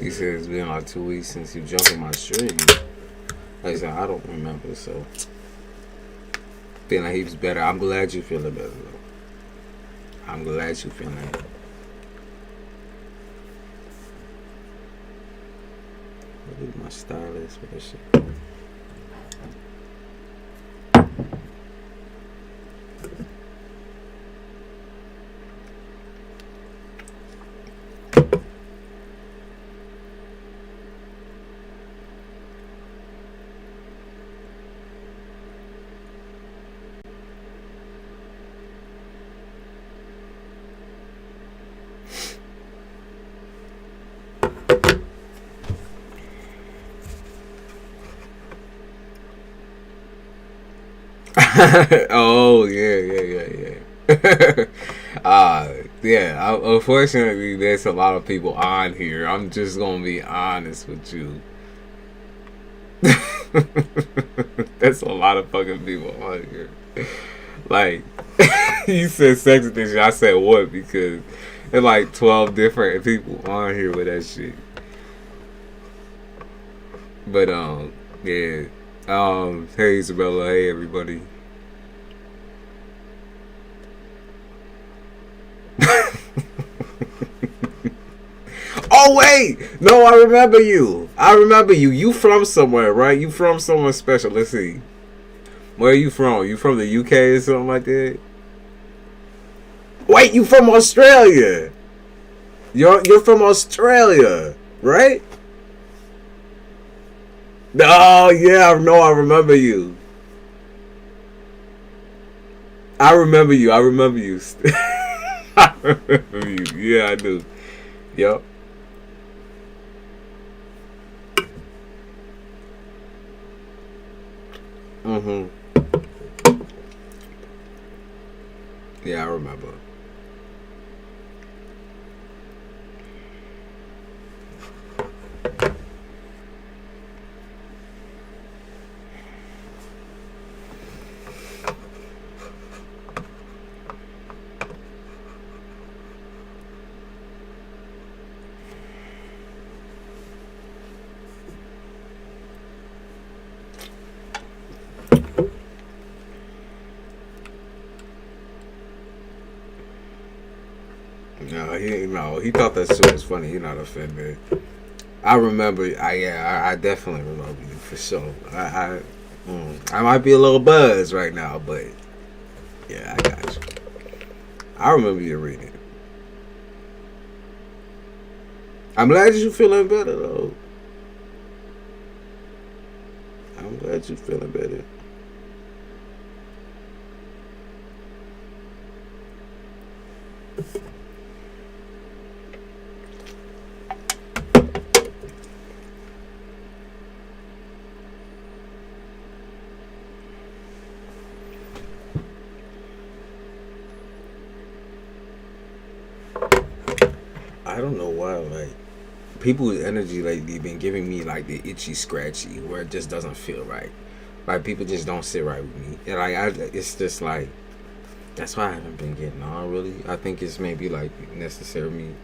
He said it's been like 2 weeks since you jumped in my stream. Like I said, I don't remember, so feeling like he's better. I'm glad you feeling better though. I'm glad you feeling it. Look at my stylist for this shit. Oh yeah. Yeah. Unfortunately, there's a lot of people on here. I'm just gonna be honest with you. There's a lot of fucking people on here. Like, you said sex addiction. I said what? Because there's like 12 different people on here with that shit. But yeah. Hey Isabella. Hey everybody. Oh wait, no, I remember you. You from somewhere, right? You from somewhere special. Let's see. Where are you from? You from the UK or something like that? Wait, you from Australia? You're from Australia, right? Oh yeah, I remember you. I remember you. I remember you. Yeah, I do. Yep. Yeah, I remember. No, he thought that shit was funny. He not offended. I remember. I definitely remember you for sure. I might be a little buzzed right now, but yeah, I got you. I remember you reading. I'm glad you feeling better though. I'm glad you feeling better. I don't know why, like, people's energy lately been giving me like the itchy scratchy where it just doesn't feel right. Like people just don't sit right with me. And like it's just like that's why I haven't been getting on really. I think it's maybe like necessary.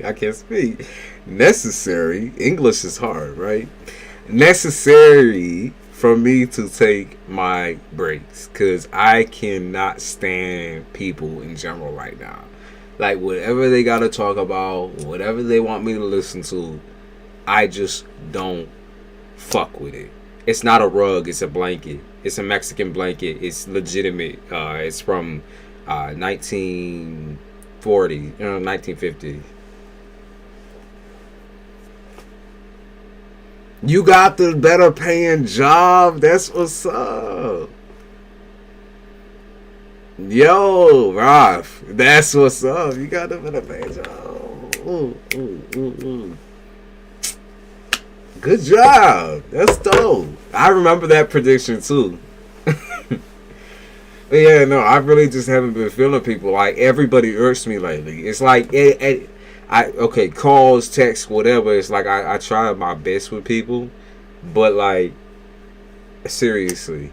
I can't speak. Necessary. English is hard, right? Necessary for me to take my breaks, because I cannot stand people in general right now. Like, whatever they gotta talk about, whatever they want me to listen to, I just don't fuck with it. It's not a rug, it's a blanket. It's a Mexican blanket. It's legitimate. It's from 1940, 1950. You got the better paying job. That's what's up. Yo, Ralph, that's what's up. You got the better paying job. Good job. That's dope. I remember that prediction too. But yeah, no, I really just haven't been feeling people. Like, everybody irks me lately. It's like, okay, calls, texts, whatever. It's like I try my best with people, but like, seriously,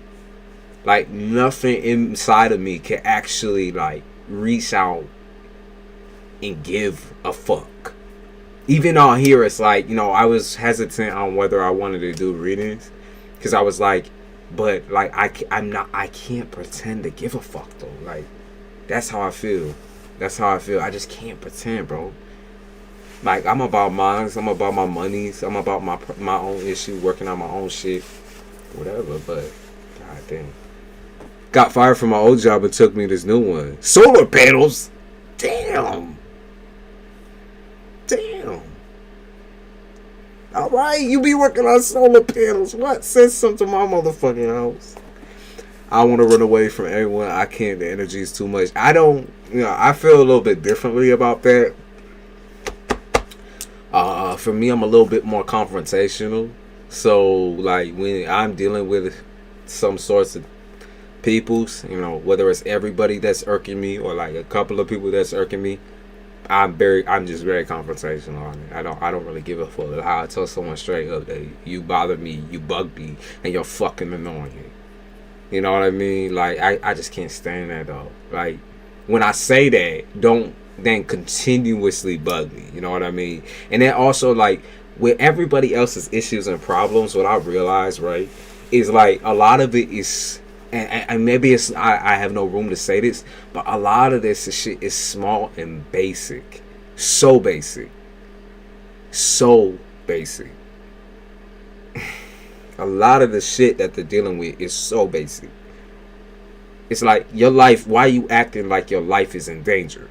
like, nothing inside of me can actually like reach out and give a fuck. Even on here, it's like, I was hesitant on whether I wanted to do readings, because I was like, but like, I can't pretend to give a fuck though. Like, that's how I feel. I just can't pretend, bro. Like, I'm about mine. I'm about my monies. I'm about my own issue, working on my own shit, whatever. But god damn, got fired from my old job and took me this new one. Solar panels. Damn. All right, you be working on solar panels. What? Send some to my motherfucking house. I want to run away from everyone. I can't. The energy is too much. I don't. I feel a little bit differently about that. For me, I'm a little bit more confrontational. So, like, when I'm dealing with some sorts of peoples, whether it's everybody that's irking me or like a couple of people that's irking me, I'm just very confrontational on it. I don't really give a fuck. I tell someone straight up that you bother me, you bug me, and you're fucking annoying. You know what I mean? Like, I just can't stand that though. Like, when I say that, don't then continuously bug me. You know what I mean? And then also, like, with everybody else's issues and problems, what I realize, right, is like a lot of it is, and maybe it's I have no room to say this, but a lot of this shit is small and basic. So basic. A lot of the shit that they're dealing with is so basic. It's like, your life, why are you acting like your life is in danger?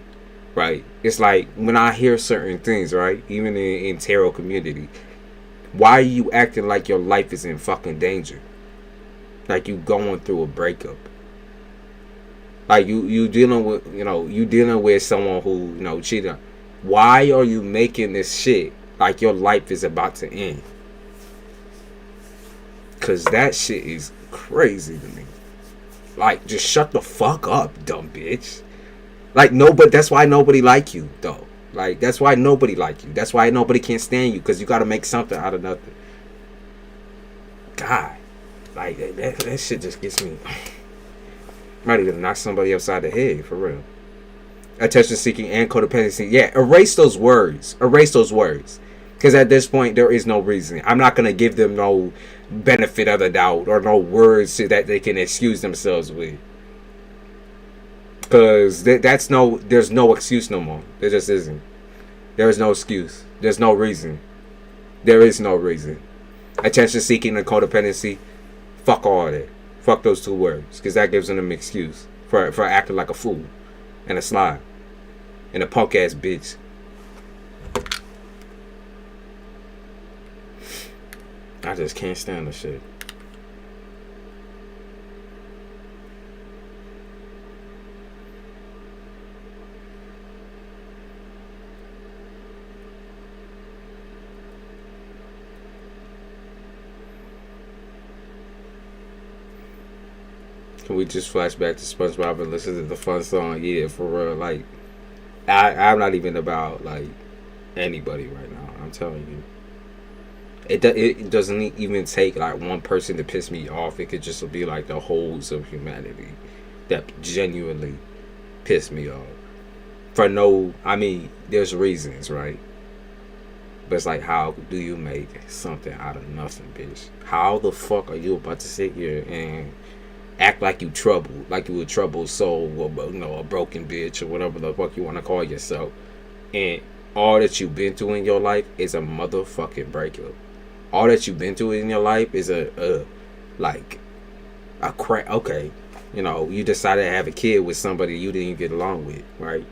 Right? It's like, when I hear certain things, right, even in tarot community, why are you acting like your life is in fucking danger? Like, you going through a breakup. Like, you dealing with someone who cheated. Why are you making this shit like your life is about to end? Cause that shit is crazy to me. Like, just shut the fuck up, dumb bitch. Like, that's why nobody like you though. Like, that's why nobody like you. That's why nobody can't stand you, because you gotta make something out of nothing. God. Like, that shit just gets me. Might even knock somebody upside the head, for real. Attention seeking and codependency. Yeah, erase those words. Because at this point, there is no reason. I'm not going to give them no benefit of the doubt or no words so that they can excuse themselves with. Because there's no excuse no more. There just isn't. There is no excuse. There's no reason. There is no reason. Attention seeking and codependency. Fuck all that. Fuck those two words. Because that gives them an excuse for acting like a fool. And a slime. And a punk ass bitch. I just can't stand the shit. Can we just flash back to SpongeBob and listen to the fun song? Yeah, for real. Like, I'm not even about like anybody right now. I'm telling you. It doesn't even take like one person to piss me off. It could just be like the wholes of humanity that genuinely piss me off. There's reasons, right? But it's like, how do you make something out of nothing, bitch? How the fuck are you about to sit here and act like you troubled, like you a troubled soul, or, you know, a broken bitch, or whatever the fuck you want to call yourself, and all that you've been through in your life is a motherfucking breakup. All that you've been through in your life is a crap. Okay, you know, you decided to have a kid with somebody you didn't get along with, right?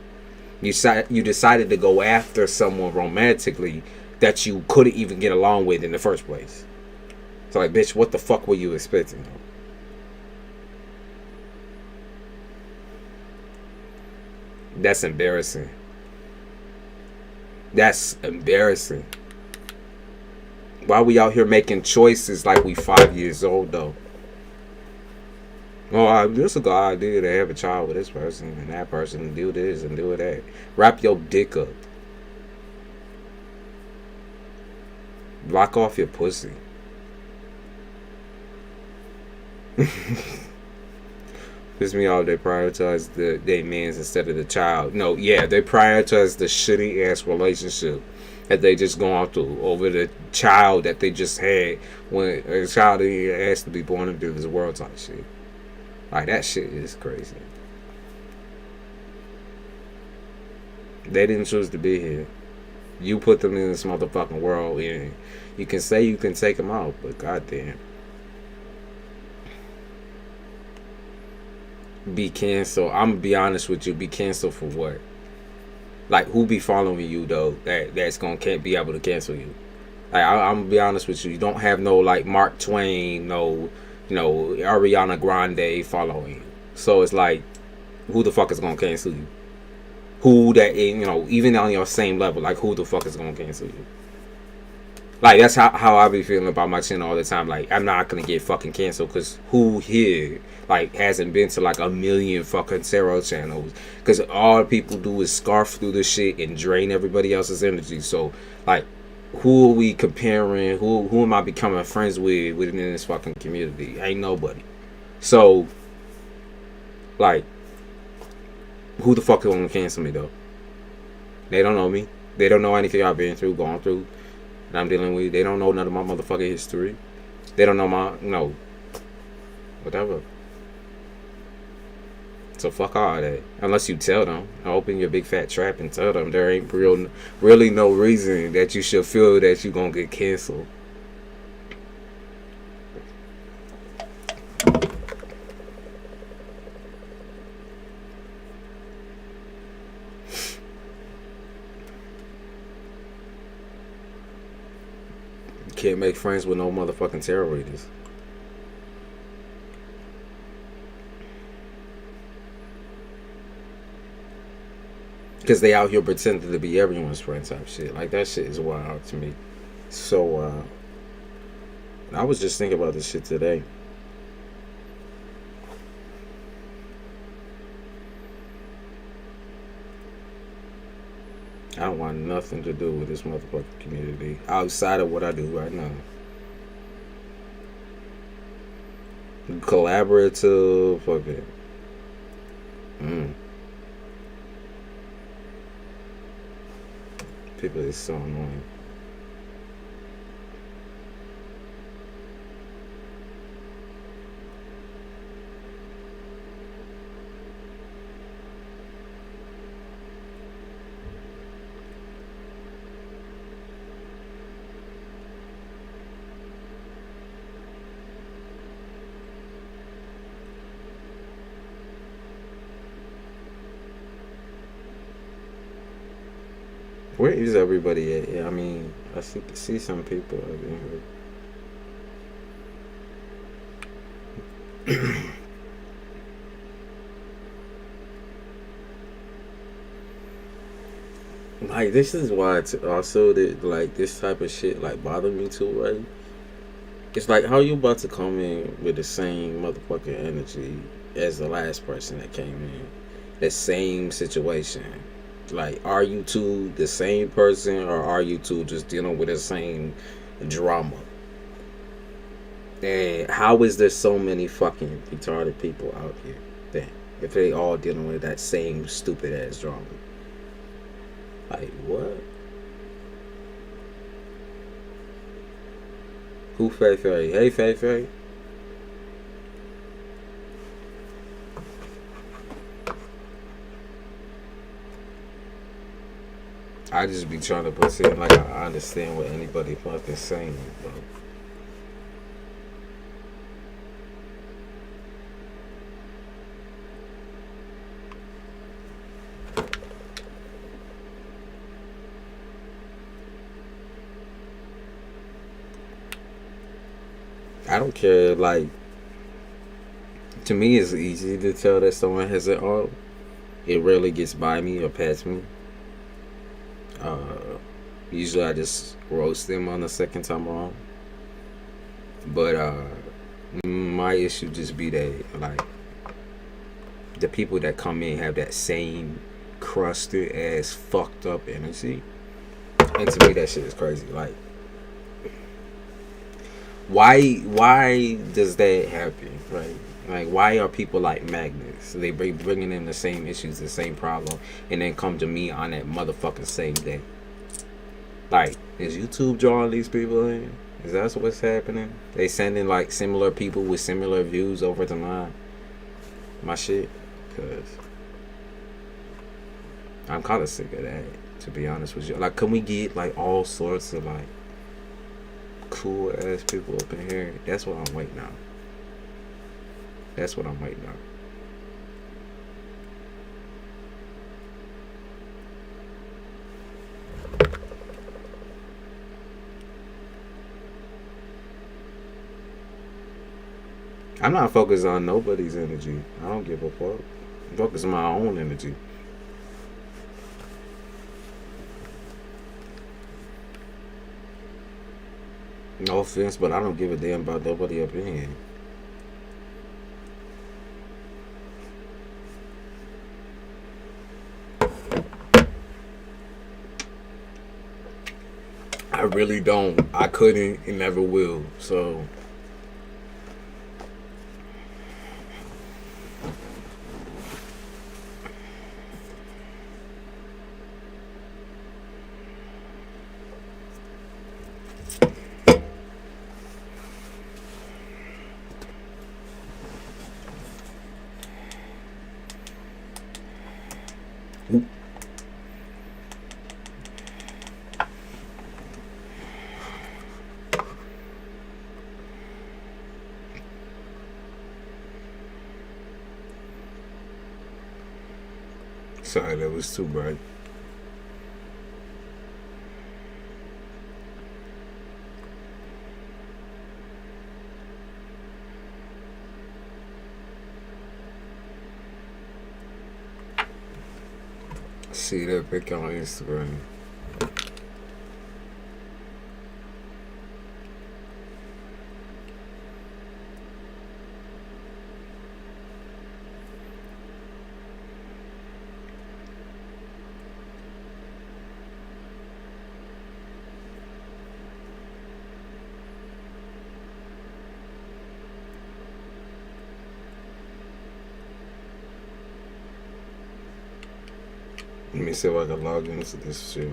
You decided to go after someone romantically that you couldn't even get along with in the first place. So like, bitch, what the fuck were you expecting? That's embarrassing. That's embarrassing. Why we out here making choices like we 5 years old though? Oh, this is a good idea to have a child with this person and that person and do this and do that. Wrap your dick up. Block off your pussy. Piss me off, they prioritize their mans instead of the child. No, yeah, they prioritize the shitty ass relationship that they just gone through over the child that they just had when a child asked to be born into this world type shit. Like, that shit is crazy. They didn't choose to be here. You put them in this motherfucking world, and you can say you can take them out, but goddamn. Be canceled. I'm gonna be honest with you. Be canceled for what? Like, who be following you though? That's gonna can't be able to cancel you. Like, I'm gonna be honest with you. You don't have no like Mark Twain, no, you know, Ariana Grande following you. So it's like, who the fuck is gonna cancel you? Who that, you know, even on your same level, like, who the fuck is gonna cancel you? Like, that's how I be feeling about my channel all the time. Like, I'm not gonna get fucking canceled because who here, like, hasn't been to like a million fucking tarot channels? Because all people do is scarf through the shit and drain everybody else's energy. So, like, who are we comparing? Who am I becoming friends with within this fucking community? Ain't nobody. So, like, who the fuck is gonna cancel me though? They don't know me. They don't know anything I've been through, gone through, and I'm dealing with. They don't know none of my motherfucking history. They don't know my, no, whatever. So fuck all that. Unless you tell them. Open your big fat trap and tell them there ain't really no reason that you should feel that you gonna get canceled. You can't make friends with no motherfucking tarot readers. Because they out here pretending to be everyone's friend type shit. Like, that shit is wild to me. So, I was just thinking about this shit today. I don't want nothing to do with this motherfucking community outside of what I do right now. Collaborative, fucking. People is so annoying. Where is everybody at? Yeah, I mean, I see some people up in here. Like, this is why also that, like, this type of shit like bother me too, right? It's like, how you about to come in with the same motherfucking energy as the last person that came in, the same situation? Like, are you two the same person, or are you two just dealing with the same drama? And how is there so many fucking retarded people out here then, if they all dealing with that same stupid ass drama? Like, what? Who Fay Fay? Hey Fay Fay. I just be trying to put it like I understand what anybody fucking saying, bro. I don't care. Like, to me, it's easy to tell that someone has it all. It rarely gets by me or past me. Usually I just roast them on the second time around. But my issue just be that, like, the people that come in have that same crusted ass fucked up energy. And to me that shit is crazy. Like, why does that happen, right? Like, why are people like magnets? They bringing in the same issues, the same problem, and then come to me on that motherfucking same day. Like, is YouTube drawing these people in? Is that what's happening? They sending like similar people with similar views over to my shit, cause I'm kind of sick of that, to be honest with you. Like, can we get like all sorts of like cool ass people up in here? That's what I'm waiting on. That's what I'm waiting on. I'm not focused on nobody's energy. I don't give a fuck. I'm focused on my own energy. No offense, but I don't give a damn about nobody up in here. I really don't. I couldn't and never will. So sorry, that was too bright. See that pic on Instagram. Let me see if I can log into this shit.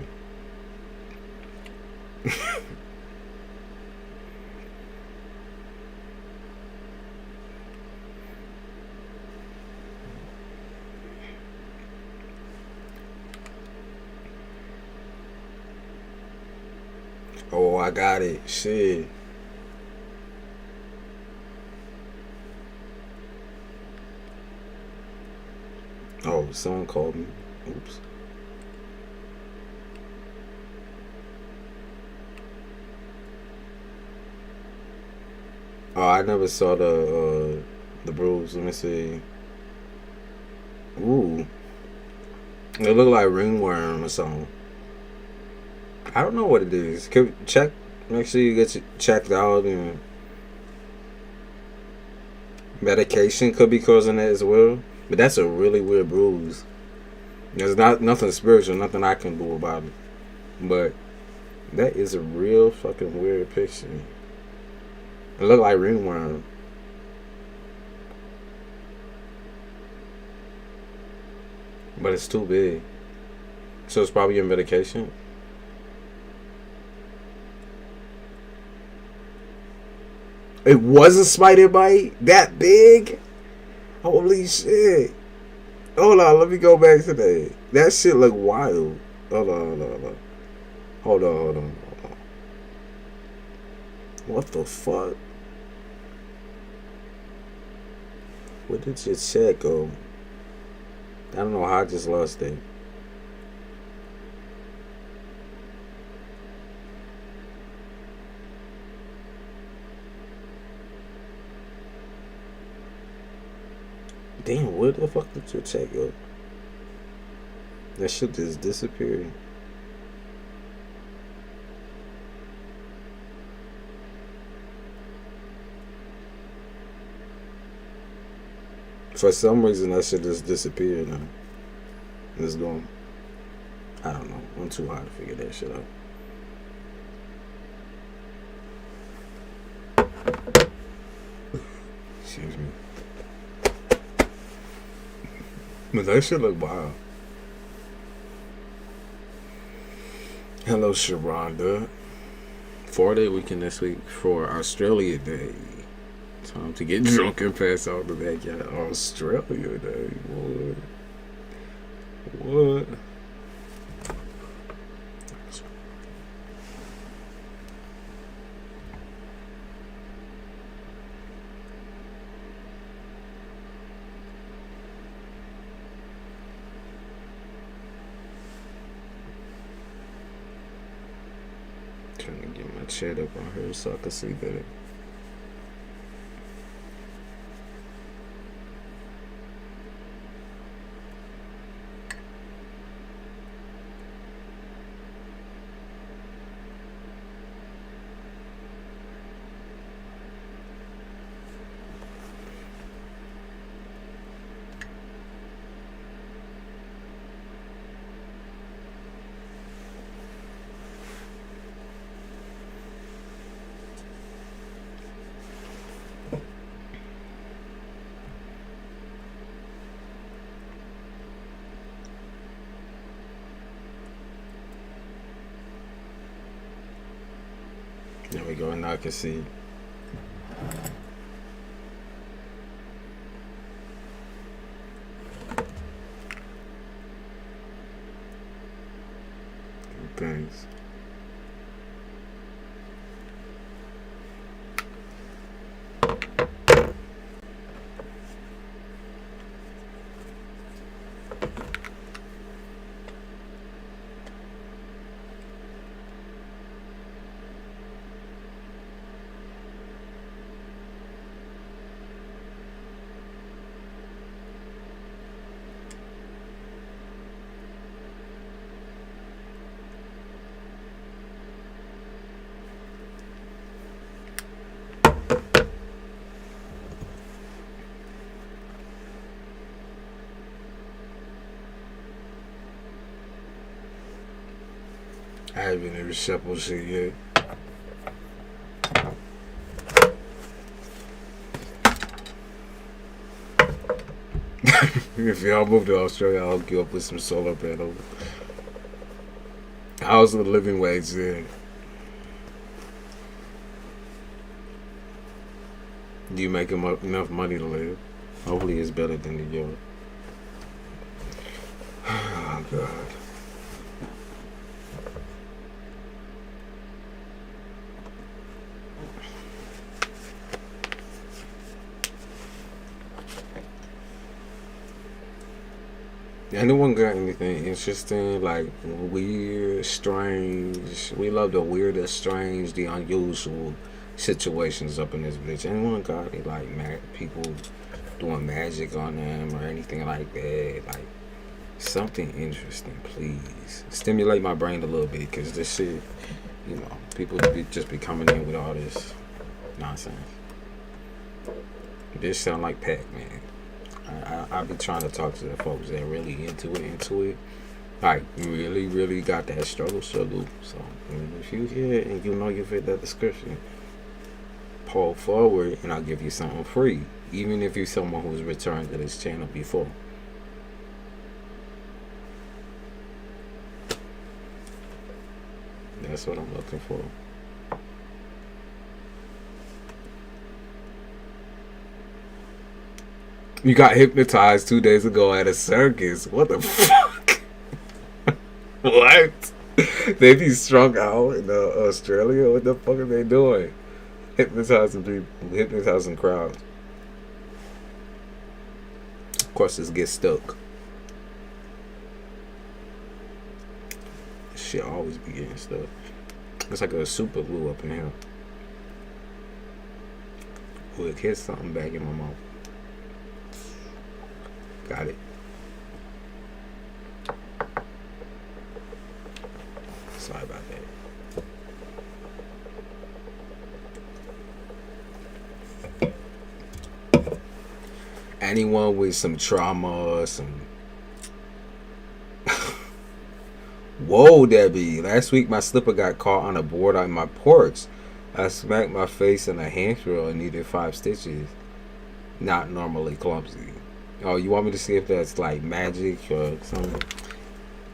Oh, I got it. Shit. Oh, someone called me. Oops. Oh, I never saw the bruise. Let me see. Ooh, it look like ringworm or something. I don't know what it is. Check. Make sure you get checked out, and medication could be causing that as well. But that's a really weird bruise. There's nothing spiritual, nothing I can do about it. But that is a real fucking weird picture. It look like ringworm. But it's too big. So it's probably your medication. It was a spider bite? That big? Holy shit. Hold on, let me go back to that. That shit look wild. Hold on. Hold on. What the fuck? Where did your chat go? I don't know how I just lost it. Damn, where the fuck did your chat go? That shit just disappeared. For some reason, that shit just disappeared now. It's gone. I don't know. I'm too high to figure that shit out. Excuse me. But that shit look wild. Hello, Sharonda. 4-day weekend this week for Australia Day. Time to get drunk and pass out the backyard. Australia Day. What? Trying to get my chat up on here so I can see better. There we go, and now I can see. Thanks. I haven't even shuffled shit yet. If y'all move to Australia, I'll hook you up with some solar panels. How's the living wage there? Do you make enough money to live? Hopefully it's better than New York. Oh, God. Anyone got anything interesting, like weird, strange? We love the weird, the strange, the unusual situations up in this bitch. Anyone got any, like, people doing magic on them or anything like that? Like, something interesting, please. Stimulate my brain a little bit, because this shit, you know, people just be coming in with all this nonsense. This sound like Pac-Man. I be trying to talk to the folks that really into it. Like, really got that struggle. So, if you here and you know you fit that description, pull forward and I'll give you something free. Even if you're someone who's returned to this channel before. That's what I'm looking for. You got hypnotized 2 days ago at a circus. What the fuck? What? They be strung out in Australia? What the fuck are they doing? Hypnotizing people, hypnotizing crowds. Of course, this gets stuck. Shit always be getting stuck. It's like a super glue up in here. Oh, it hit something back in my mouth. Got it. Sorry about that. Anyone with some trauma, some... Whoa, Debbie. Last week my slipper got caught on a board on my porch. I smacked my face in a handrail and needed 5 stitches. Not normally clumsy. Oh, you want me to see if that's like magic or something?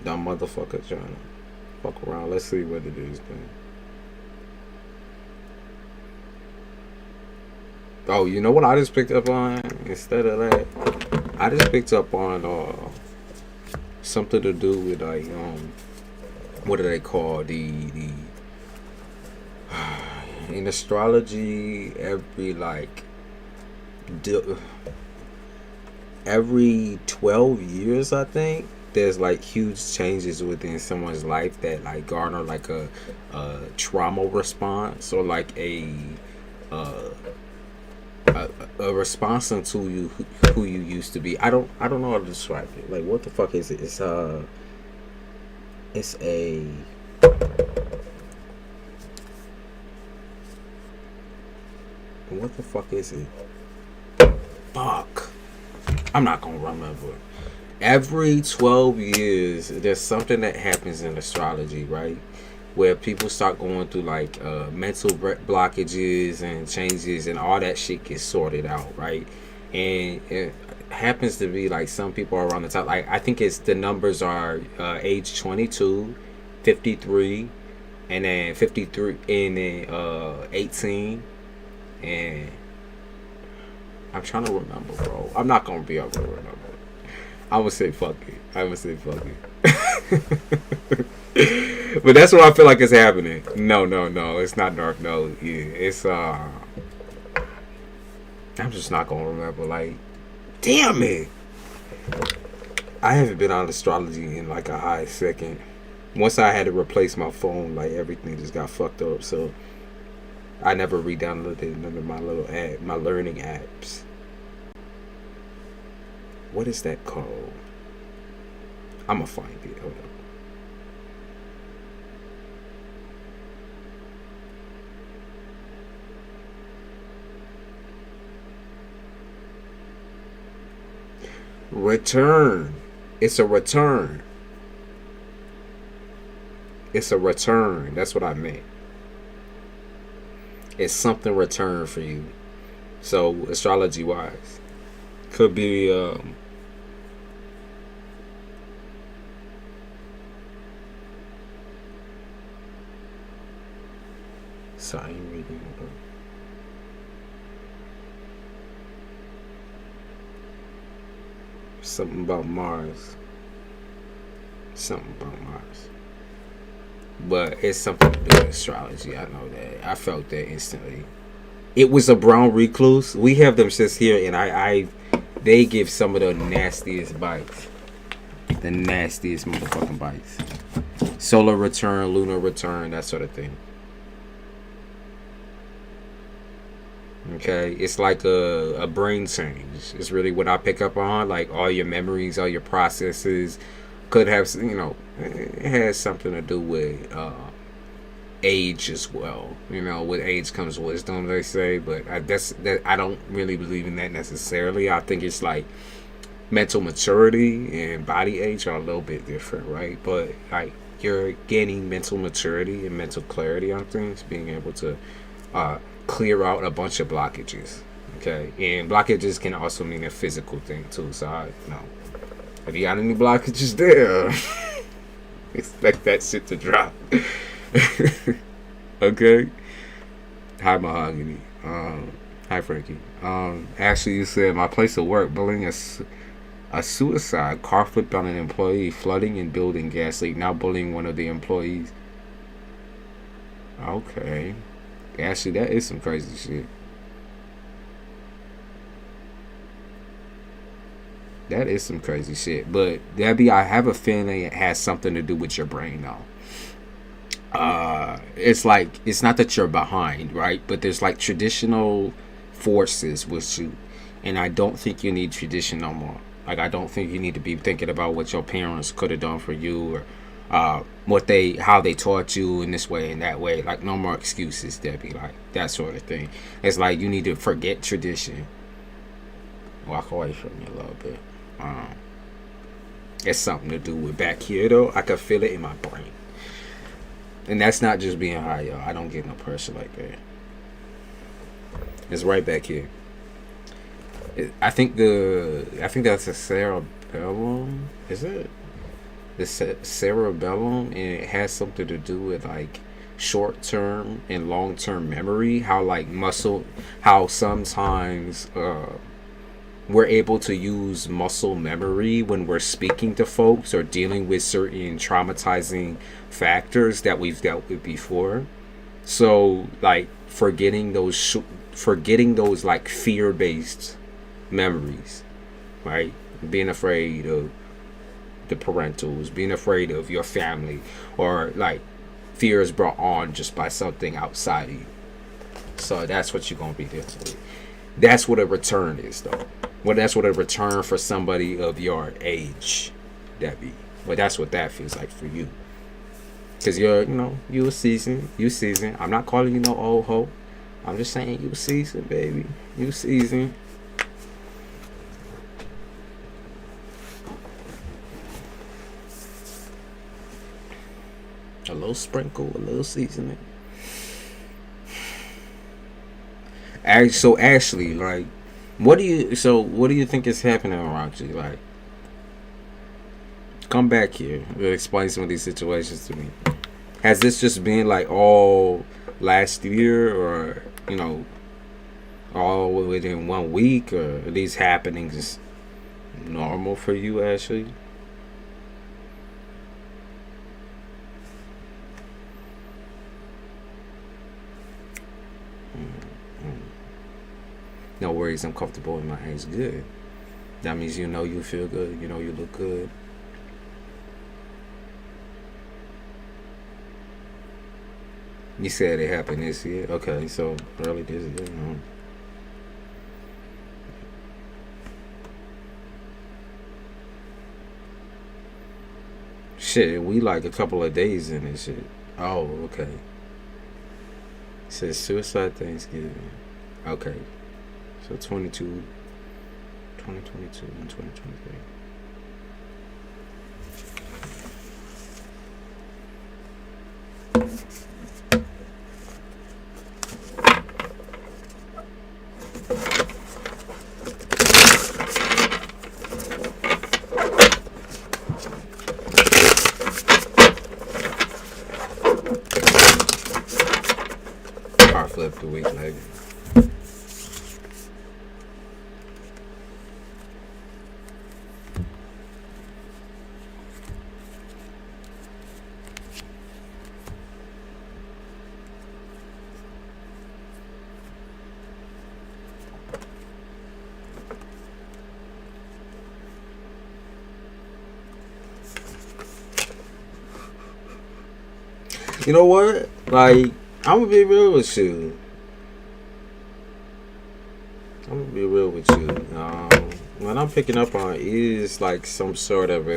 Dumb motherfucker trying to fuck around. Let's see what it is then. Oh, you know what I just picked up on? Instead of that, I just picked up on something to do with like what do they call the in astrology, every 12 years, I think, there's like huge changes within someone's life that like garner like a trauma response, or like a response to you who you used to be. I don't know how to describe it. Like, what the fuck is it? It's a what the fuck is it? Fuck. I'm not gonna remember. Every 12 years, there's something that happens in astrology, right? Where people start going through like mental blockages and changes, and all that shit gets sorted out, right? And it happens to be like some people are around the top. Like, I think it's the numbers are age 22, 53, and then 53, and then 18, and I'm trying to remember, bro. I'm not gonna be able to remember. I'm gonna say fuck it. But that's what I feel like is happening. No, it's not dark. No, yeah, it's I'm just not gonna remember. Like, damn it, I haven't been on astrology in like a high second. Once I had to replace my phone, like everything just got fucked up. So I never re-downloaded none of my my learning apps. What is that called? I'm gonna find it. Hold on. Return. It's a return. It's a return. That's what I meant. It's something return for you. So astrology wise, could be sorry, I'm reading. Something about Mars. Something about Mars. But it's something to do with astrology. I know that. I felt that instantly. It was a brown recluse. We have them just here, and they give some of the nastiest bites. The nastiest motherfucking bites. Solar return, lunar return, that sort of thing. Okay, it's like a brain change. It's really what I pick up on. Like, all your memories, all your processes could have, it has something to do with age as well. With age comes wisdom, they say. But I don't really believe in that necessarily. I think it's like mental maturity and body age are a little bit different, right? But like, you're gaining mental maturity and mental clarity on things, being able to clear out a bunch of blockages. Okay, and blockages can also mean a physical thing too. So if you got any blockages there, expect that shit to drop. Okay. Hi, Mahogany. How Hi, Frankie. Actually, you said my place of work, bullying a suicide, car flipped on an employee, flooding and building gas leak, now bullying one of the employees. Okay. Actually, that is some crazy shit. That is some crazy shit. But Debbie, I have a feeling it has something to do with your brain, though. It's like, it's not that you're behind, right? But there's like traditional forces with you, and I don't think you need tradition no more. Like, I don't think you need to be thinking about what your parents could have done for you, or how they taught you in this way and that way. Like, no more excuses, Debbie. Like, that sort of thing. It's like you need to forget tradition. Walk away from me a little bit. It's something to do with back here, though. I can feel it in my brain. And that's not just being high, y'all. I don't get no pressure like that. It's right back here. I think that's a cerebellum. Is it? The cerebellum, and it has something to do with like short-term and long-term memory. How sometimes we're able to use muscle memory when we're speaking to folks or dealing with certain traumatizing factors that we've dealt with before. So like forgetting those like fear-based memories, right? Being afraid of the parentals, being afraid of your family, or like fear is brought on just by something outside of you. So that's what you're gonna be dealing with. That's what a return is, though. Well, that's what a return for somebody of your age, Debbie. Well, that's what that feels like for you. Because you a seasoned. You seasoned. I'm not calling you no old hoe. I'm just saying you seasoned, baby. You seasoned. A little sprinkle, a little seasoning. So Ashley, like, what do you think is happening around you? Like, come back here and explain some of these situations to me. Has this just been like all last year, or all within 1 week, or are these happenings normal for you, Ashley? No worries, I'm comfortable in my age. Good. That means you feel good. You look good. You said it happened this year. Okay, so early this year. Shit, we like a couple of days in this shit. Oh, okay. It says suicide Thanksgiving. Okay. So 2022 and 2023. Car flipped a week later. You know what? Like, I'm gonna be real with you. What I'm picking up on is like some sort of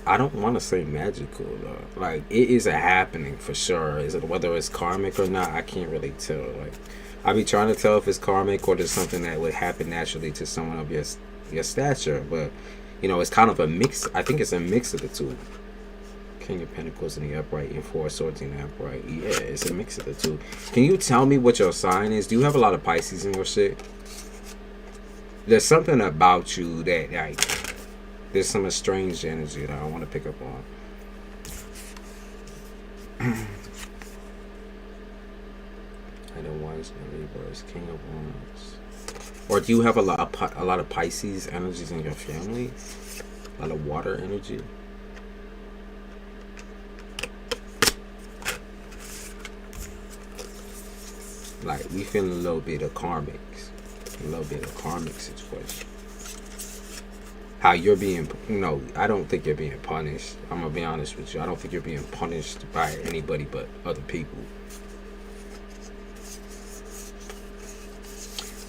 I don't want to say magical though. Like, it is a happening for sure. Is it whether it's karmic or not? I can't really tell. Like, I be trying to tell if it's karmic or just something that would happen naturally to someone of your stature. But it's kind of a mix. I think it's a mix of the two. King of Pentacles in the upright and Four of Swords in the upright. Yeah, it's a mix of the two. Can you tell me what your sign is? Do you have a lot of Pisces in your shit? There's something about you that, like, there's some estranged energy that I want to pick up on. I don't want Mars in reverse, King of Wands. Or do you have a lot of Pisces energies in your family? A lot of water energy. Like, we feeling a little bit of karmics. A little bit of karmic situation. How you're being, I don't think you're being punished. I'm going to be honest with you. I don't think you're being punished by anybody but other people.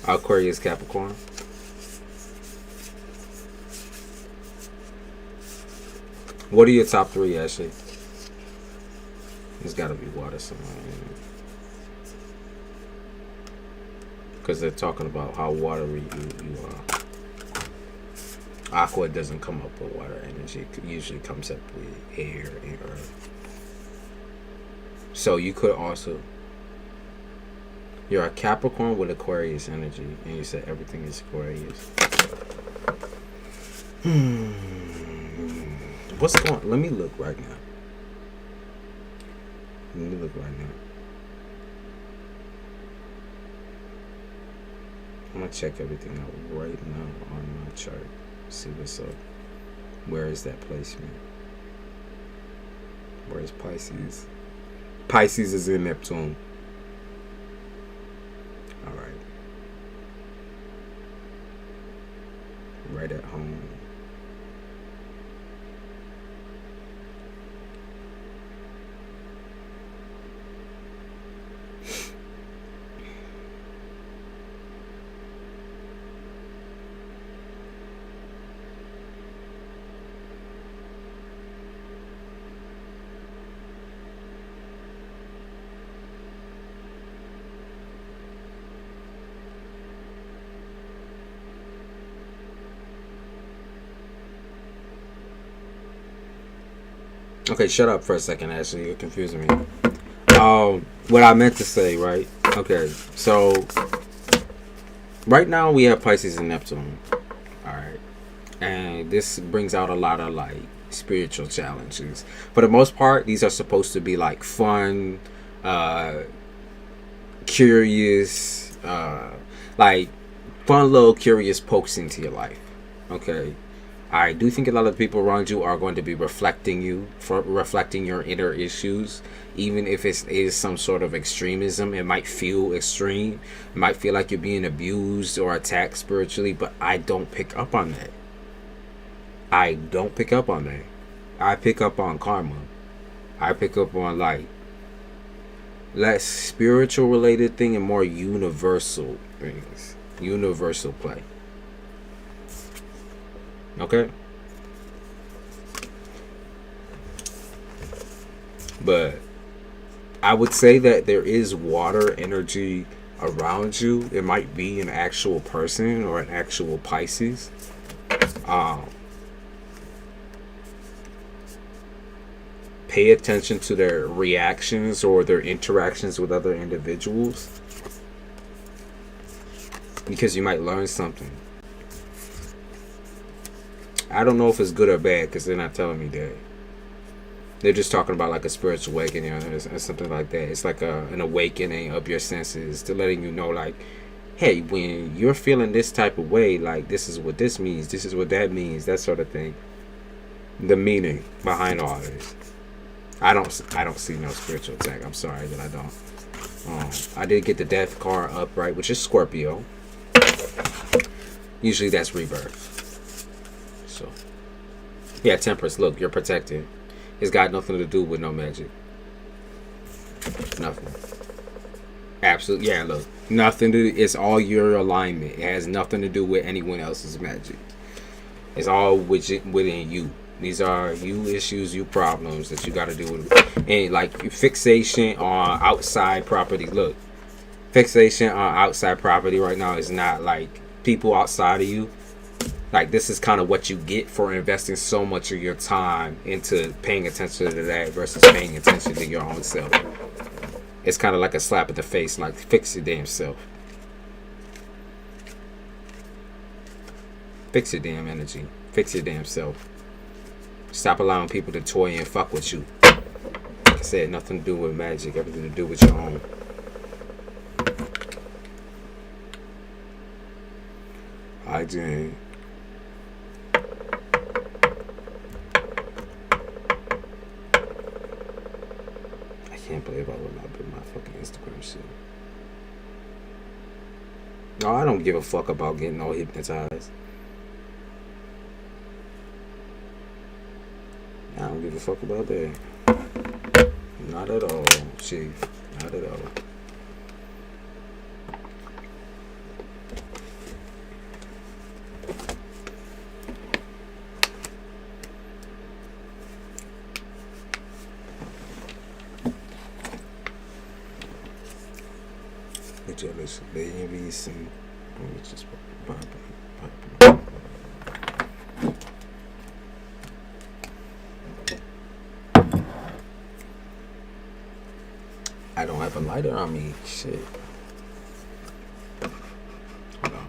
Aquarius, Capricorn. What are your top 3, Ashley? There's got to be water somewhere. Because they're talking about how watery you are. Aqua doesn't come up with water energy. It usually comes up with air and earth. So you could also... You're a Capricorn with Aquarius energy. And you said everything is Aquarius. What's going on? Let me look right now. I'm going to check everything out right now on my chart. See what's up. Where is that placement? Where is Pisces? Pisces is in Neptune. Alright. Right at home. Okay, shut up for a second, Ashley. You're confusing me. What I meant to say, right? Okay, so right now we have Pisces and Neptune. Alright. And this brings out a lot of like spiritual challenges. For the most part, these are supposed to be like fun, curious, like fun little curious pokes into your life. Okay. I do think a lot of people around you are going to be reflecting your inner issues, even if it is some sort of extremism. It might feel extreme. It might feel like you're being abused or attacked spiritually, but I don't pick up on that. I don't pick up on that. I pick up on karma. I pick up on like less spiritual related thing and more universal things. Universal play. Okay, but I would say that there is water energy around you. It might be an actual person or an actual Pisces. Pay attention to their reactions or their interactions with other individuals, because you might learn something. I don't know if it's good or bad because they're not telling me that. They're just talking about like a spiritual awakening or something like that. It's like an awakening of your senses to letting you know like, hey, when you're feeling this type of way, like this is what this means, this is what that means, that sort of thing. The meaning behind all this. I don't see no spiritual attack. I'm sorry that I don't. I did get the death card up, right, which is Scorpio. Usually that's rebirth. So, yeah, Temperance. Look, you're protected. It's got nothing to do with no magic. Nothing. Absolutely. Yeah, look. Nothing to. It's all your alignment. It has nothing to do with anyone else's magic. It's all within you. These are you issues, you problems that you got to deal with. And like fixation on outside property. Look, fixation on outside property right now is not like people outside of you. Like, this is kind of what you get for investing so much of your time into paying attention to that versus paying attention to your own self. It's kind of like a slap in the face, like, fix your damn self. Fix your damn energy. Fix your damn self. Stop allowing people to toy and fuck with you. Like I said, nothing to do with magic, everything to do with your own. I did. I can't believe I would not be my fucking Instagram shit. No, I don't give a fuck about getting all hypnotized. I don't give a fuck about that. Not at all, chief. Not at all. Jealous, the envious, and just I don't have a lighter on me. Shit. Hold on.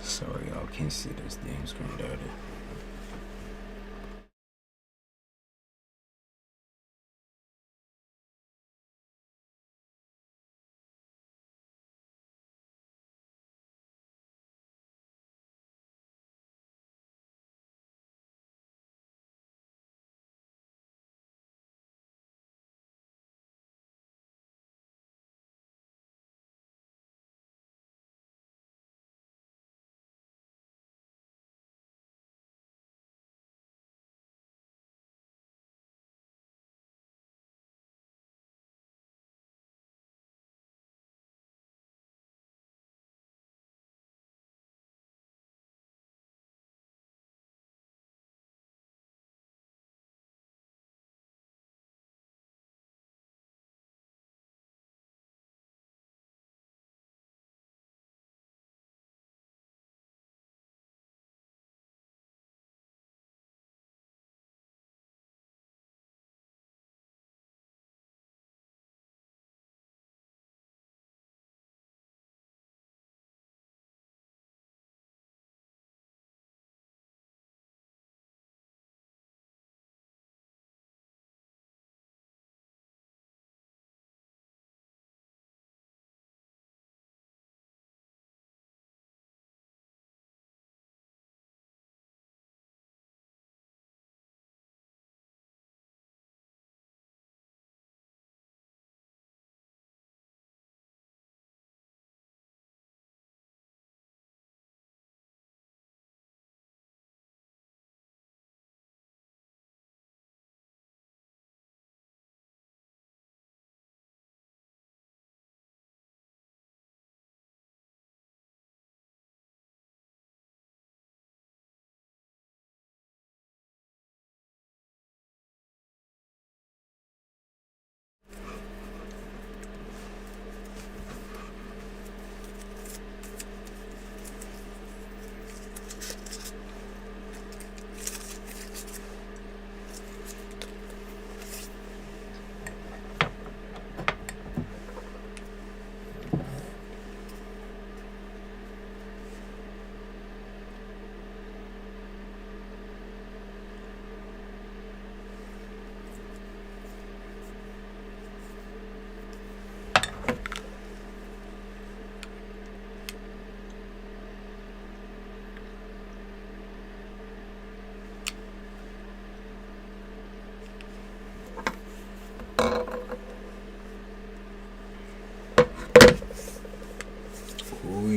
Sorry, y'all can't see this damn screen dirty.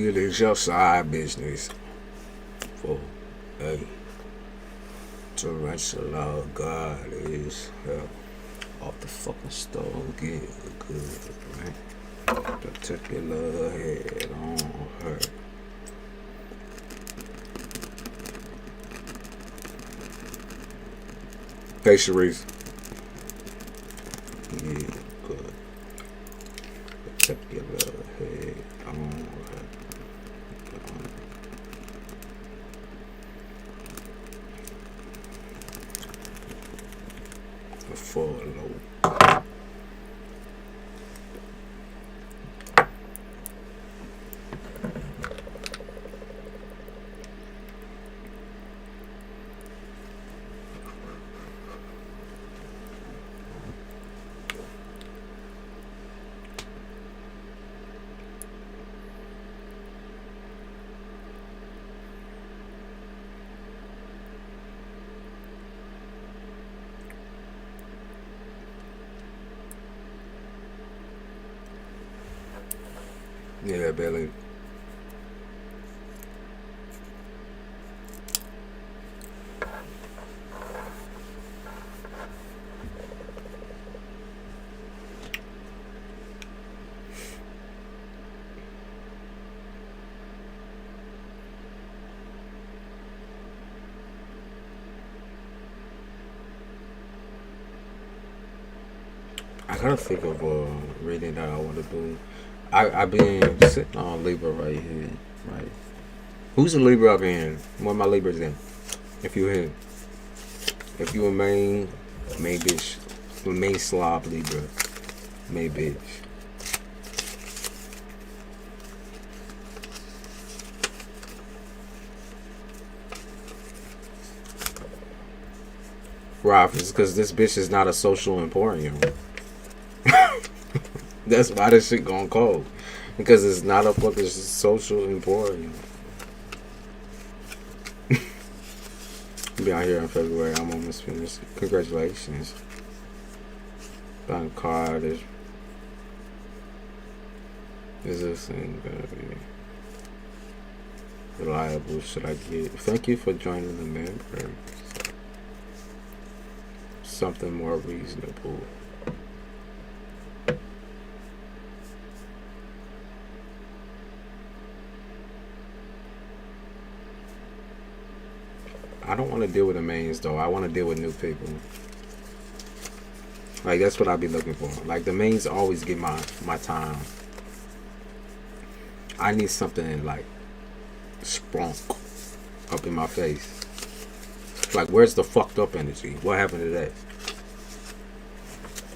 It is your side business. For hey, tarantula, God is hell off the fucking stove. Get good, right? Protect your little head on her. Hey, Sharice. Yeah, good. Protect your little head on her. Follow. Yeah, Billy. I gotta think of a reading that I want to do. I've been sitting on Libra right here, right? Who's a Libra up in? What my Libras in? If you in, if you a main bitch, main slob Libra, main bitch. Rob, it's because this bitch is not a social emporium. That's why this shit gone cold. Because it's not a fucking social emporium. Be out here in February. I'm almost finished. Congratulations. Buying a car. Is this thing gonna be reliable? Should I get? Thank you for joining the members. Something more reasonable. I don't want to deal with the mains though. I want to deal with new people. Like that's what I be looking for. Like the mains always get my time. I need something like sprunk up in my face. Like where's the fucked up energy? What happened to that?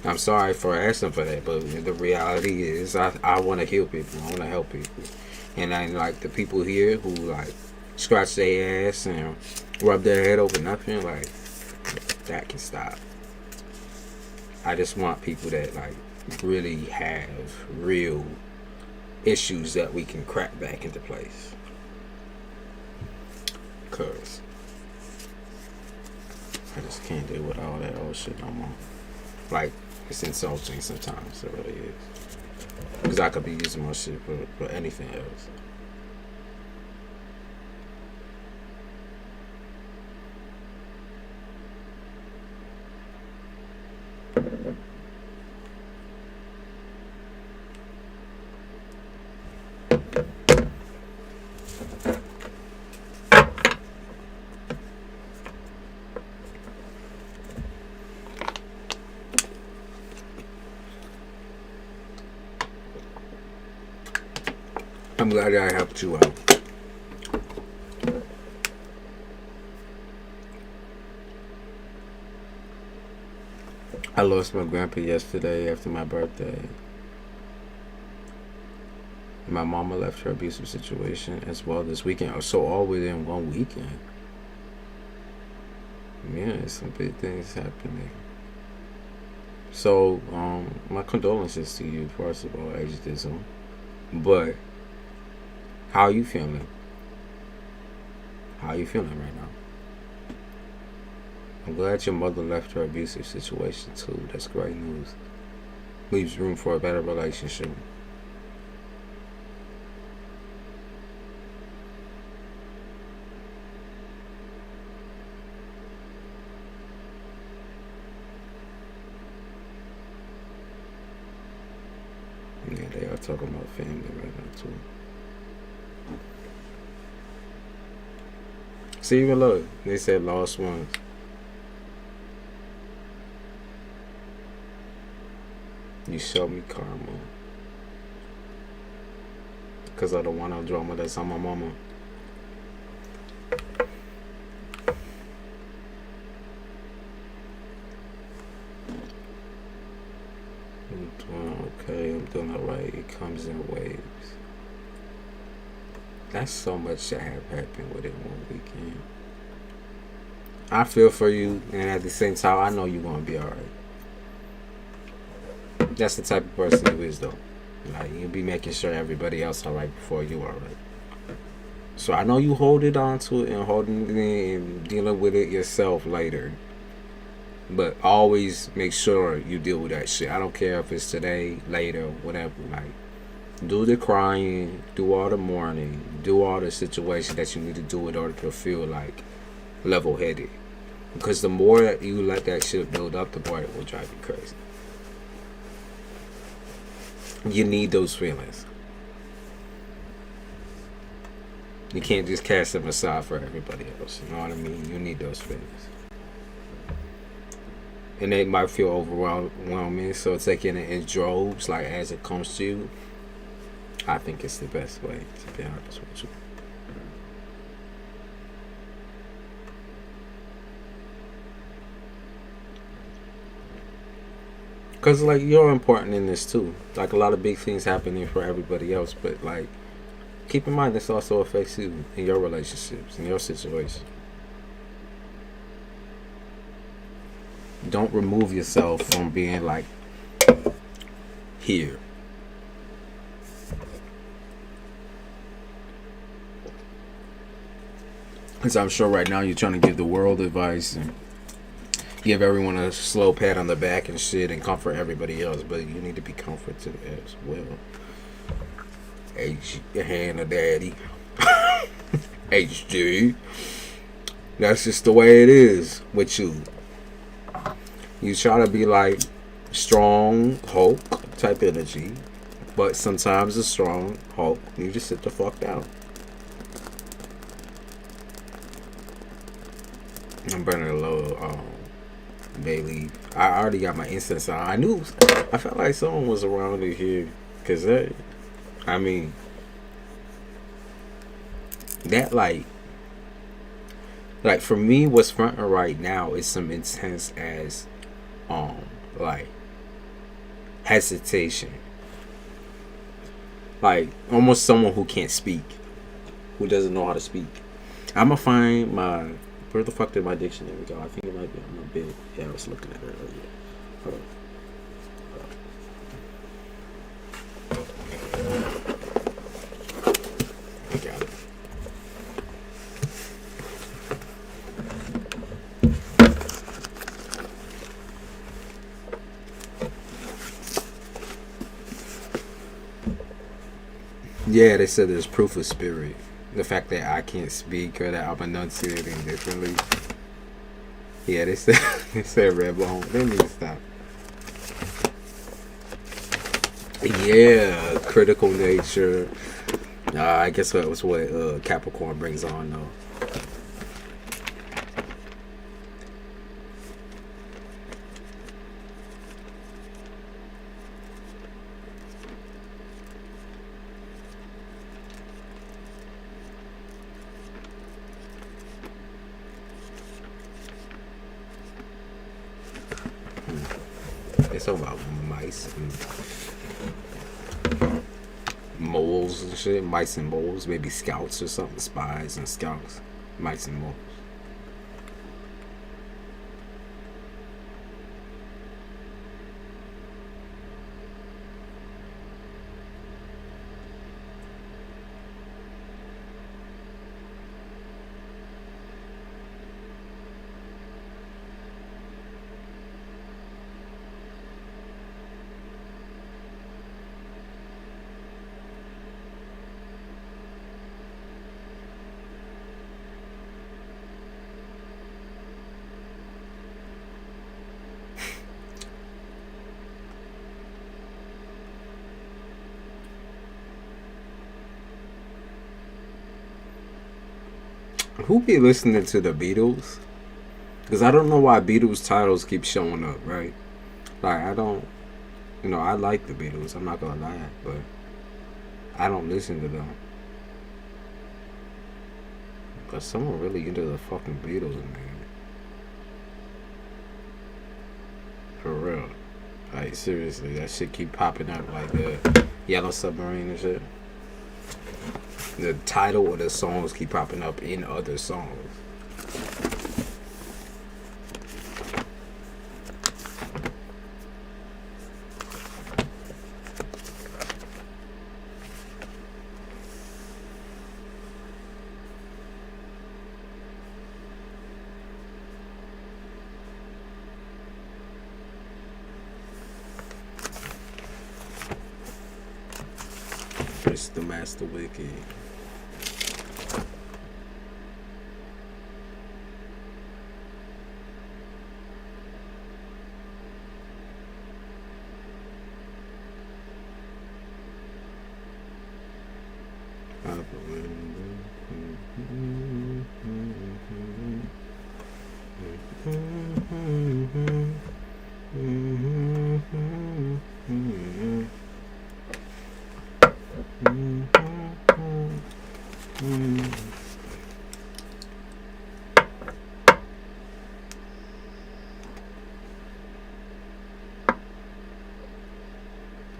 I'm sorry for asking for that, but the reality is I want to heal people. I want to help people. And I like the people here who like scratch their ass and rub their head over nothing, like that can stop. I just want people that like really have real issues that we can crack back into place. Cause I just can't deal with all that old shit no more. Like it's insulting sometimes, it really is. Because I could be using my shit for anything else. I'm glad I helped you out. I lost my grandpa yesterday after my birthday. My mama left her abusive situation as well this weekend. So all within one weekend. Yeah, some big things happening. So, my condolences to you, first of all, ageism. But how are you feeling? How are you feeling right now? I'm glad your mother left her abusive situation too. That's great news. Leaves room for a better relationship. Yeah, they are talking about family right now too. See, even look, they said lost ones. You show me karma. Because of the one-off drama that's on my mama. I'm doing okay, I'm doing alright. It comes in waves. That's so much that have happened within one weekend. I feel for you, and at the same time, I know you're gonna be alright. That's the type of person you is, though. Like you'll be making sure everybody else alright before you alright. So I know you hold it on to it and holding it in and dealing with it yourself later. But always make sure you deal with that shit. I don't care if it's today, later, whatever. Like Do the crying, do all the mourning, do all the situation that you need to do in order to feel like level headed. Because the more that you let that shit build up, the more it will drive you crazy. You need those feelings. You can't just cast them aside for everybody else. You know what I mean? You need those feelings. And they might feel overwhelming, so taking it in droves, like as it comes to you, I think it's the best way, to be honest with you. Because, like, you're important in this, too. Like, a lot of big things happening for everybody else, but, like, keep in mind this also affects you in your relationships, in your situation. Don't remove yourself from being, like, here. Because I'm sure right now you're trying to give the world advice and give everyone a slow pat on the back and shit and comfort everybody else, but you need to be comforted as well. H, your hand of daddy. HG. That's just the way it is with you. You try to be like strong Hulk type energy, but sometimes a strong Hulk, you just sit the fuck down. I'm burning a little bay leaf. I already got my incense on. I felt like someone was around here, cause that like for me, what's fronting right now is some intense as like hesitation, like almost someone who can't speak, who doesn't know how to speak. I'ma find my, where the fuck did my dictionary go? I think it might be on my bed. Yeah, I was looking at it earlier. Hold on. I got it. Yeah, they said there's proof of spirit. The fact that I can't speak or that I'm enunciating differently. Yeah, they said red bone. They need to stop. Yeah, critical nature. I guess that was what Capricorn brings on though. It's about mice and moles and shit. Mice and moles. Maybe scouts or something. Spies and scouts. Mice and moles. Who be listening to the Beatles? Because I don't know why Beatles titles keep showing up, right? Like, I don't, I like the Beatles, I'm not gonna lie, but I don't listen to them. But someone really into the fucking Beatles, man. For real. Like, seriously, that shit keep popping up like the Yellow Submarine and shit. The title of the songs keep popping up in other songs. the master wicked.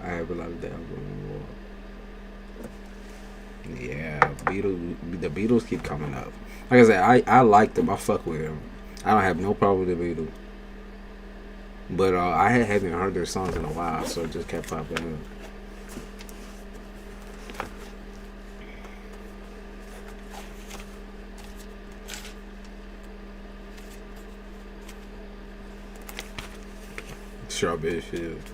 I have a lot of down. Yeah, the Beatles keep coming up. Like I said, I like them. I fuck with them. I don't have no problem with the Beatles. But I haven't heard their songs in a while, so it just kept popping up. Strawberry Fields.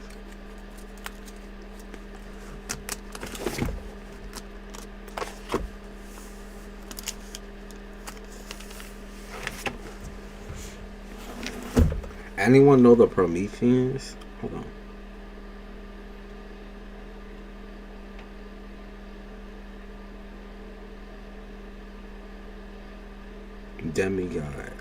Anyone know the Prometheans? Hold on. Demigod.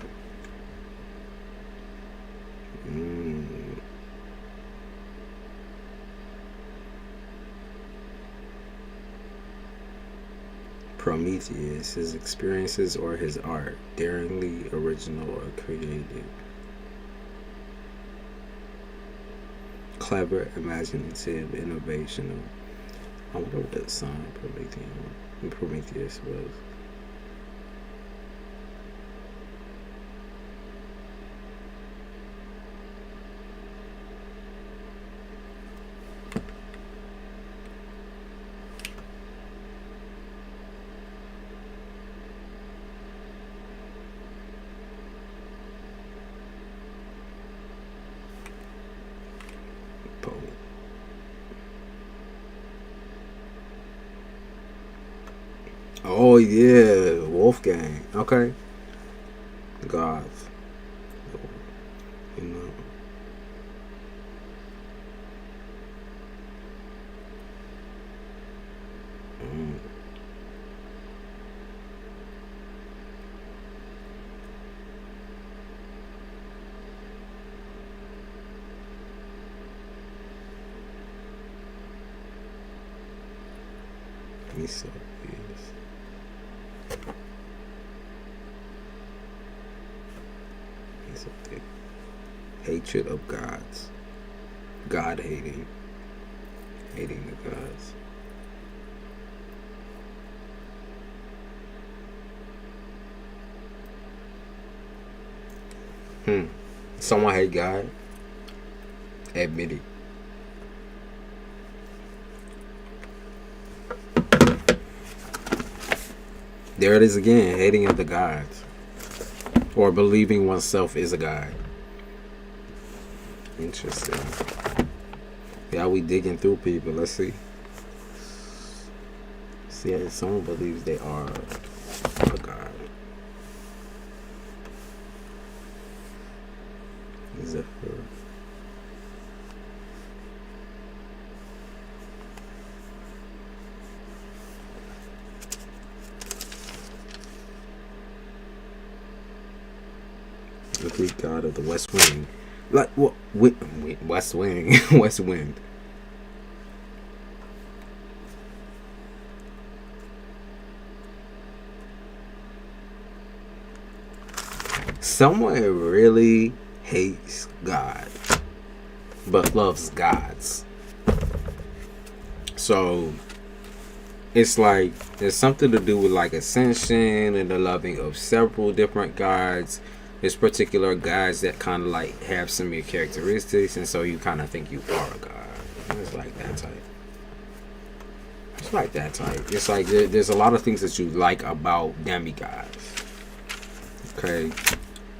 Prometheus, his experiences or his art, daringly original or creative. Clever, imaginative, innovational. I wonder what that sign Prometheus was. Oh yeah, Wolfgang. Okay. Gods. You know. He's so weird. Hatred of gods. God hating. Hating the gods. Someone hate God? Admit it. There it is again, hating of the gods. Or believing oneself is a god. Interesting. Yeah, we digging through people. Let's see. See if someone believes they are a god. Zephyr. The Greek god of the West Wing. Like what? West Wing. West Wind. Someone really hates God, but loves gods. So it's like there's something to do with like ascension and the loving of several different gods. There's particular guys that kind of like have some of your characteristics, and so you kind of think you are a god. It's like that type. It's like that type. It's like there's a lot of things that you like about demigods. Okay,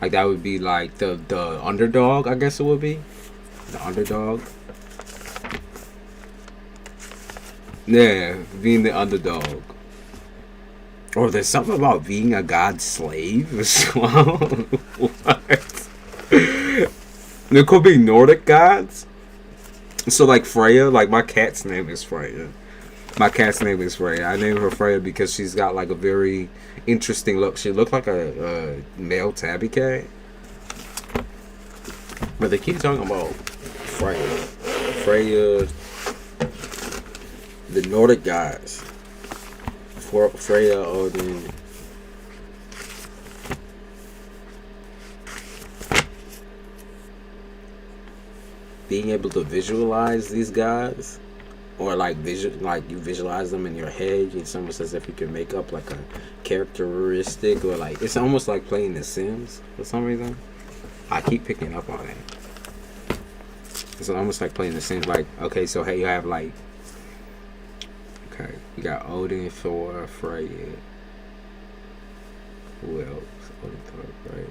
like that would be like the underdog. I guess it would be the underdog. Yeah, being the underdog. Or there's something about being a god's slave as well. What? There could be Nordic gods. So like Freya, like my cat's name is Freya. My cat's name is Freya. I named her Freya because she's got like a very interesting look. She looked like a male tabby cat. But they keep talking about Freya. Freya, the Nordic gods. Freya, Odin. Being able to visualize these gods, or like you visualize them in your head. It's almost as if you can make up like a characteristic, or like it's almost like playing The Sims for some reason. I keep picking up on it. It's almost like playing The Sims. Like, okay, so hey, you have like, okay, you got Odin, Thor, Freya. Who else? Odin, Thor, Freya.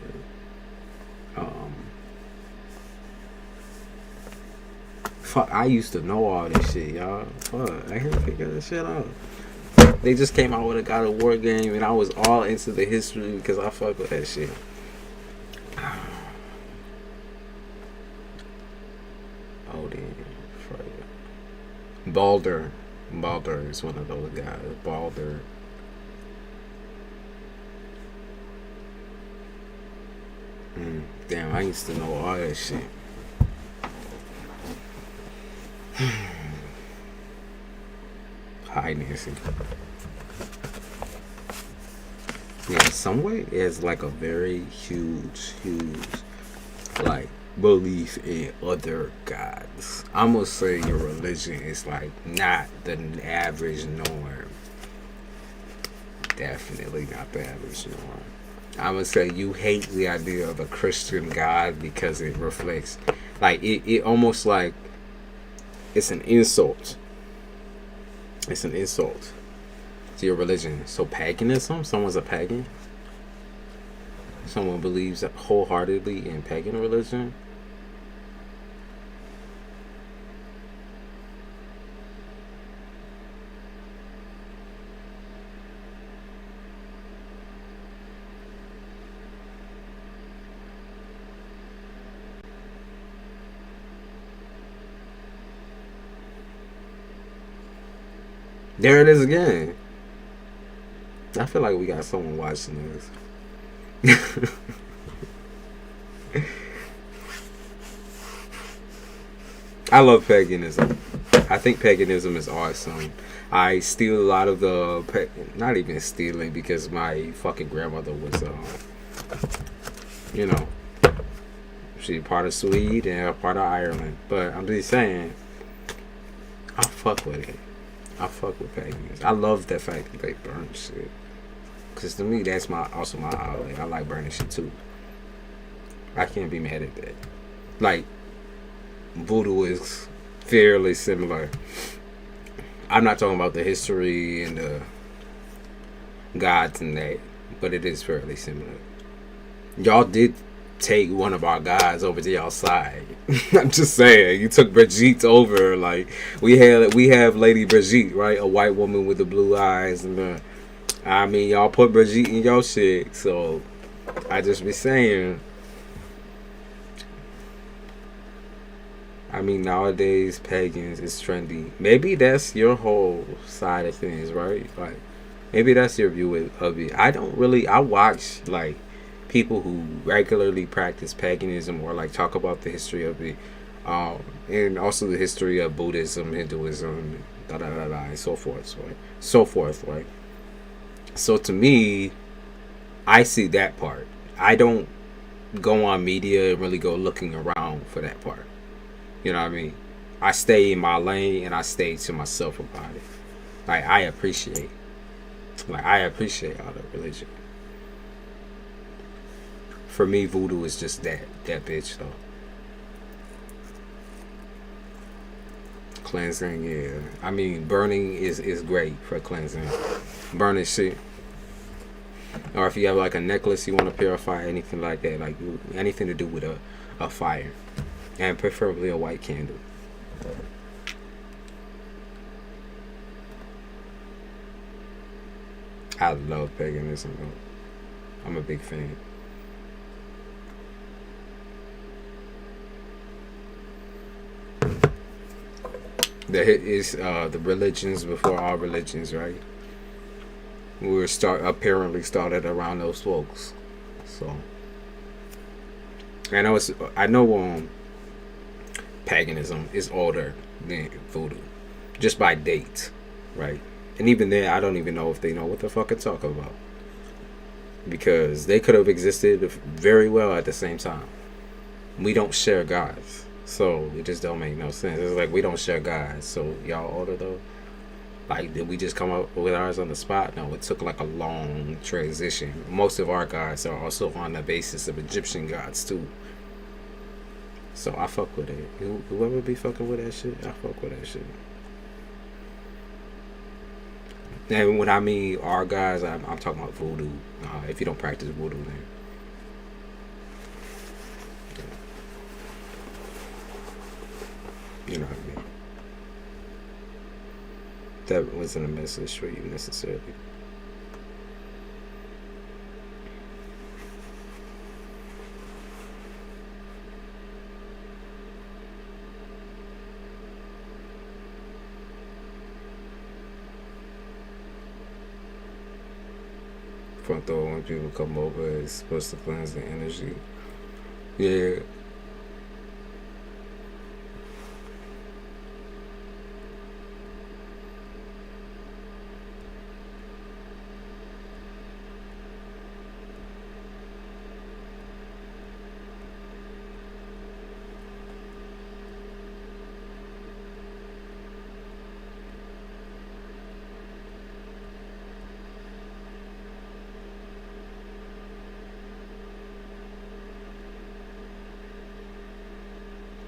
Fuck, I used to know all this shit, y'all. Fuck, I can't figure this shit out. They just came out with a God of War game, and I was all into the history because I fuck with that shit. Odin, Freya. Balder. Balder is one of those guys. Balder. Damn, I used to know all that shit. Hi, Nancy. Yeah, in some way, it's like a very huge, like, belief in other gods. I'm gonna say your religion is like not the average norm. Definitely not the average norm. I'm gonna say you hate the idea of a Christian God because it reflects, like, it almost like it's an insult. It's an insult to your religion. So paganism, someone's a pagan. Someone believes wholeheartedly in pagan religion. There it is again. I feel like we got someone watching this. I love paganism. I think paganism is awesome. I steal a lot of the, not even stealing, because my fucking grandmother was, you know, she's part of Sweden and part of Ireland. But I'm just saying, I fuck with it. I fuck with pagans. I love the fact that they burn shit. Because to me, that's also my outlet. I like burning shit too. I can't be mad at that. Like, voodoo is fairly similar. I'm not talking about the history and the gods and that, but it is fairly similar. Y'all did take one of our gods over to y'all side. I'm just saying, you took Brigitte over. Like, we have Lady Brigitte, right? A white woman with the blue eyes, and I mean, y'all put Brigitte in your shit. So I just be saying, I mean, nowadays pagans is trendy. Maybe that's your whole side of things, right? Like, maybe that's your view of it. I watch like people who regularly practice paganism, or like talk about the history of it, and also the history of Buddhism, Hinduism, and so forth, right? So to me, I see that part. I don't go on media and really go looking around for that part. You know what I mean? I stay in my lane and I stay to myself about it. Like, I appreciate all the religion. For me, voodoo is just that bitch though. Cleansing, yeah. I mean, burning is great for cleansing. Burning shit. Or if you have like a necklace you want to purify, anything like that, like anything to do with a fire. And preferably a white candle. I love paganism, bro. I'm a big fan. The religions before all religions, right? Apparently started around those folks. So, and I know paganism is older than voodoo, just by date, right? And even then, I don't even know if they know what the fuck they're talking about, because they could have existed very well at the same time. We don't share gods, so it just don't make no sense. It's like we don't share gods, so y'all older though. Like, did we just come up with ours on the spot? No, it took like a long transition. Most of our gods are also on the basis of Egyptian gods too. So I fuck with it. Whoever be fucking with that shit, I fuck with that shit. And when I mean our guys, I'm talking about voodoo. If you don't practice voodoo, then you know what I mean. That wasn't a message for you necessarily. Front door when people come over is supposed to cleanse the energy. Yeah.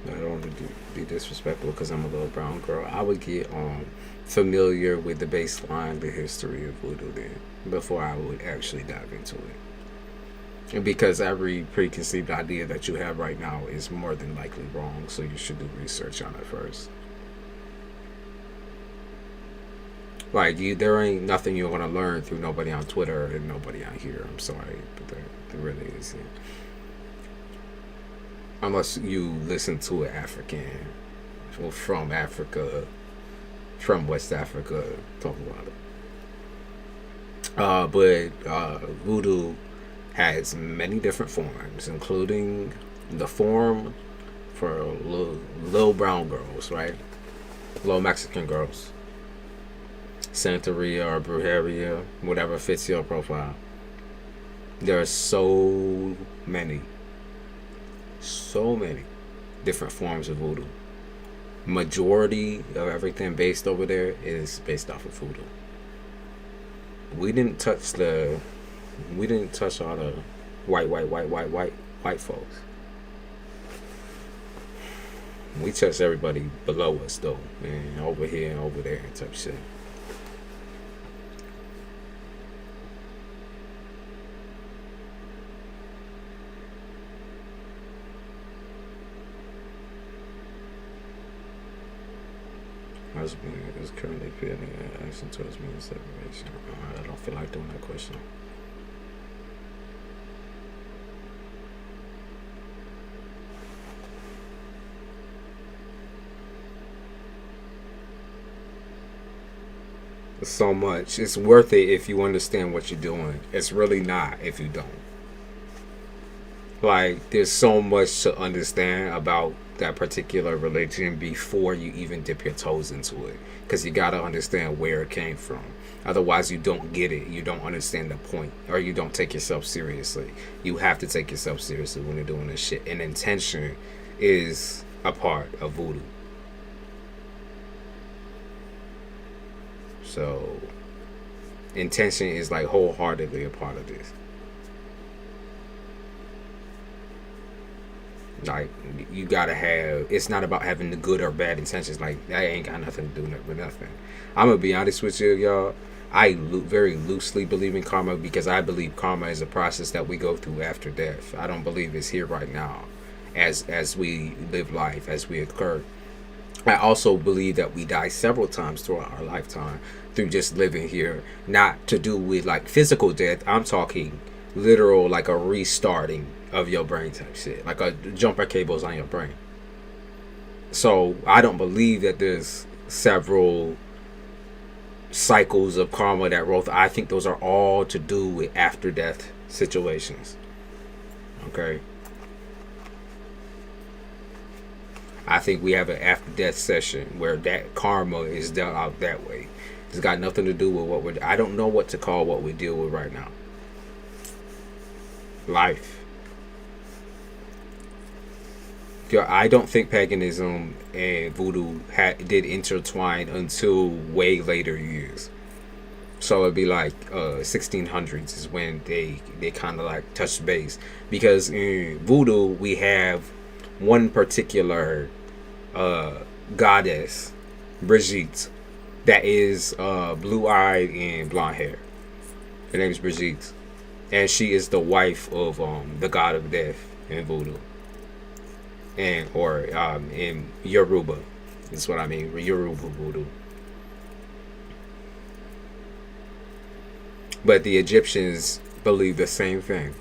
I don't want to be disrespectful because I'm a little brown girl. I would get familiar with the baseline, the history of voodoo then, before I would actually dive into it. And because every preconceived idea that you have right now is more than likely wrong, so you should do research on it first. Like, there ain't nothing you're gonna learn through nobody on Twitter and nobody on here. I'm sorry, but there really isn't. Unless you listen to an African or from Africa, from West Africa, talk about it. But voodoo has many different forms, including the form for little brown girls, right? Little Mexican girls. Santeria or brujeria, whatever fits your profile. There are so many different forms of voodoo. Majority of everything based over there is based off of voodoo. We didn't touch all the white folks. We touched everybody below us though, and over here and over there and type shit. Husband is currently feeling an action towards me in separation. I don't feel like doing that question. So much. It's worth it if you understand what you're doing. It's really not if you don't. Like, there's so much to understand about that particular religion before you even dip your toes into it, because you got to understand where it came from. Otherwise you don't get it, you don't understand the point, or you don't take yourself seriously. You have to take yourself seriously when you're doing this shit, and intention is a part of voodoo. So intention is like wholeheartedly a part of this. Like, you gotta have, it's not about having the good or bad intentions. Like, that ain't got nothing to do with nothing. I'm gonna be honest with you, y'all. I very loosely believe in karma, because I believe karma is a process that we go through after death. I don't believe it's here right now as we live life, as we occur. I also believe that we die several times throughout our lifetime through just living here, not to do with like physical death. I'm talking literal, like a restarting of your brain type shit, like a jumper cables on your brain. So I don't believe that there's several cycles of karma that roll through. I think those are all to do with after death situations. Okay. I think we have an after death session where that karma is dealt out that way. It's got nothing to do with what we're. I don't know what to call what we deal with right now. Life. I don't think paganism and voodoo did intertwine until way later years. So it'd be like 1600s is when they kind of like touched base, because in voodoo we have one particular goddess, Brigitte, that is blue-eyed and blonde hair. Her name is Brigitte, and she is the wife of the god of death in voodoo, and or in Yoruba. That's what I mean, Yoruba voodoo. But the Egyptians believe the same thing,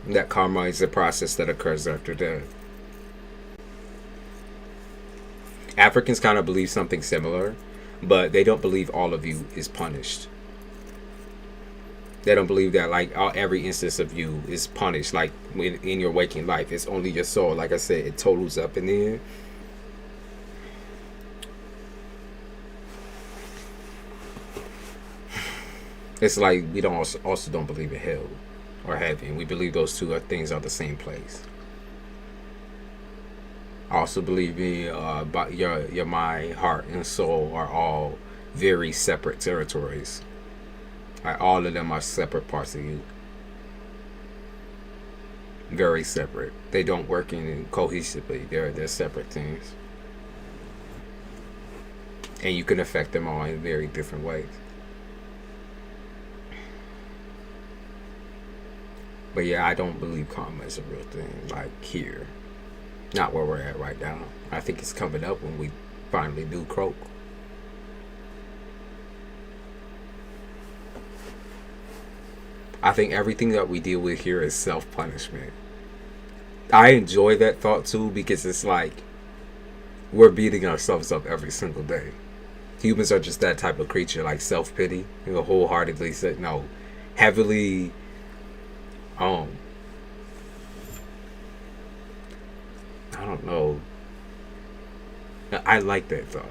that karma is a process that occurs after death. Africans kind of believe something similar, but they don't believe all of you is punished. They don't believe that like every instance of you is punished, like in your waking life. It's only your soul. Like I said, it totals up in the end. It's like we don't also don't believe in hell or heaven. We believe those two things are the same place. I also believe in your mind, heart, and soul are all very separate territories. Like all of them are separate parts of you. Very separate. They don't work in cohesively. They're separate things. And you can affect them all in very different ways. But yeah, I don't believe karma is a real thing, like here. Not where we're at right now. I think it's coming up when we finally do croak. I think everything that we deal with here is self-punishment. I enjoy that thought too, because it's like we're beating ourselves up every single day. Humans are just that type of creature, like self-pity. You know, wholeheartedly said no. Heavily I don't know. I like that thought.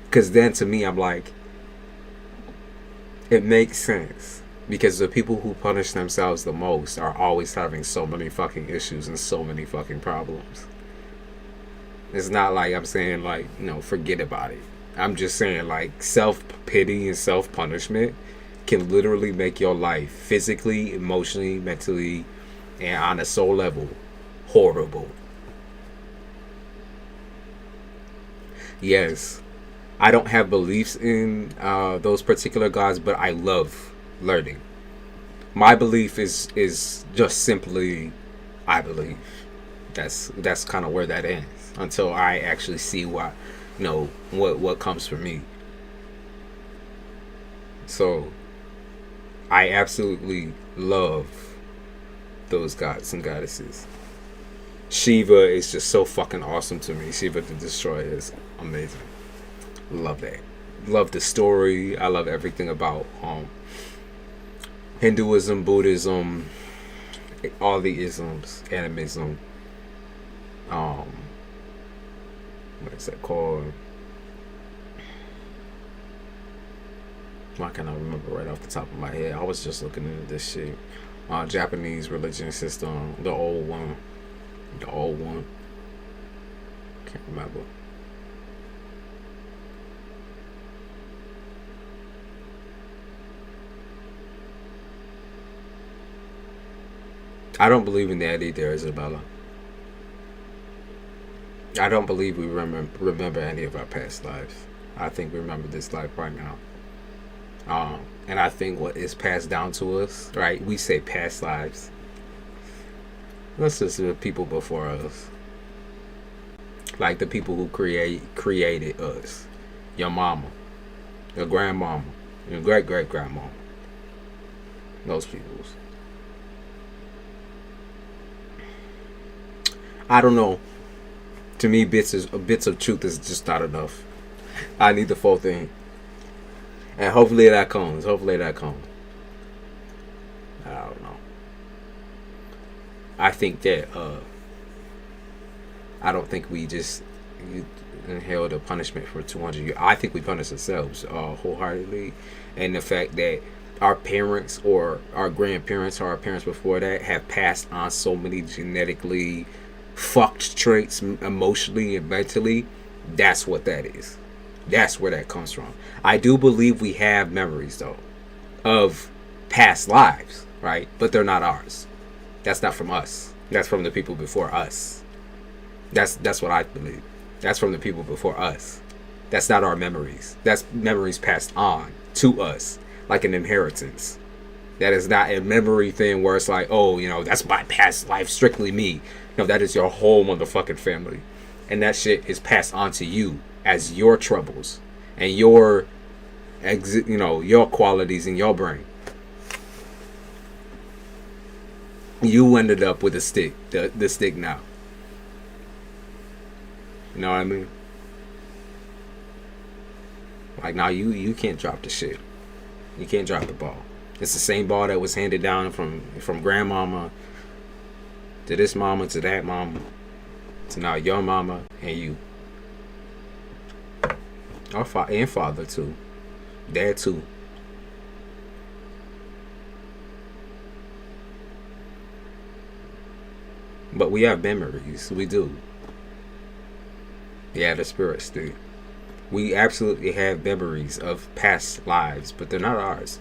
Because then to me, I'm like, it makes sense. Because the people who punish themselves the most are always having so many fucking issues and so many fucking problems. It's not like I'm saying like, you know, forget about it. I'm just saying like self-pity and self-punishment can literally make your life physically, emotionally, mentally, and on a soul level horrible. Yes, I don't have beliefs in those particular gods, but I love learning. My belief is just simply I believe. That's kind of where that ends until I actually see what comes for me. So I absolutely love those gods and goddesses. Shiva is just so fucking awesome to me. Shiva the Destroyer is amazing. Love that. Love the story. I love everything about Hinduism, Buddhism, all the isms, animism. What is that called? I cannot remember right off the top of my head. I was just looking into this shit. Japanese religion system, the old one. Can't remember. I don't believe in that either, Isabella. I don't believe we remember any of our past lives. I think we remember this life right now. And I think what is passed down to us, right? We say past lives. That's just the people before us. Like the people who created us. Your mama, your grandmama, your great great grandmama. Those peoples. I don't know. To me, bits of truth is just not enough. I need the full thing, and hopefully that comes. Hopefully that comes. I don't know. I think that I don't think we just inhale the punishment for 200 years. I think we punish ourselves wholeheartedly, and the fact that our parents or our grandparents or our parents before that have passed on so many genetically fucked traits emotionally and mentally. That's what that is. That's where that comes from. I do believe we have memories though of past lives, right? But they're not ours. That's not from us. That's from the people before us. That's what I believe. That's from the people before us. That's not our memories. That's memories passed on to us like an inheritance. That is not a memory thing where it's like, oh, you know, that's my past life, strictly me. No, that is your whole motherfucking family. And that shit is passed on to you as your troubles and your your qualities in your brain. You ended up with a stick, the stick now. You know what I mean? Like now you can't drop the shit. You can't drop the ball. It's the same ball that was handed down from grandmama to this mama to that mama to now your mama and you. And father too. Dad too. But we have memories. We do. Yeah, the spirits do. We absolutely have memories of past lives, but they're not ours.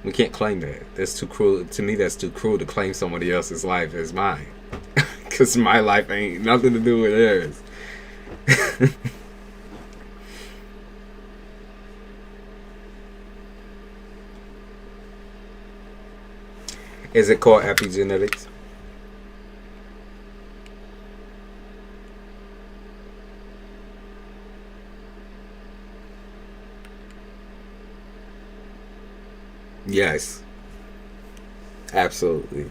We can't claim that. That's too cruel. To me, that's too cruel to claim somebody else's life as mine. Because my life ain't nothing to do with theirs. Is it called epigenetics? Yes. Absolutely.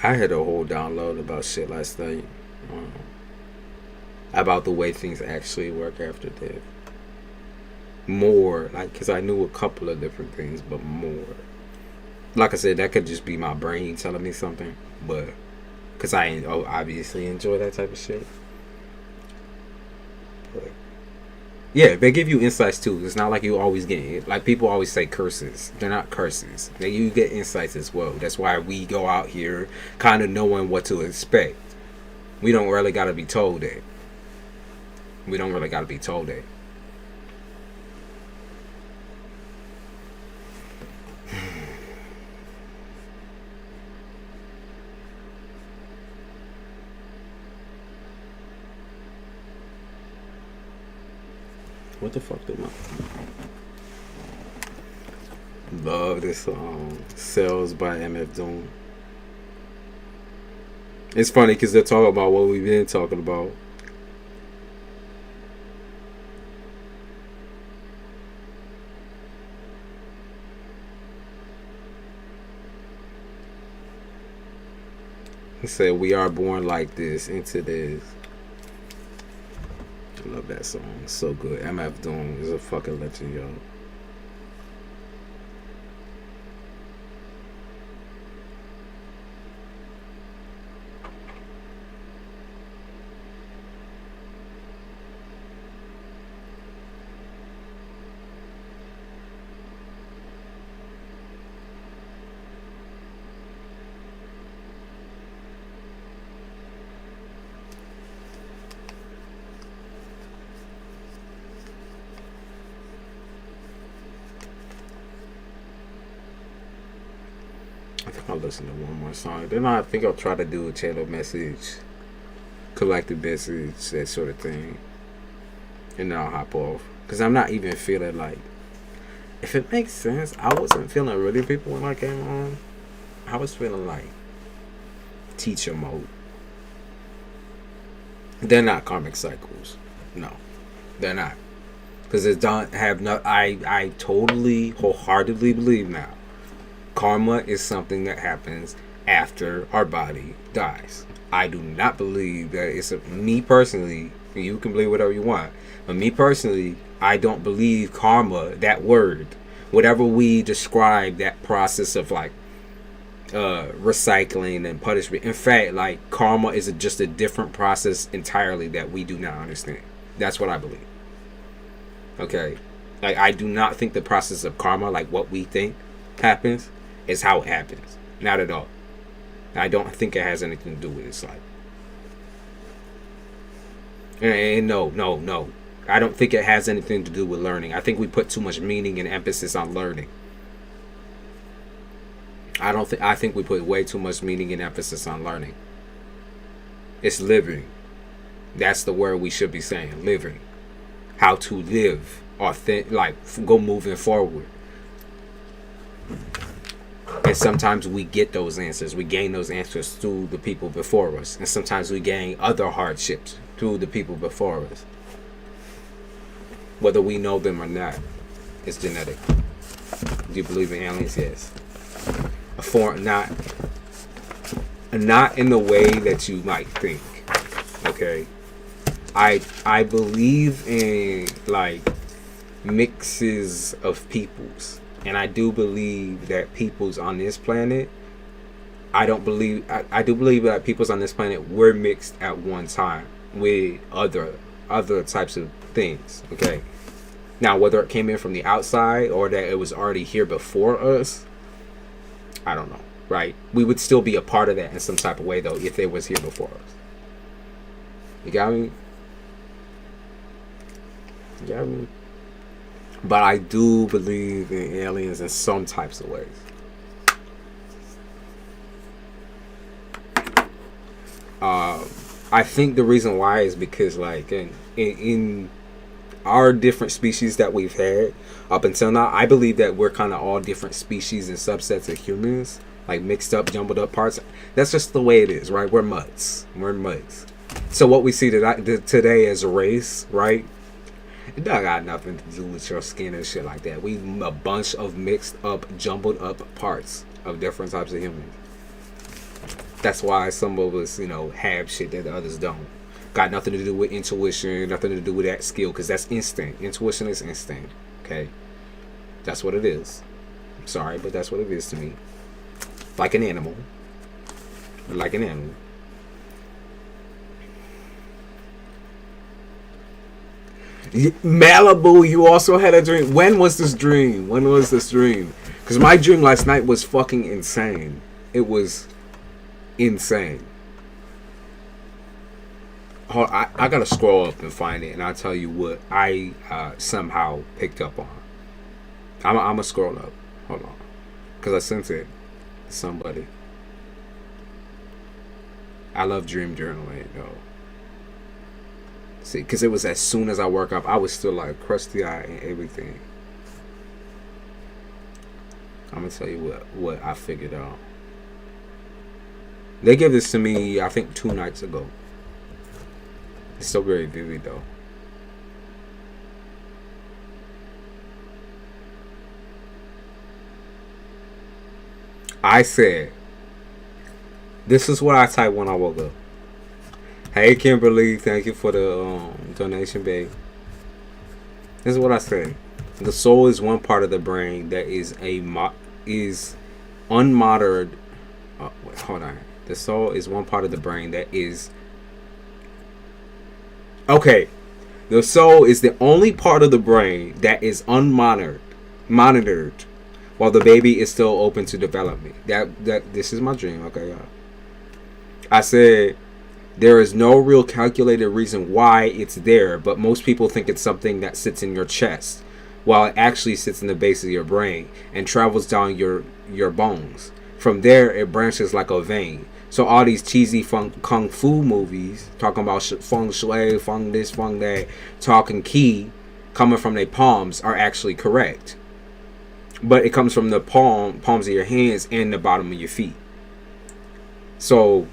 I had a whole download about shit last night. About the way things actually work after death. More, like, because I knew a couple of different things, but more. Like I said, that could just be my brain telling me something, but because I obviously enjoy that type of shit. But yeah, they give you insights too. It's not like you always get it. Like people always say curses. They're not curses. You get insights as well. That's why we go out here kind of knowing what to expect. We don't really got to be told that. We don't really got to be told that. What the fuck did my love this song Cells by MF Doom. It's funny because they're talking about what we've been talking about. He said, we are born like this, into this. I love that song. It's so good. MF Doom is a fucking legend, yo. I think I'll listen to one more song. Then I think I'll try to do a channel message, collective message, that sort of thing. And then I'll hop off. Because I'm not even feeling like, if it makes sense, I wasn't feeling really people when I came on. I was feeling like teacher mode. They're not karmic cycles. No, they're not. Because it don't have no. I totally, wholeheartedly believe now, karma is something that happens after our body dies. I do not believe that it's me personally. You can believe whatever you want, but me personally, I don't believe karma. That word, whatever we describe that process of like recycling and punishment. In fact, like karma is just a different process entirely that we do not understand. That's what I believe. Okay, like I do not think the process of karma, like what we think happens, is how it happens. Not at all. I don't think it has anything to do with it. Like, and no. I don't think it has anything to do with learning. I think we put too much meaning and emphasis on learning. I think we put way too much meaning and emphasis on learning. It's living. That's the word we should be saying. Living. How to live. Like go moving forward. And sometimes we get those answers. We gain those answers through the people before us. And sometimes we gain other hardships through the people before us. Whether we know them or not. It's genetic. Do you believe in aliens? Yes. A form, not in the way that you might think. Okay. I believe in like mixes of peoples. And I do believe that peoples on this planet, I do believe that peoples on this planet were mixed at one time with other types of things. Okay. Now, whether it came in from the outside or that it was already here before us, I don't know. Right? We would still be a part of that in some type of way, though, if it was here before us. You got me? You got me? But I do believe in aliens in some types of ways. I think the reason why is because, like, in our different species that we've had up until now, I believe that we're kind of all different species and subsets of humans, like mixed up, jumbled up parts. That's just the way it is, right? We're mutts. So what we see today as a race, right? It don't got nothing to do with your skin and shit like that. We a bunch of mixed up, jumbled up parts of different types of humans. That's why some of us, have shit that the others don't. Got nothing to do with intuition, nothing to do with that skill, because that's instinct. Intuition is instinct. Okay? That's what it is. I'm sorry, but that's what it is to me. Like an animal. Malibu, you also had a dream. When was this dream? Because my dream last night was fucking insane. It was insane. I gotta scroll up and find it, and I'll tell you what I somehow picked up on. I'm gonna scroll up. Hold on. Because I sent it to somebody. I love dream journaling, though. See, because it was as soon as I woke up, I was still like crusty eye and everything. I'm gonna tell you what I figured out. They gave this to me, I think, 2 nights ago. It's so very vivid, though. I said, this is what I typed when I woke up. Hey, Kimberly, thank you for the donation, babe. This is what I said. The soul is one part of the brain that is unmonitored. Wait, hold on. The soul is one part of the brain that is. Okay, the soul is the only part of the brain that is monitored, while the baby is still open to development. This is my dream. Okay, y'all. I said. There is no real calculated reason why it's there, but most people think it's something that sits in your chest, while it actually sits in the base of your brain and travels down your bones. From there, it branches like a vein. So all these cheesy kung fu movies talking about feng shui, feng this, feng that, talking ki, coming from their palms are actually correct. But it comes from the palms of your hands and the bottom of your feet. So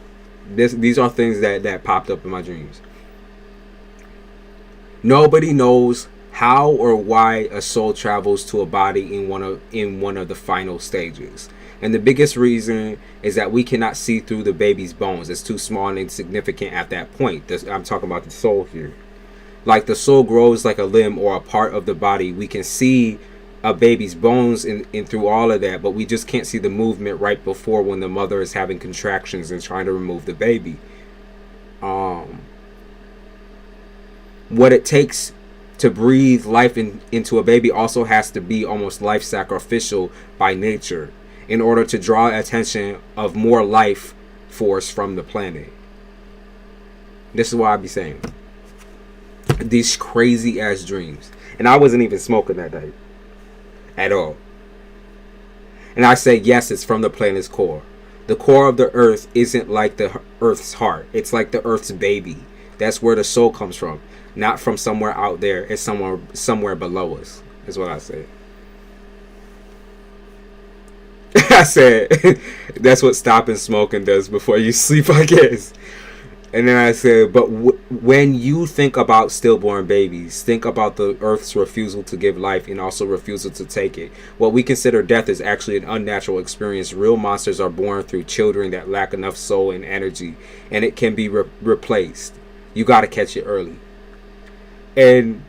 these are things that popped up in my dreams. Nobody knows how or why a soul travels to a body in one of the final stages. And the biggest reason is that we cannot see through the baby's bones. It's too small and insignificant at that point. I'm talking about the soul here. Like the soul grows like a limb or a part of the body. We can see a baby's bones and through all of that, but we just can't see the movement right before when the mother is having contractions and trying to remove the baby. What it takes to breathe life into a baby also has to be almost life sacrificial by nature, in order to draw attention of more life force from the planet. This is why I be saying these crazy ass dreams. And I wasn't even smoking that day at all. And I say, yes, it's from the planet's core. The core of the earth isn't like the earth's heart. It's like the earth's baby. That's where the soul comes from. Not from somewhere out there. It's somewhere below us, is what I said. I said, that's what stopping smoking does before you sleep, I guess. And then I said, but when you think about stillborn babies, think about the earth's refusal to give life and also refusal to take it. What we consider death is actually an unnatural experience. Real monsters are born through children that lack enough soul and energy, and it can be replaced. You got to catch it early. And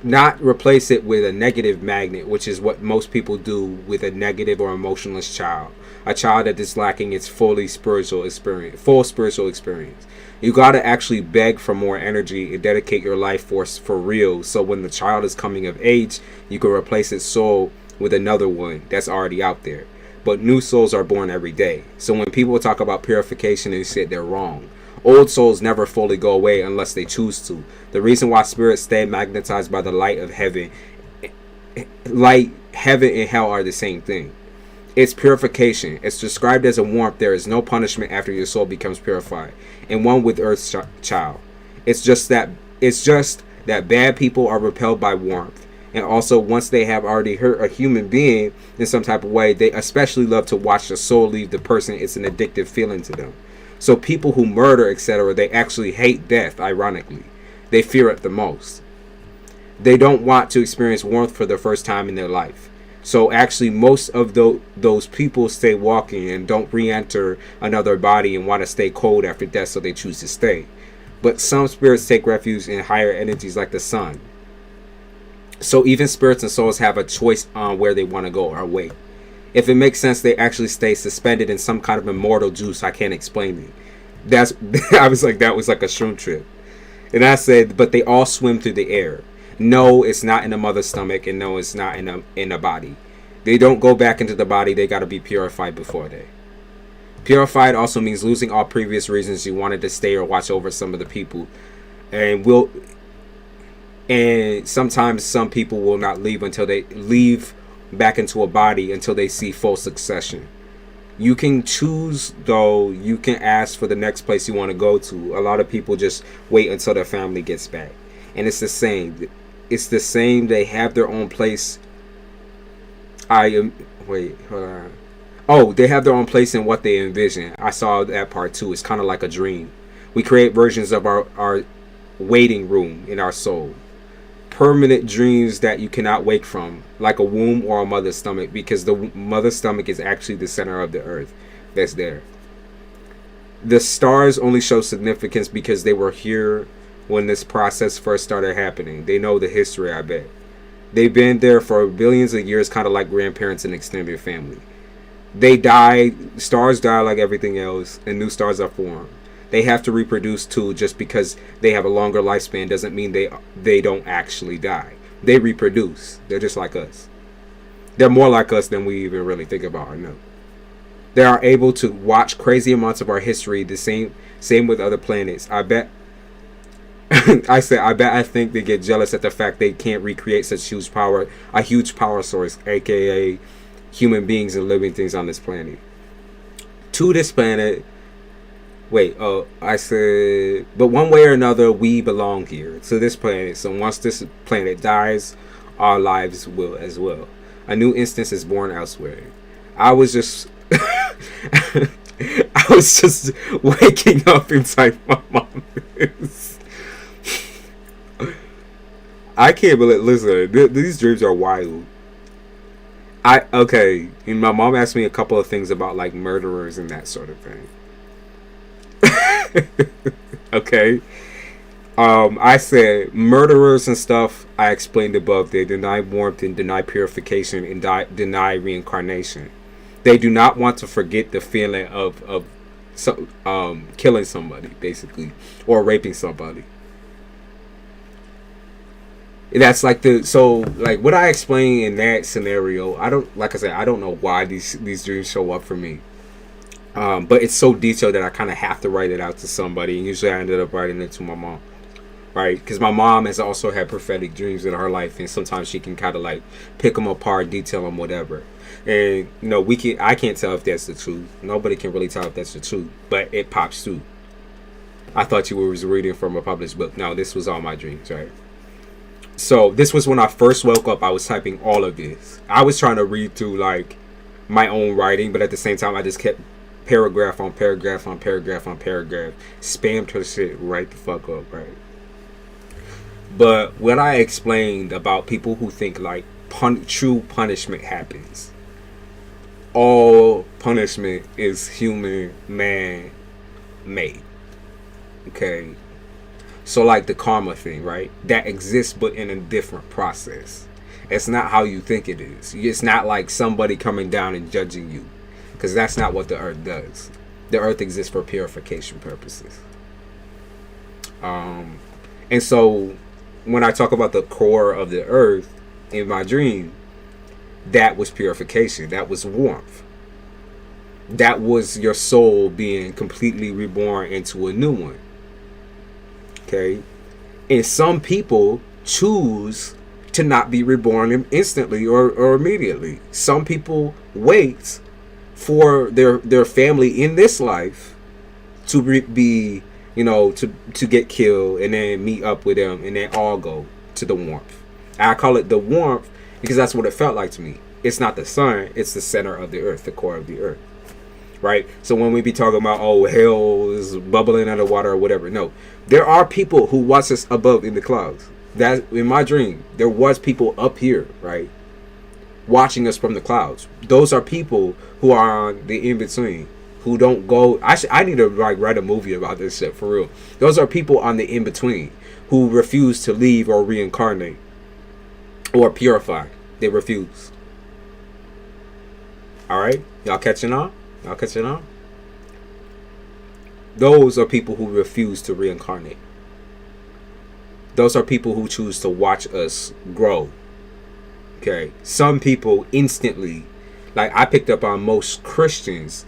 not replace it with a negative magnet, which is what most people do with a negative or emotionless child. A child that is lacking its full spiritual experience. You got to actually beg for more energy and dedicate your life force for real, so when the child is coming of age, you can replace its soul with another one that's already out there. But new souls are born every day. So when people talk about purification and shit, they're wrong. Old souls never fully go away unless they choose to. The reason why spirits stay magnetized by the light of heaven, heaven and hell are the same thing. It's purification. It's described as a warmth. There is no punishment after your soul becomes purified. And one with Earth's child. It's just that bad people are repelled by warmth. And also, once they have already hurt a human being in some type of way, they especially love to watch the soul leave the person. It's an addictive feeling to them. So people who murder, etc., they actually hate death, ironically. They fear it the most. They don't want to experience warmth for the first time in their life. So actually, most of those people stay walking and don't re-enter another body and want to stay cold after death, so they choose to stay. But some spirits take refuge in higher energies like the sun. So even spirits and souls have a choice on where they want to go or wait. If it makes sense, they actually stay suspended in some kind of immortal juice. I can't explain it. I was like, that was like a shroom trip. And I said, but they all swim through the air. No, it's not in the mother's stomach, and no, it's not in a body. They don't go back into the body. They got to be purified before they. Purified also means losing all previous reasons you wanted to stay or watch over some of the people. And sometimes some people will not leave until they leave back into a body until they see full succession. You can choose, though. You can ask for the next place you want to go to. A lot of people just wait until their family gets back. And it's the same. It's the same. They have their own place. Wait, hold on. Oh, they have their own place in what they envision. I saw that part too. It's kind of like a dream. We create versions of our waiting room in our soul. Permanent dreams that you cannot wake from, like a womb or a mother's stomach, because the mother's stomach is actually the center of the earth that's there. The stars only show significance because they were here when this process first started happening. They know the history, I bet. They've been there for billions of years, kind of like grandparents and extended family. They die, stars die like everything else, and new stars are formed. They have to reproduce too. Just because they have a longer lifespan doesn't mean they don't actually die. They reproduce. They're just like us. They're more like us than we even really think about or know. They are able to watch crazy amounts of our history. The same with other planets. I bet. I think they get jealous at the fact they can't recreate such a huge power source, aka human beings and living things on this planet. to this planet. Wait, I said, but one way or another, we belong here to this planet. So once this planet dies, our lives will as well. A new instance is born elsewhere. I was just, I was just waking up inside my mom. I can't believe. Listen, these dreams are wild. Okay. And my mom asked me a couple of things about like murderers and that sort of thing. Okay. I said murderers and stuff. I explained above. They deny warmth and deny purification and deny reincarnation. They do not want to forget the feeling of killing somebody, basically, or raping somebody. That's like like what I explained in that scenario. I don't, like I said, I don't know why these dreams show up for me. But it's so detailed that I kind of have to write it out to somebody, and usually I ended up writing it to my mom, right? Because my mom has also had prophetic dreams in her life, and sometimes she can kind of like pick them apart, detail them, whatever. And you know, I can't tell if that's the truth. Nobody can really tell if that's the truth, but it pops through. I thought you were reading from a published book. No, this was all my dreams, right? So this was when I first woke up. I was typing all of this. I was trying to read through like my own writing, but at the same time I just kept paragraph on paragraph on paragraph on paragraph, spammed her shit right the fuck up, right? But what I explained about people who think like true punishment happens, all punishment is human man made. Okay, so like the karma thing, right? That exists but in a different process. It's not how you think it is. It's not like somebody coming down and judging you, because that's not what the earth does. The earth exists for purification purposes. And so when I talk about the core of the earth in my dream, that was purification. That was warmth. That was your soul being completely reborn into a new one. Okay? And some people choose to not be reborn instantly or immediately. Some people wait for their family in this life to be, you know, to get killed, and then meet up with them, and then all go to the warmth. I call it the warmth because that's what it felt like to me. It's not the sun, it's the center of the earth, the core of the earth, right? So when we be talking about, oh, hell is bubbling out of water or whatever, no, there are people who watch us above in the clouds. That in my dream, there was people up here, right, watching us from the clouds. Those are people who are on the in-between, who don't go. I need to like write a movie about this shit for real. Those are people on the in-between who refuse to leave or reincarnate or purify. They refuse. Alright? Y'all catching on? Y'all catching on? Those are people who refuse to reincarnate. Those are people who choose to watch us grow. Okay? Some people instantly, like I picked up on most Christians,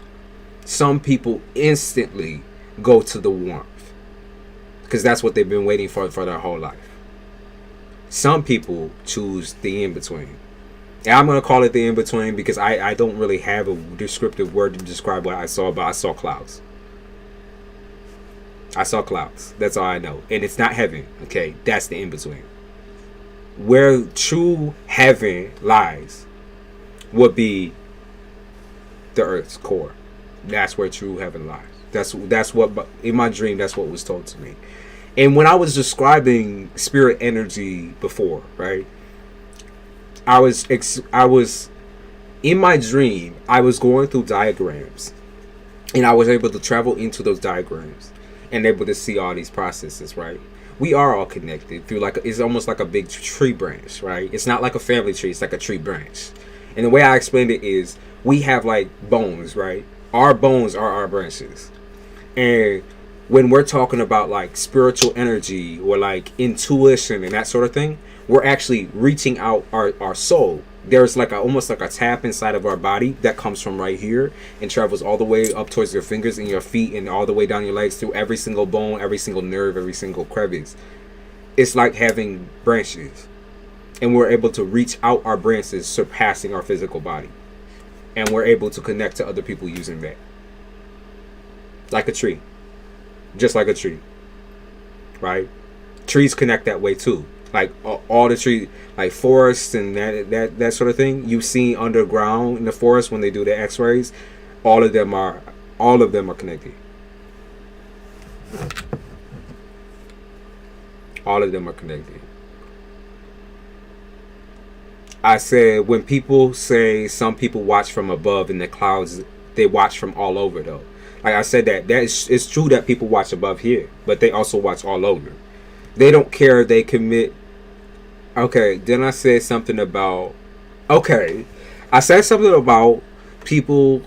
some people instantly go to the warmth, because that's what they've been waiting for their whole life. Some people choose the in-between. And I'm going to call it the in-between because I don't really have a descriptive word to describe what I saw, but I saw clouds. I saw clouds. That's all I know. And it's not heaven. Okay, that's the in-between. Where true heaven lies would be the earth's core. That's where true heaven lies. That's what, in my dream, that's what was told to me. And when I was describing spirit energy before, right, I was in my dream, I was going through diagrams, and I was able to travel into those diagrams and able to see all these processes, right? We are all connected through it's almost like a big tree branch, right? It's not like a family tree, it's like a tree branch. And the way I explained it is, we have like bones, right? Our bones are our branches. And when we're talking about like spiritual energy or like intuition and that sort of thing, we're actually reaching out our soul. There's like almost like a tap inside of our body that comes from right here and travels all the way up towards your fingers and your feet and all the way down your legs through every single bone, every single nerve, every single crevice. It's like having branches, and we're able to reach out our branches, surpassing our physical body, and we're able to connect to other people using that. like a tree, just like a tree, right? Trees connect that way too. Like all the trees, like forests and that sort of thing. You see underground in the forest when they do the X-rays, all of them are connected. All of them are connected. I said when people say some people watch from above in the clouds, they watch from all over though. Like I said it's true that people watch above here, but they also watch all over. They don't care if they commit. Okay, then I said something about. Okay, I said something about people,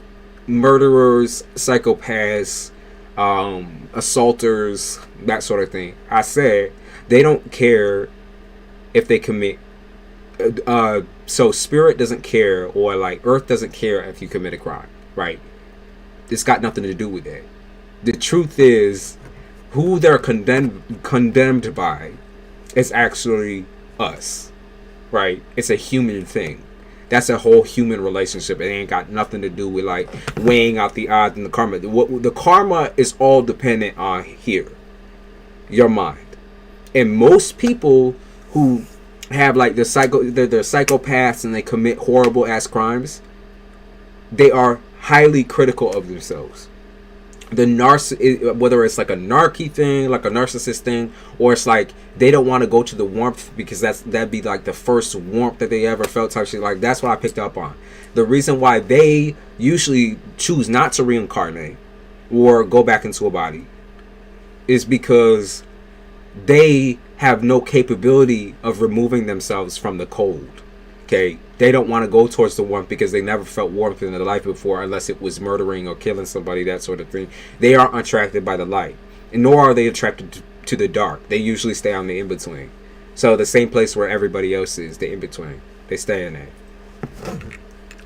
murderers, psychopaths, assaulters, that sort of thing. I said they don't care if they commit. So spirit doesn't care, or like earth doesn't care if you commit a crime, right? It's got nothing to do with that. The truth is, who they're condemned by is actually us, right? It's a human thing. That's a whole human relationship. It ain't got nothing to do with like weighing out the odds and the karma. The karma is all dependent on here, your mind. And most people who have like they're psychopaths and they commit horrible ass crimes, they are highly critical of themselves. Whether it's like a narky thing, like a narcissist thing, or it's like they don't want to go to the warmth because that'd be like the first warmth that they ever felt type shit. Like that's what I picked up on. The reason why they usually choose not to reincarnate or go back into a body is because they have no capability of removing themselves from the cold. Okay, they don't want to go towards the warmth because they never felt warmth in their life before, unless it was murdering or killing somebody, that sort of thing. They aren't attracted by the light, and nor are they attracted to the dark. They usually stay on the in-between. So the same place where everybody else is, the in-between. They stay in there.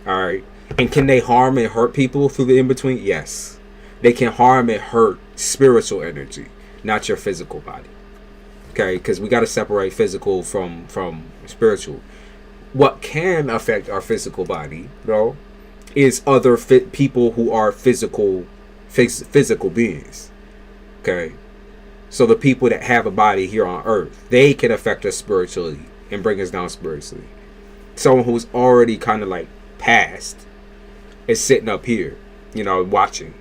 Alright. And can they harm and hurt people through the in-between? Yes. They can harm and hurt spiritual energy, not your physical body. Okay, because we got to separate physical from spiritual. What can affect our physical body, though, is other people who are physical beings. Okay, so the people that have a body here on Earth, they can affect us spiritually and bring us down spiritually. Someone who's already kind of like passed is sitting up here, watching.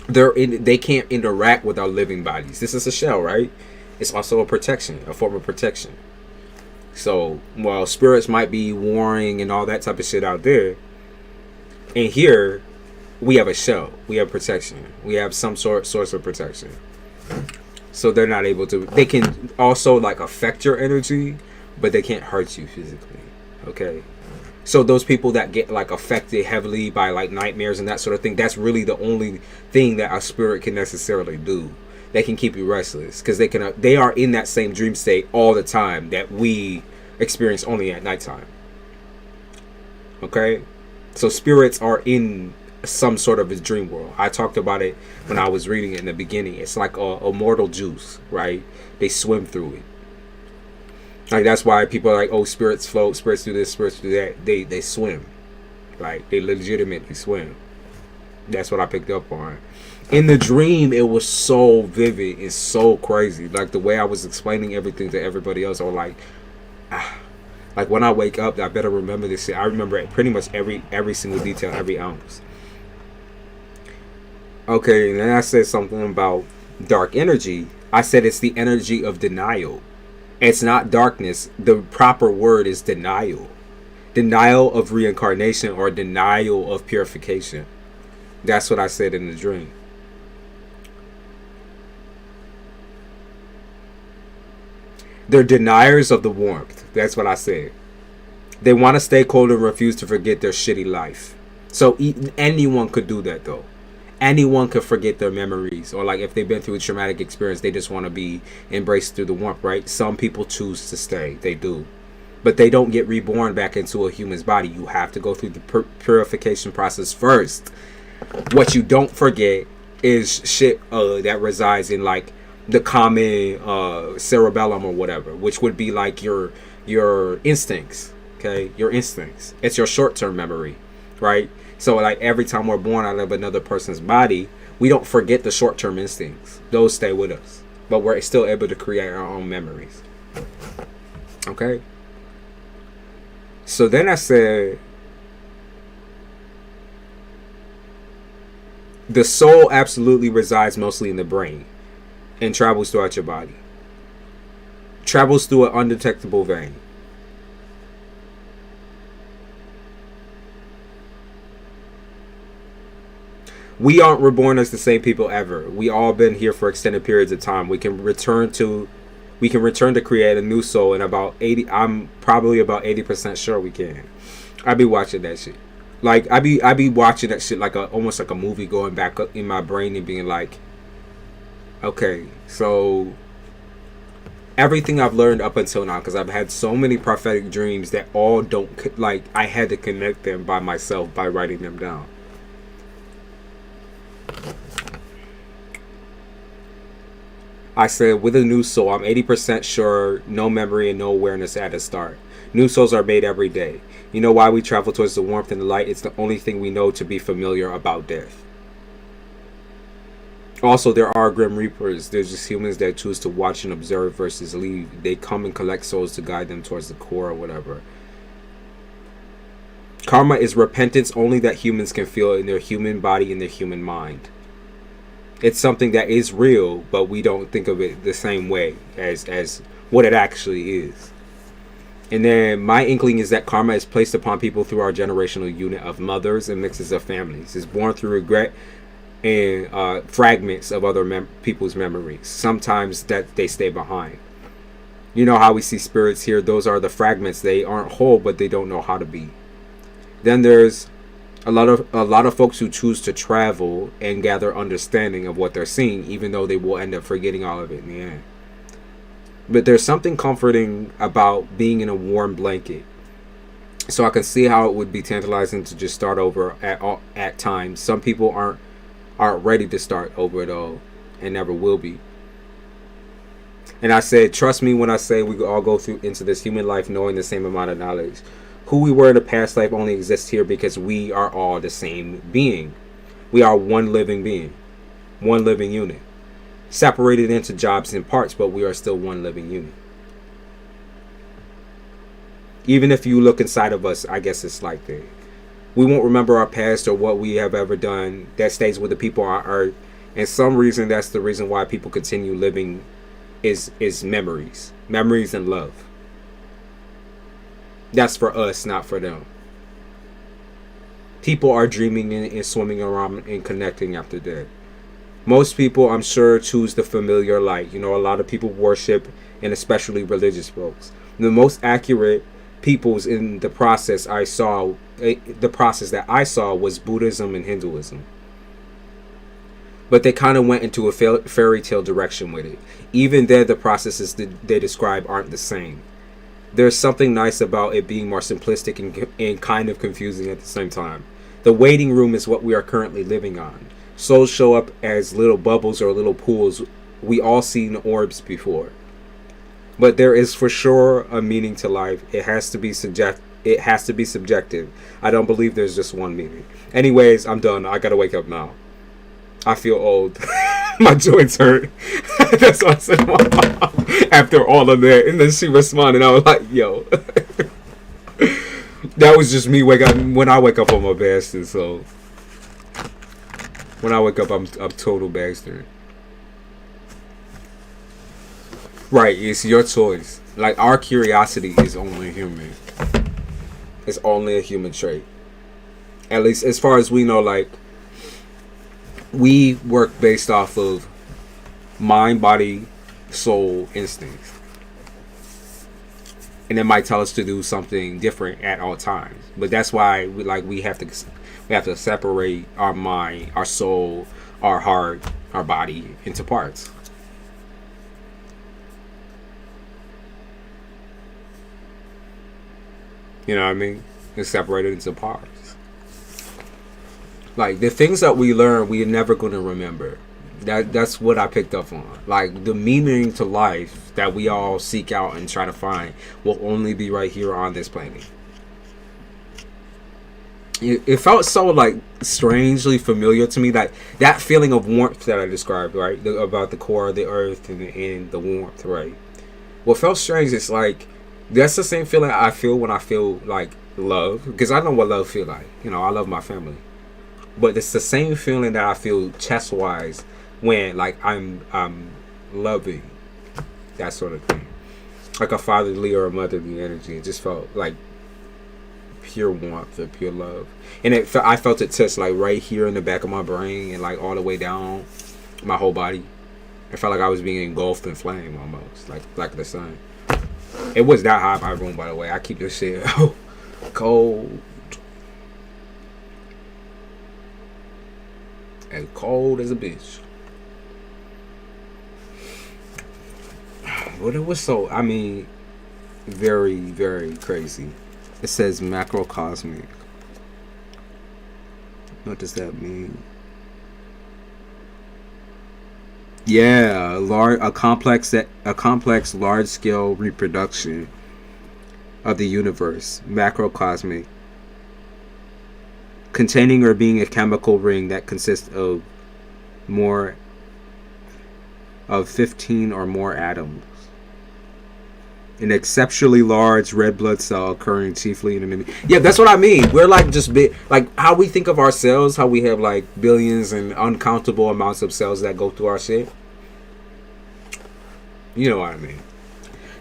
They can't interact with our living bodies. This is a shell, right? It's also a form of protection. So, while spirits might be warring and all that type of shit out there, in here, we have a shell. We have protection. We have some source of protection. So they're not able to. They can also like affect your energy, but they can't hurt you physically. Okay. So those people that get like affected heavily by like nightmares and that sort of thing, that's really the only thing that a spirit can necessarily do. They can keep you restless because they are in that same dream state all the time that we experience only at nighttime. Okay, so spirits are in some sort of a dream world. I talked about it when I was reading it in the beginning. It's like a mortal juice, right? They swim through it. Like that's why people are like, oh, spirits float, spirits do this, spirits do that. They swim, right? They legitimately swim. That's what I picked up on. In the dream, it was so vivid and so crazy. Like the way I was explaining everything to everybody else, or like when I wake up, I better remember this shit. I remember pretty much every single detail, every ounce. Okay, and then I said something about dark energy. I said it's the energy of denial. It's not darkness. The proper word is denial. Denial of reincarnation or denial of purification. That's what I said in the dream. They're deniers of the warmth. That's what I said. They want to stay cold and refuse to forget their shitty life. So anyone could do that though. Anyone could forget their memories, or like if they've been through a traumatic experience, they just want to be embraced through the warmth, right? Some people choose to stay. They do. But they don't get reborn back into a human's body. You have to go through the purification process first. What you don't forget is shit that resides in like the common cerebellum or whatever, which would be like your instincts. Okay, your instincts. It's your short-term memory, right? So like every time we're born out of another person's body, We don't forget the short-term instincts. Those stay with us. But we're still able to create our own memories. Okay? So then I said, the soul absolutely resides mostly in the brain and travels throughout your body. Travels through an undetectable vein. We aren't reborn as the same people ever. We all been here for extended periods of time. We can return to create a new soul in about 80. I'm probably about 80% sure we can. I be watching that shit. Like I be watching that shit like almost like a movie, going back up in my brain and being like, okay, so everything I've learned up until now, because I've had so many prophetic dreams that all don't, like, I had to connect them by myself by writing them down. I said, with a new soul, I'm 80% sure no memory and no awareness at the start. New souls are made every day. You know why we travel towards the warmth and the light? It's the only thing we know to be familiar about death. Also, there are Grim Reapers. There's just humans that choose to watch and observe versus leave. They come and collect souls to guide them towards the core or whatever. Karma is repentance only that humans can feel in their human body and their human mind. It's something that is real, but we don't think of it the same way as what it actually is. And then my inkling is that karma is placed upon people through our generational unit of mothers and mixes of families. It's born through regret and fragments of other people's memories. Sometimes that they stay behind. You know how we see spirits here? Those are the fragments. They aren't whole, but they don't know how to be. Then there's a lot of folks who choose to travel and gather understanding of what they're seeing, even though they will end up forgetting all of it in the end. But there's something comforting about being in a warm blanket. So I can see how it would be tantalizing to just start over at times. Some people aren't ready to start over at all, and never will be. And I said, trust me when I say we all go through into this human life knowing the same amount of knowledge. Who we were in a past life only exists here because we are all the same being. We are one living being, one living unit, separated into jobs and parts, but we are still one living unit. Even if you look inside of us, I guess it's like that. We won't remember our past or what we have ever done. That stays with the people on earth. And some reason, that's the reason why people continue living is memories and love. That's for us, not for them. People are dreaming and swimming around and connecting after death. Most people, I'm sure, choose the familiar light. You know, a lot of people worship, and especially religious folks. The most accurate peoples in the process that I saw was Buddhism and Hinduism. But they kind of went into a fairy tale direction with it. Even there, the processes that they describe aren't the same. There's something nice about it being more simplistic and kind of confusing at the same time. The waiting room is what we are currently living on. Souls show up as little bubbles or little pools. We all seen orbs before. But there is for sure a meaning to life. It has to be subjective. I don't believe there's just one meaning. Anyways, I'm done. I gotta wake up now. I feel old. My joints hurt. That's what I said to my mom after all of that. And then she responded. I was like, yo. That was just me when I wake up, I'm a bastard. So when I wake up, I'm total bastard. Right, it's your choice. Like, our curiosity is only human. It's only a human trait. At least as far as we know, like, we work based off of mind, body, soul, instincts. And it might tell us to do something different at all times. But that's why we have to separate our mind, our soul, our heart, our body into parts. You know what I mean? It's separated into parts. Like, the things that we learn, we're never going to remember. That's what I picked up on. Like, the meaning to life that we all seek out and try to find will only be right here on this planet. it felt so like strangely familiar to me, like that feeling of warmth that I described, right? About the core of the earth and the warmth, right? What felt strange is like that's the same feeling I feel when I feel like love, because I know what love feel like. You know, I love my family, but it's the same feeling that I feel chest wise when like I'm loving, that sort of thing, like a fatherly or a motherly energy. It just felt like pure warmth or pure love, and I felt it touch like right here in the back of my brain and like all the way down my whole body. I felt like I was being engulfed in flame almost, like the sun. It was that hot in my room, by the way. I keep this shit cold, as cold as a bitch. But it was so, I mean, very, very crazy. It says macrocosmic. What does that mean? Yeah, a complex large-scale reproduction of the universe, macrocosmic, containing or being a chemical ring that consists of 15 or more atoms. An exceptionally large red blood cell occurring chiefly in the... Yeah, that's what I mean. We're like just like how we think of ourselves, how we have like billions and uncountable amounts of cells that go through our shit. You know what I mean.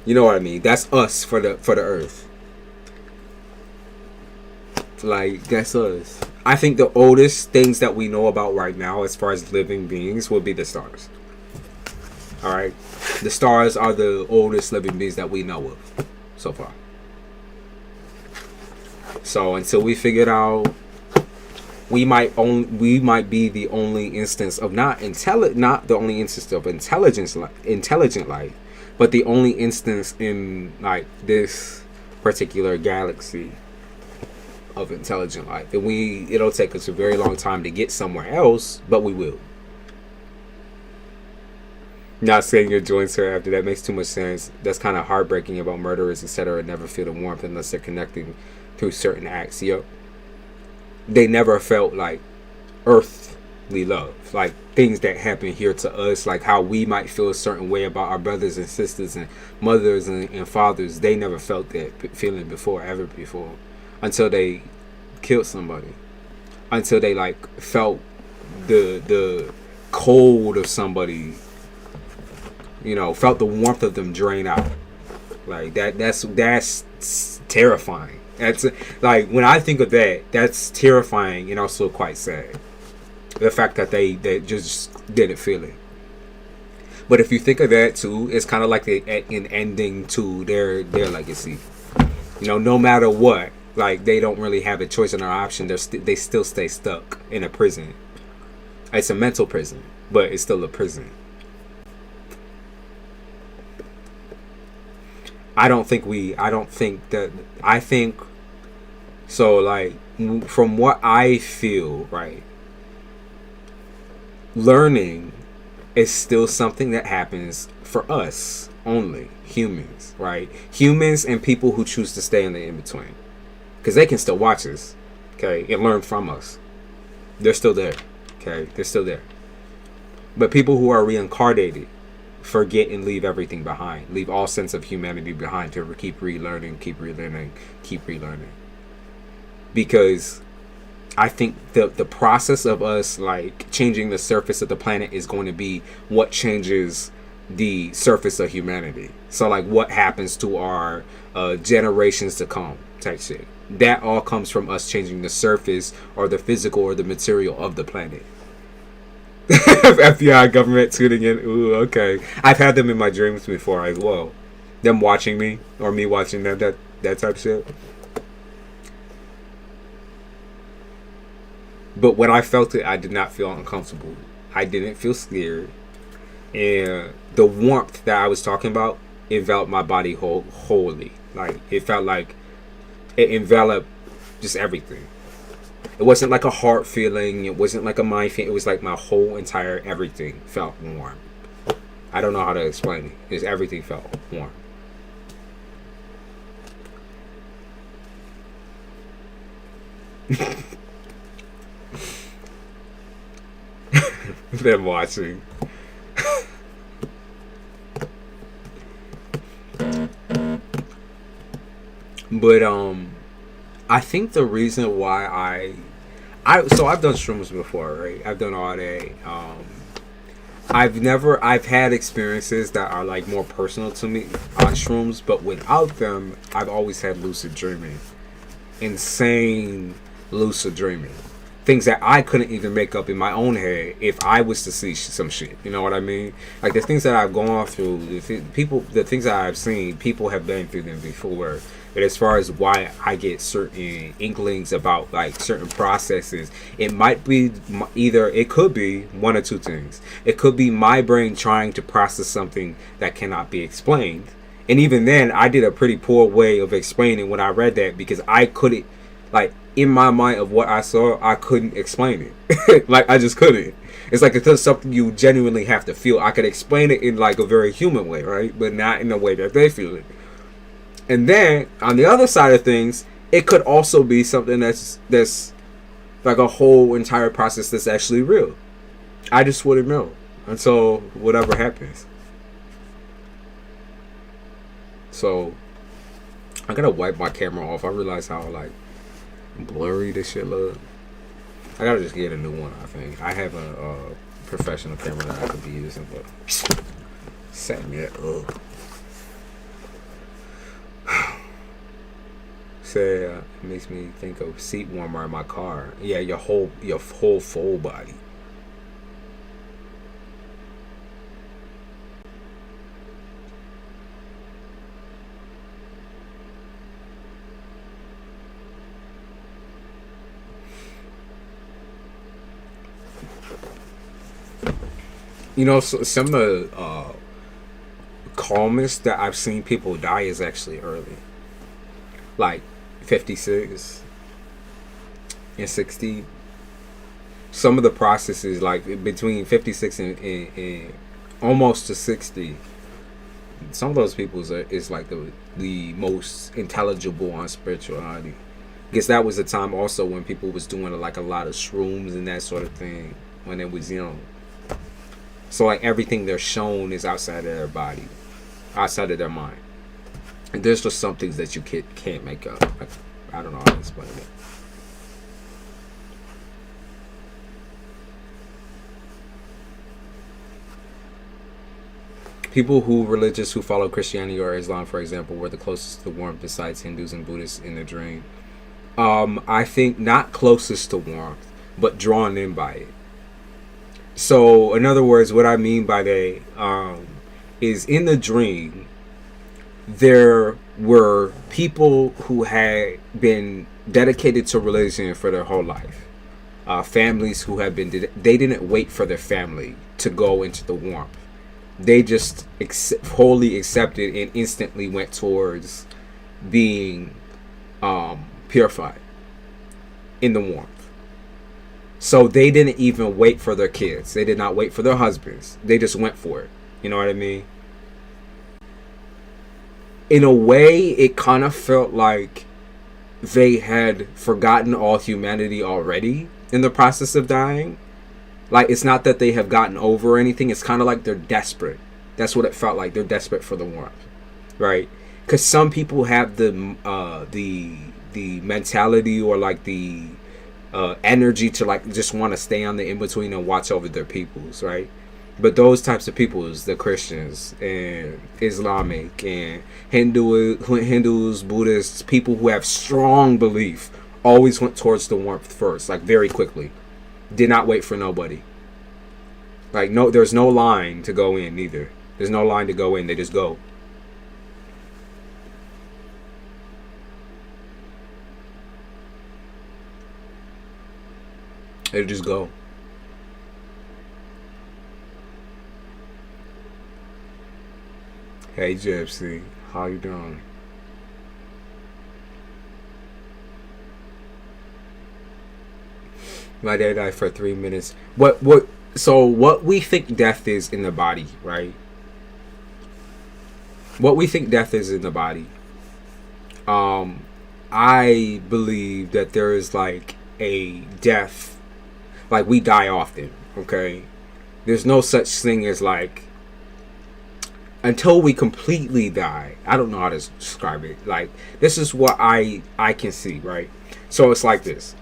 You know what I mean. That's us for the earth. Like, that's us. I think the oldest things that we know about right now as far as living beings would be the stars. Alright? The stars are the oldest living beings that we know of so far. So until we figure it out, we might be the only instance of not the only instance of intelligent life, but the only instance in like this particular galaxy of intelligent life. And it'll take us a very long time to get somewhere else, but we will. Not saying your joints are after that makes too much sense. That's kind of heartbreaking about murderers, etc. Never feel the warmth unless they're connecting through certain acts. They never felt like earthly love, like things that happen here to us, like how we might feel a certain way about our brothers and sisters and mothers and fathers. They never felt that feeling ever before, until they killed somebody, until they like felt the cold of somebody. Felt the warmth of them drain out. Like that's terrifying. That's like, when I think of that, that's terrifying and also quite sad. The fact that they just didn't feel it. But if you think of that too, it's kind of like an ending to their legacy. No matter what, like they don't really have a choice or an option. They still stay stuck in a prison. It's a mental prison, but it's still a prison. I think so, like, from what I feel, right, learning is still something that happens for us only, humans, right? Humans and people who choose to stay in the in-between, because they can still watch us, okay, and learn from us. They're still there, okay? They're still there. But people who are reincarnated forget and leave everything behind, leave all sense of humanity behind to keep relearning, because I think the process of us like changing the surface of the planet is going to be what changes the surface of humanity. So like what happens to our generations to come type shit, that all comes from us changing the surface or the physical or the material of the planet. FBI government tuning in. Ooh, okay. I've had them in my dreams before as well. Them watching me or me watching them, that type of shit. But when I felt it, I did not feel uncomfortable. I didn't feel scared. And the warmth that I was talking about enveloped my body wholly. Like, it felt like it enveloped just everything. It wasn't like a heart feeling. It wasn't like a mind feeling. It was like my whole entire everything felt warm. I don't know how to explain it. Just everything felt warm. Them watching. But I think the reason why so I've done shrooms before, right? I've done all that. I've had experiences that are like more personal to me on shrooms, but without them, I've always had lucid dreaming. Insane lucid dreaming. Things that I couldn't even make up in my own head if I was to see some shit. You know what I mean? Like the things that I've gone through, the things that I've seen, people have been through them before. But as far as why I get certain inklings about like certain processes, it might be it could be one or two things. It could be my brain trying to process something that cannot be explained. And even then, I did a pretty poor way of explaining when I read that, because I couldn't, like, in my mind of what I saw, I couldn't explain it. Like, I just couldn't. It's like it's something you genuinely have to feel. I could explain it in like a very human way, right? But not in the way that they feel it. And then on the other side of things, it could also be something that's like a whole entire process that's actually real. I just wouldn't know until whatever happens. So I gotta wipe my camera off. I realize how like blurry this shit look. I gotta just get a new one. I think I have a professional camera that I could be using, but setting it up. Say it makes me think of seat warmer in my car. Yeah, your whole full body. You know, so some of the calmest that I've seen people die is actually early, like 56 and 60. Some of the processes, like between 56 and almost to 60, some of those people is like the most intelligible on spirituality. I guess that was a time also when people was doing like a lot of shrooms and that sort of thing when they was young. So like everything they're shown is outside of their body, outside of their mind. And there's just some things that you can't make up. Like, I don't know how to explain it. People who follow Christianity or Islam, for example, were the closest to warmth besides Hindus and Buddhists in the dream. I think not closest to warmth, but drawn in by it. So, in other words, what I mean by that is in the dream, there were people who had been dedicated to religion for their whole life. Families who had been, they didn't wait for their family to go into the warmth. They just wholly accepted and instantly went towards being purified in the warmth. So they didn't even wait for their kids. They did not wait for their husbands. They just went for it. You know what I mean? In a way, it kind of felt like they had forgotten all humanity already in the process of dying. Like, it's not that they have gotten over anything. It's kind of like they're desperate. That's what it felt like. They're desperate for the warmth, right? Because some people have the mentality or like the energy to like just want to stay on the in-between and watch over their peoples, right? But those types of peoples, the Christians and Islamic and Hindus, Buddhists, people who have strong belief, always went towards the warmth first, like very quickly. Did not wait for nobody. Like, no, there's no line to go in either. There's no line to go in. They just go. They just go. Hey, Gypsy, how you doing? My dad died for 3 minutes. So what we think death is in the body, right? What we think death is in the body. I believe that there is like a death, like we die often, okay? There's no such thing as like, until we completely die. I don't know how to describe it. Like, this is what I can see, right? So it's like this.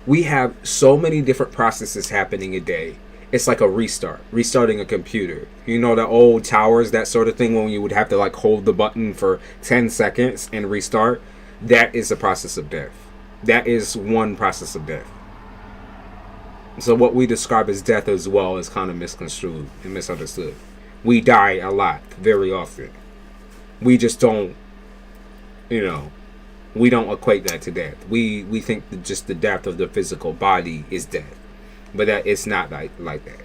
We have so many different processes happening a day. It's like a restarting a computer. You know, the old towers, that sort of thing, when you would have to like hold the button for 10 seconds and restart. That is a process of death. That is one process of death. So what we describe as death as well is kind of misconstrued and misunderstood. We die a lot, very often. We just don't, you know, we don't equate that to death. We think that just the death of the physical body is death. But that it's not like that.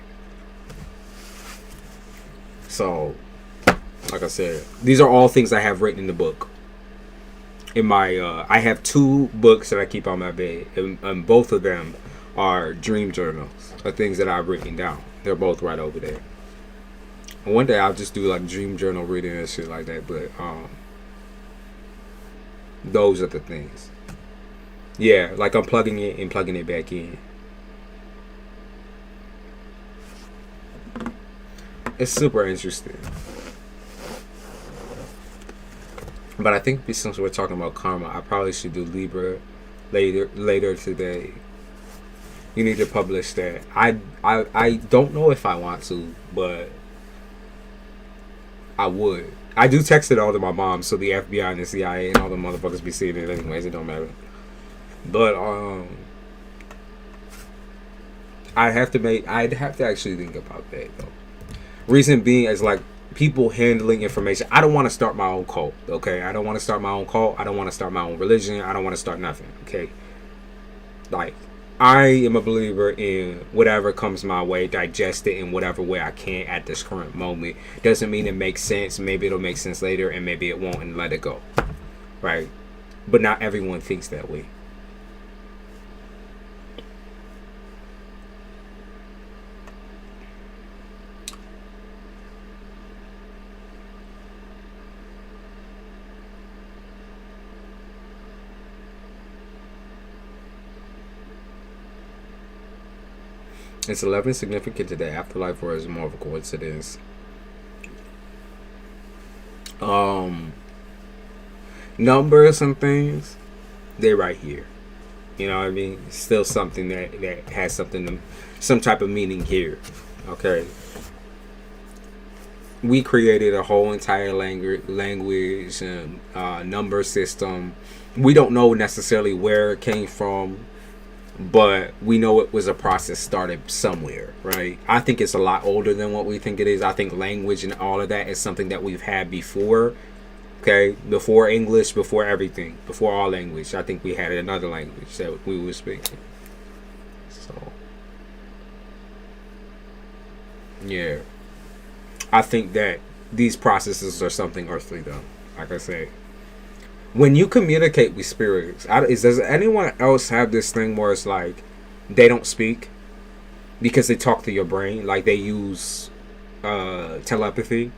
So, like I said, these are all things I have written in the book. In my, I have 2 books that I keep on my bed, and both of them are dream journals, or things that I've written down. They're both right over there. And one day I'll just do like dream journal reading and shit like that. But those are the things. Yeah, like unplugging it and plugging it back in. It's super interesting. But I think since we're talking about karma, I probably should do Libra later today. You need to publish that. I don't know if I want to, but I would. I do text it all to my mom, so the FBI and the CIA and all the motherfuckers be seeing it anyways. It don't matter. But I'd have to actually think about that though. Reason being is like people handling information. I don't want to start my own cult, okay? I don't want to start my own cult. I don't want to start my own religion. I don't want to start nothing, okay? Like, I am a believer in whatever comes my way, digest it in whatever way I can at this current moment. Doesn't mean it makes sense. Maybe it'll make sense later, and maybe it won't, and let it go, right? But not everyone thinks that way. Is 11 significant to the afterlife, or is it more of a coincidence? Numbers and things, they're right here. You know what I mean? Still something that has some type of meaning here. Okay. We created a whole entire language and number system. We don't know necessarily where it came from, but we know it was a process started somewhere, right? I think it's a lot older than what we think it is. I think language and all of that is something that we've had before, okay? Before English, before everything, before all language. I think we had another language that we were speaking. So, yeah. I think that these processes are something earthly, though. Like I say. When you communicate with spirits, does anyone else have this thing where it's like they don't speak because they talk to your brain, like they use telepathy?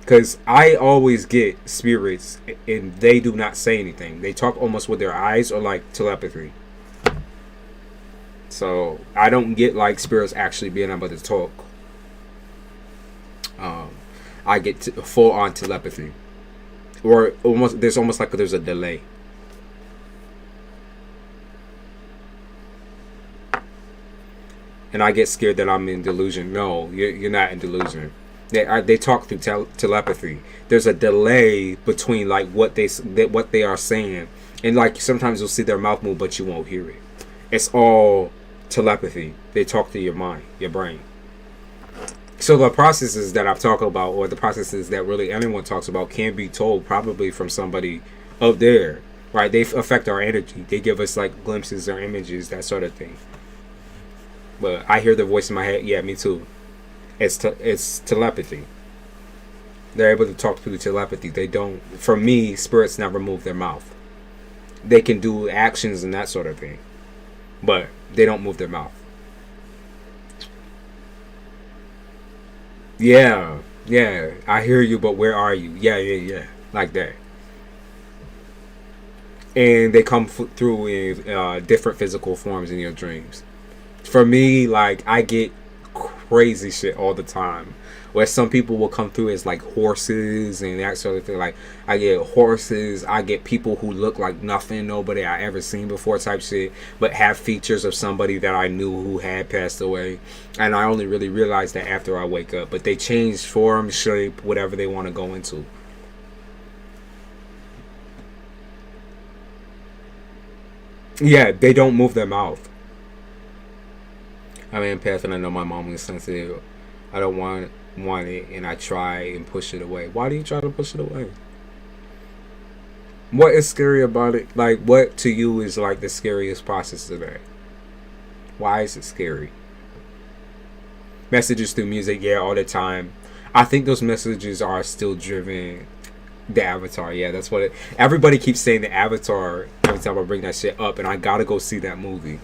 Because I always get spirits and they do not say anything. They talk almost with their eyes or like telepathy. So I don't get like spirits actually being able to talk. I get full on telepathy. Or there's almost like there's a delay. And I get scared that I'm in delusion. No, you're not in delusion. They talk through telepathy. There's a delay between like what they are saying, and like sometimes you'll see their mouth move, but you won't hear it. It's all telepathy. They talk to your mind, your brain. So the processes that I'm talking about, or the processes that really anyone talks about, can be told probably from somebody up there, right? They affect our energy. They give us like glimpses or images, that sort of thing. But I hear the voice in my head. Yeah, me too. It's telepathy. They're able to talk through telepathy. They don't. For me, spirits never move their mouth. They can do actions and that sort of thing, but they don't move their mouth. Yeah, I hear you, but where are you? Yeah, like that. and they come through in different physical forms in your dreams. For me, like, I get crazy shit all the time, where some people will come through as like horses and that sort of thing. Like, I get horses, I get people who look like nothing nobody I ever seen before type shit, but have features of somebody that I knew who had passed away, and I only really realize that after I wake up. But they change form, shape, whatever they want to go into. Yeah, they don't move their mouth. I'm an empath and I know my mom is sensitive. I don't want it, and I try and push it away. Why do you try to push it away? What is scary about it? Like, what to you is like the scariest process of that? Why is it scary? Messages through music, yeah, all the time. I think those messages are still driven. The Avatar, yeah, that's what it. Everybody keeps saying the Avatar every time I bring that shit up, and I gotta go see that movie.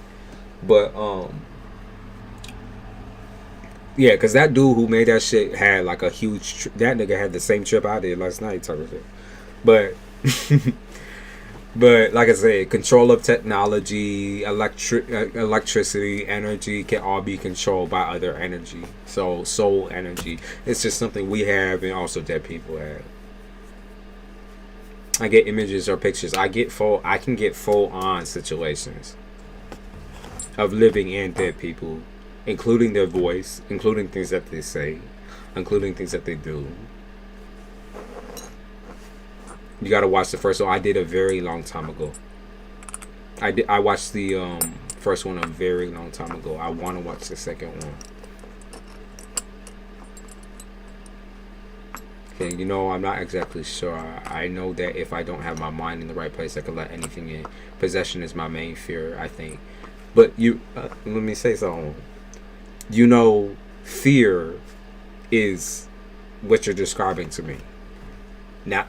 But yeah, because that dude who made that shit had like a huge. That nigga had the same trip I did last night, type of shit. But but like I said, control of technology, electricity, energy can all be controlled by other energy. So soul energy, it's just something we have, and also dead people have. I get images or pictures. I can get full on situations of living and dead people, including their voice, including things that they say, including things that they do. You gotta watch the first one. I did a very long time ago. I watched the first one a very long time ago. I want to watch the second one. Okay, you know, I'm not exactly sure. I know that if I don't have my mind in the right place, I can let anything in. Possession is my main fear, I think. But you, let me say something. You know, fear is what you're describing to me. Not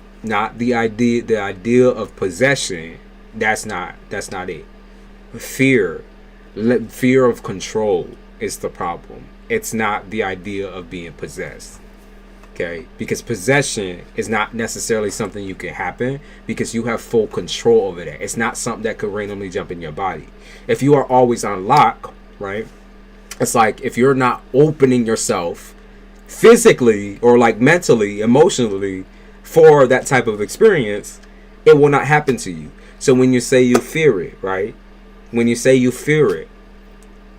the idea of possession. That's not it. Fear of control is the problem. It's not the idea of being possessed. Okay, because possession is not necessarily something you can happen because you have full control over that. It's not something that could randomly jump in your body. If you are always on lock, right? It's like if you're not opening yourself physically or like mentally, emotionally for that type of experience, it will not happen to you. So when you say you fear it, right? When you say you fear it,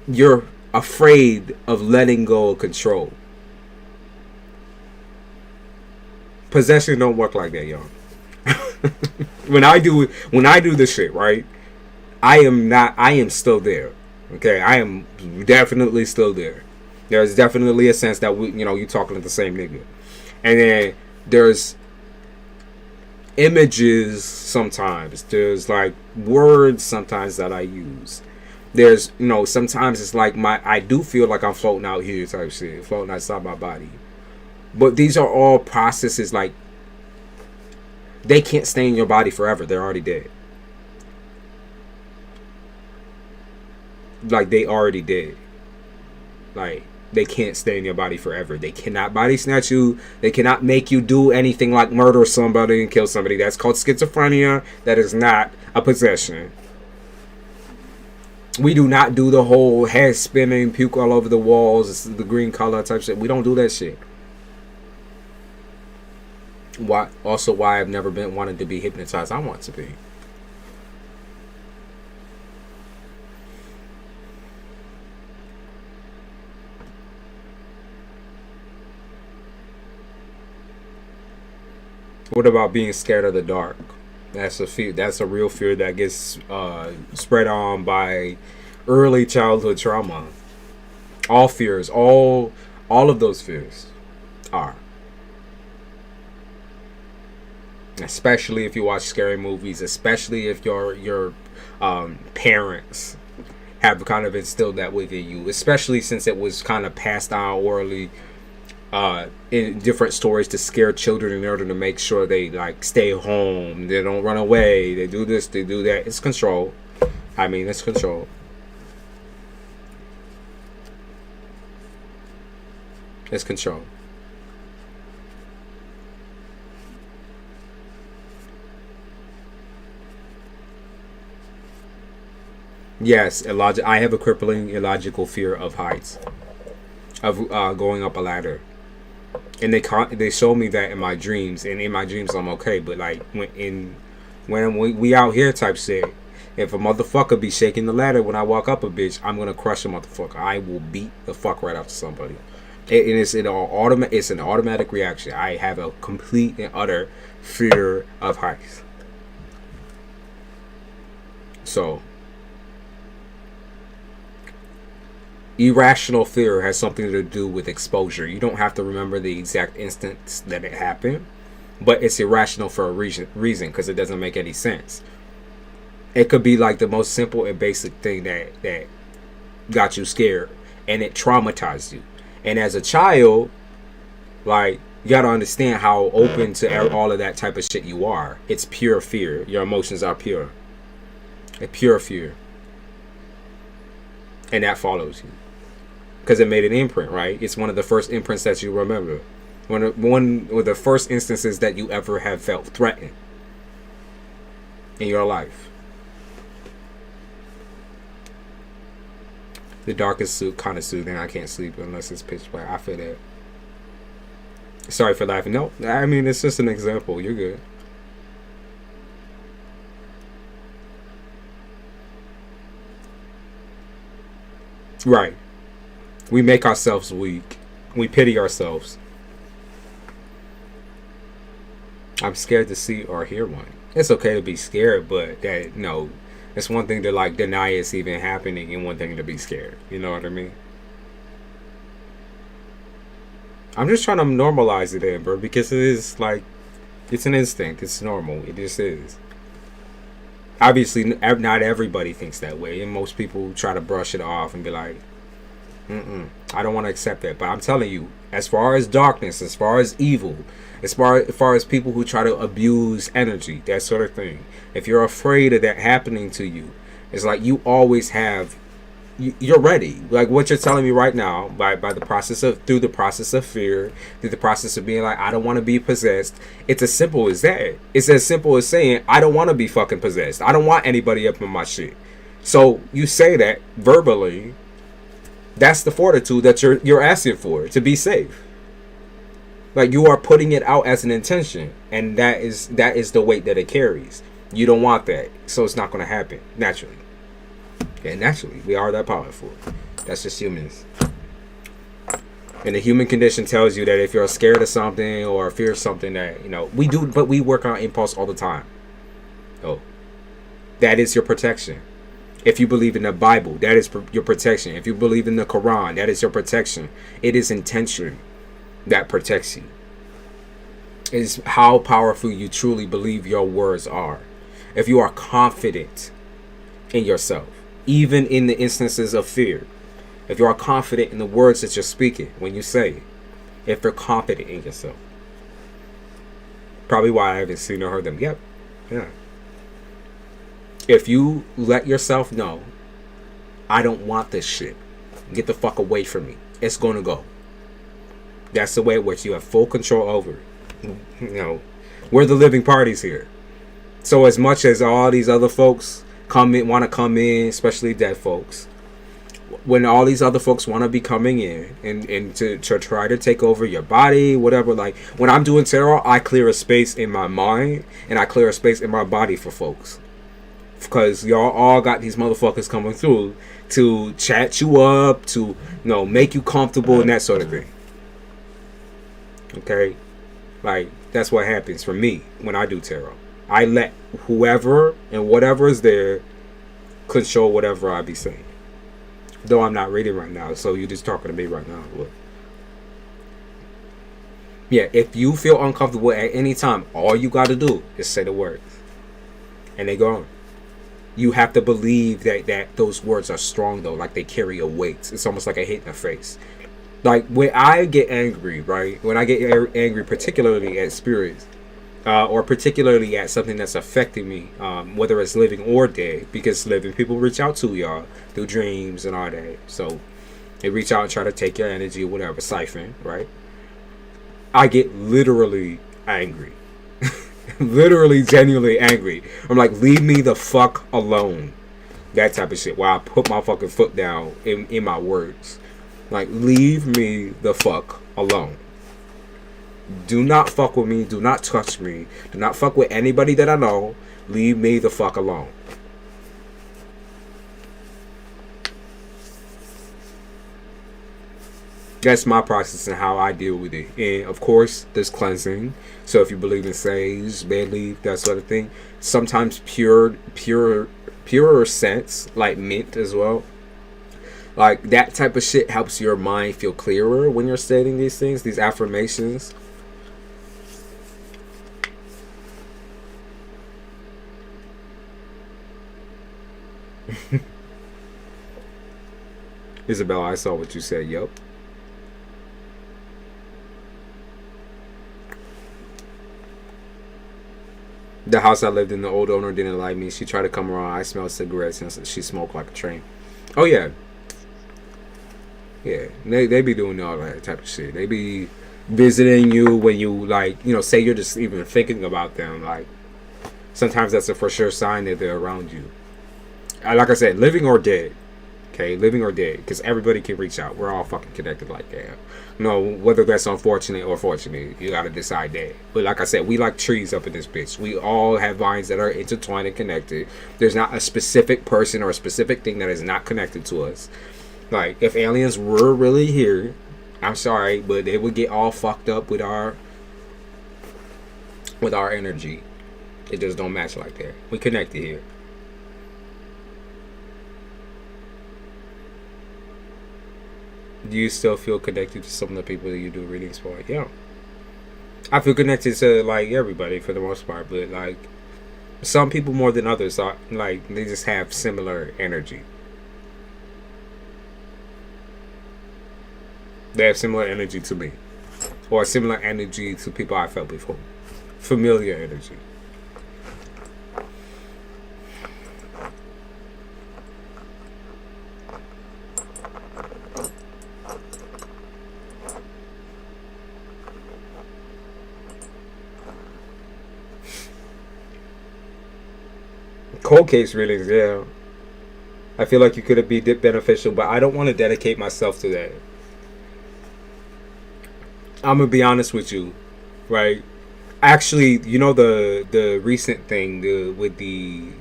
you're afraid of letting go of control. Possession don't work like that, y'all. when I do this shit, right? I am still there. Okay, I am definitely still there. There's definitely a sense that you're talking to the same nigga. And then there's images sometimes. There's like words sometimes that I use. There's, sometimes it's like I do feel like I'm floating out here type shit, floating outside my body. But these are all processes, like, they can't stay in your body forever. They're already dead. Like, they already dead. Like, they can't stay in your body forever. They cannot body snatch you. They cannot make you do anything like murder somebody and kill somebody. That's called schizophrenia. That is not a possession. We do not do the whole head spinning, puke all over the walls, the green color type shit. We don't do that shit. Why I've never been wanted to be hypnotized. I want to be. What about being scared of the dark? That's a fear. That's a real fear that gets spread on by early childhood trauma. All fears, all of those fears are. Especially if you watch scary movies, especially if your parents have kind of instilled that within you, especially since it was kind of passed down orally in different stories to scare children in order to make sure they like stay home, they don't run away, they do this, they do that. It's control. I mean, it's control. It's control. Yes, I have a crippling illogical fear of heights, of going up a ladder, and they show me that in my dreams, and in my dreams I'm okay, but like when we out here type shit, if a motherfucker be shaking the ladder when I walk up a bitch, I'm gonna crush a motherfucker. I will beat the fuck right after somebody. It's an automatic reaction. I have a complete and utter fear of heights. So, irrational fear has something to do with exposure. You don't have to remember the exact instance that it happened, but it's irrational for a reason because it doesn't make any sense. It could be like the most simple and basic thing that got you scared and it traumatized you. And as a child, like, you gotta understand how open to all of that type of shit you are. It's pure fear. Your emotions are pure. A pure fear. And that follows you. Because it made an imprint, right? It's one of the first imprints that you remember. One of the first instances that you ever have felt threatened in your life. The darkest kind of soothing. I can't sleep unless it's pitch black. I feel that. Sorry for laughing. No, I mean, it's just an example. You're good. Right. We make ourselves weak. We pity ourselves. I'm scared to see or hear one. It's okay to be scared, but that, no. It's one thing to like deny it's even happening and one thing to be scared. You know what I mean? I'm just trying to normalize it, Amber, because it is like, it's an instinct. It's normal. It just is. Obviously, not everybody thinks that way, and most people try to brush it off and be like, I don't want to accept that. But I'm telling you, as far as darkness, as far as evil, as far as people who try to abuse energy, that sort of thing, if you're afraid of that happening to you, it's like you always have, you're ready. Like what you're telling me right now, through the process of fear, through the process of being like, I don't want to be possessed. It's as simple as that. It's as simple as saying, I don't want to be fucking possessed. I don't want anybody up in my shit. So you say that verbally. That's the fortitude that you're asking for, to be safe. Like, you are putting it out as an intention, and that is the weight that it carries. You don't want that, so it's not going to happen naturally. And naturally, we are that powerful. That's just humans. And the human condition tells you that if you're scared of something or fear something, that, you know, we do, but we work on impulse all the time. Oh, that is your protection. If you believe in the Bible, that is your protection. If you believe in the Quran, that is your protection. It is intention that protects you. It is how powerful you truly believe your words are. If you are confident in yourself, even in the instances of fear, if you are confident in the words that you're speaking when you say it, if you're confident in yourself. Probably why I haven't seen or heard them. Yep. Yeah. If you let yourself know, I don't want this shit. Get the fuck away from me. It's going to go. That's the way it works. You have full control over it. You know, we're the living parties here. So as much as all these other folks want to come in, especially dead folks, when all these other folks want to be coming in and to try to take over your body, whatever, like when I'm doing tarot, I clear a space in my mind and I clear a space in my body for folks. Because y'all all got these motherfuckers coming through to chat you up, to, you know, make you comfortable and that sort of thing. Okay? Like, that's what happens for me when I do tarot. I let whoever and whatever is there control whatever I be saying. Though I'm not reading right now, so you're just talking to me right now. Look. Yeah, if you feel uncomfortable at any time, all you got to do is say the words. And they go on. You have to believe that those words are strong, though, like they carry a weight. It's almost like a hit in the face. Like when I get angry, right? When I get angry, particularly at spirits, or particularly at something that's affecting me, whether it's living or dead, because living people reach out to y'all through dreams and all that. So they reach out and try to take your energy or whatever, siphon, right? I get literally angry. Literally, genuinely angry. I'm like, leave me the fuck alone. That type of shit. Where I put my fucking foot down in my words. Like, leave me the fuck alone. Do not fuck with me. Do not touch me. Do not fuck with anybody that I know. Leave me the fuck alone. That's my process and how I deal with it. And of course, there's cleansing. So if you believe in sage, bay leaf, that sort of thing. Sometimes purer scents, like mint as well. Like, that type of shit helps your mind feel clearer when you're stating these things, these affirmations. Isabel, I saw what you said. Yup. The house I lived in, the old owner didn't like me. She tried to come around. I smelled cigarettes and she smoked like a train. Oh, yeah. Yeah. They be doing all that type of shit. They be visiting you when you, like, you know, say you're just even thinking about them. Like, sometimes that's a for sure sign that they're around you. Like I said, living or dead. Okay, living or dead. Because everybody can reach out. We're all fucking connected like that. No, whether that's unfortunate or fortunate, you gotta decide that. But like I said, we like trees up in this bitch. We all have vines that are intertwined and connected. There's not a specific person or a specific thing that is not connected to us. Like, if aliens were really here, I'm sorry, but they would get all fucked up with our energy. It just don't match like that. We connected here. Do you still feel connected to some of the people that you do readings for? Yeah. I feel connected to, like, everybody for the most part, but, like, some people more than others are, like, they just have similar energy. They have similar energy to me, or similar energy to people I felt before. Familiar energy. Cold case readings, yeah. I feel like you could be beneficial, but I don't want to dedicate myself to that. I'm gonna be honest with you, right? Actually, you know the recent thing with the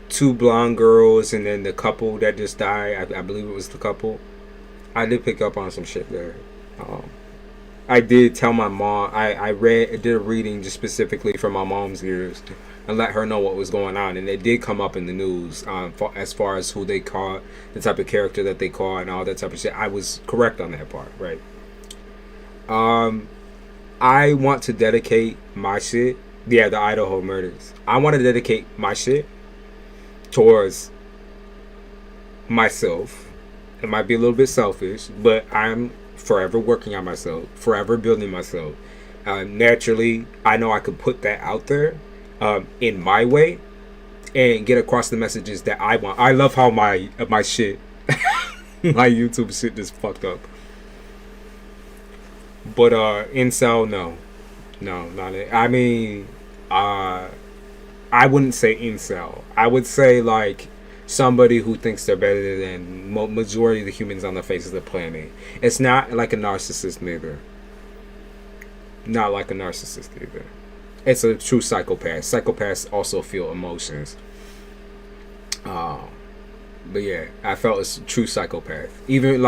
two blonde girls and then the couple that just died. I believe it was the couple. I did pick up on some shit there. I did tell my mom. I did a reading just specifically for my mom's ears and let her know what was going on, and it did come up in the news as far as who they caught, the type of character that they caught, and all that type of shit. I was correct on that part, right? I want to dedicate my shit. Yeah, the Idaho murders. I want to dedicate my shit towards myself. It might be a little bit selfish, but I'm forever working on myself, forever building myself. Naturally, I know I could put that out there in my way and get across the messages that I want. I love how my shit, my YouTube shit is fucked up. But incel, no, not it. I mean, I wouldn't say incel. I would say like somebody who thinks they're better than majority of the humans on the face of the planet. It's not like a narcissist neither. Not like a narcissist either. It's a true psychopath. Psychopaths also feel emotions. But yeah, I felt it's a true psychopath. Even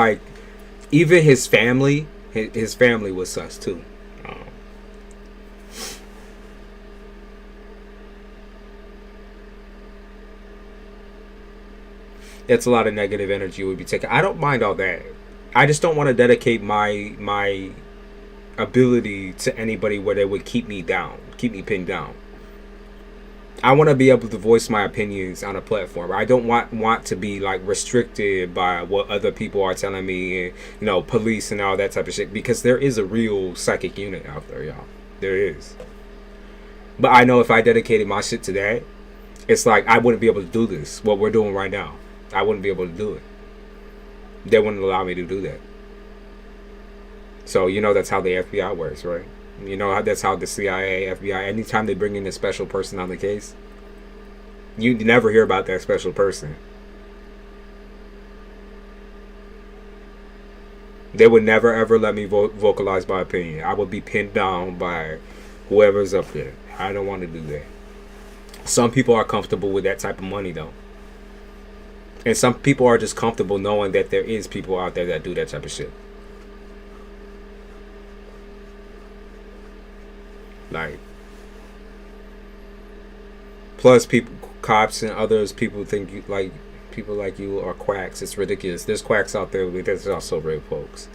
his family, his family was sus too. It's a lot of negative energy would be taken. I don't mind all that. I just don't want to dedicate my ability to anybody where they would keep me down, keep me pinned down. I want to be able to voice my opinions on a platform. I don't want to be like restricted by what other people are telling me, and, you know, police and all that type of shit, because there is a real psychic unit out there, y'all. There is. But I know if I dedicated my shit to that, it's like I wouldn't be able to do this, what we're doing right now. I wouldn't be able to do it. They wouldn't allow me to do that. So, you know, that's how the FBI works, right? You know, that's how the CIA, FBI, anytime they bring in a special person on the case, You never hear about that special person. They would never ever let me vocalize my opinion. I would be pinned down by whoever's up there. I don't want to do that. Some people are comfortable with that type of money though. And some people are just comfortable knowing that there is people out there that do that type of shit. Like, plus people, cops and others, people think you, like, people like you are quacks. It's ridiculous. There's quacks out there, but there's also real folks.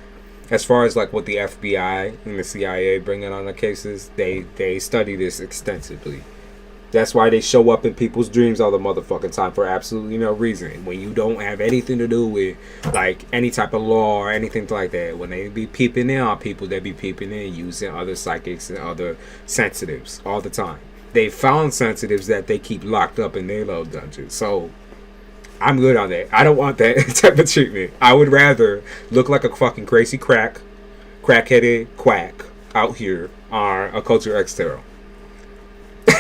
As far as like what the FBI and the CIA bringing on the cases, they study this extensively. That's why they show up in people's dreams all the motherfucking time for absolutely no reason. When you don't have anything to do with like any type of law or anything like that, when they be peeping in on people, they be peeping in using other psychics and other sensitives all the time. They found sensitives that they keep locked up in their little dungeons. So I'm good on that. I don't want that type of treatment. I would rather look like a fucking crazy crackheaded quack out here on Occulture X Tarot.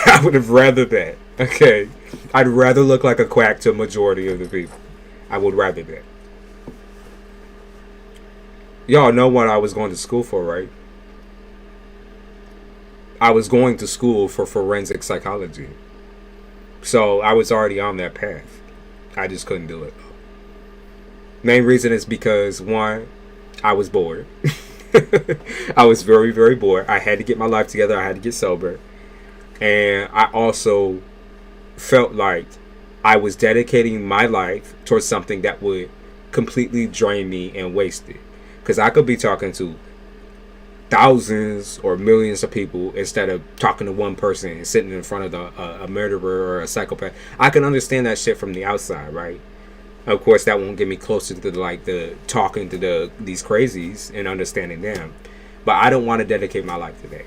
I would have rather that. Okay. I'd rather look like a quack to a majority of the people. I would rather that. Y'all know what I was going to school for, right? I was going to school for forensic psychology. So I was already on that path. I just couldn't do it. Main reason is because, one, I was bored. I was very, very bored. I had to get my life together. I had to get sober. And I also felt like I was dedicating my life towards something that would completely drain me and waste it. Because I could be talking to thousands or millions of people instead of talking to one person and sitting in front of a murderer or a psychopath. I can understand that shit from the outside, right? Of course, that won't get me closer to the talking to these crazies and understanding them. But I don't want to dedicate my life to that.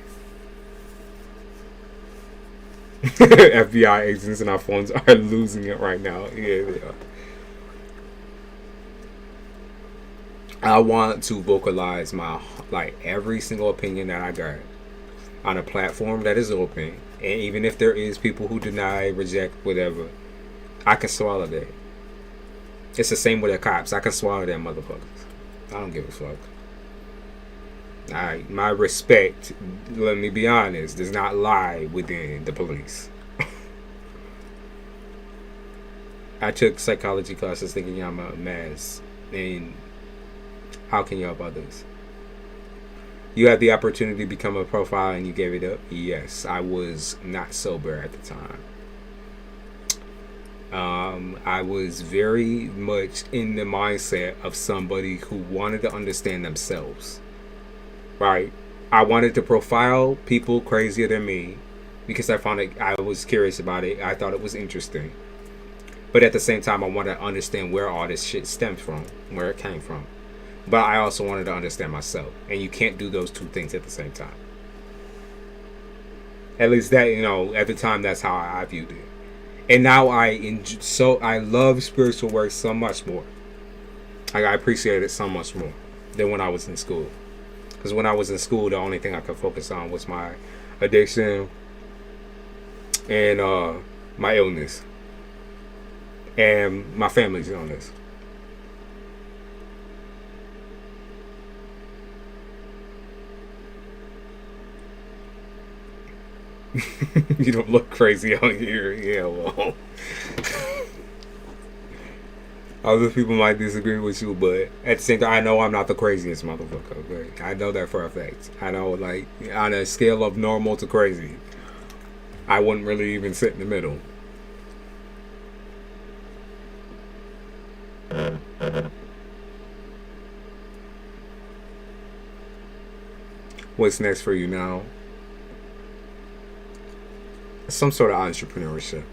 FBI agents and our phones are losing it right now. Yeah, they are. I want to vocalize my every single opinion that I got on a platform that is open, and even if there is people who deny, reject, whatever, I can swallow that. It's the same with the cops. I can swallow them motherfuckers. I don't give a fuck. Alright, my respect, let me be honest, does not lie within the police. I took psychology classes thinking I'm a mess. And how can you help others? You had the opportunity to become a profile and you gave it up? Yes, I was not sober at the time. I was very much in the mindset of somebody who wanted to understand themselves. Right, I wanted to profile people crazier than me because I found it. I was curious about it. I thought it was interesting, but at the same time, I wanted to understand where all this shit stemmed from, where it came from. But I also wanted to understand myself, and you can't do those two things at the same time. At least that, at the time, that's how I viewed it. And now I love spiritual work so much more. I appreciate it so much more than when I was in school. Because when I was in school, the only thing I could focus on was my addiction and my illness and my family's illness. You don't look crazy on here. Yeah, well. Other people might disagree with you, but at the same time, I know I'm not the craziest motherfucker. Okay? I know that for a fact. I know, on a scale of normal to crazy, I wouldn't really even sit in the middle. What's next for you now? Some sort of entrepreneurship.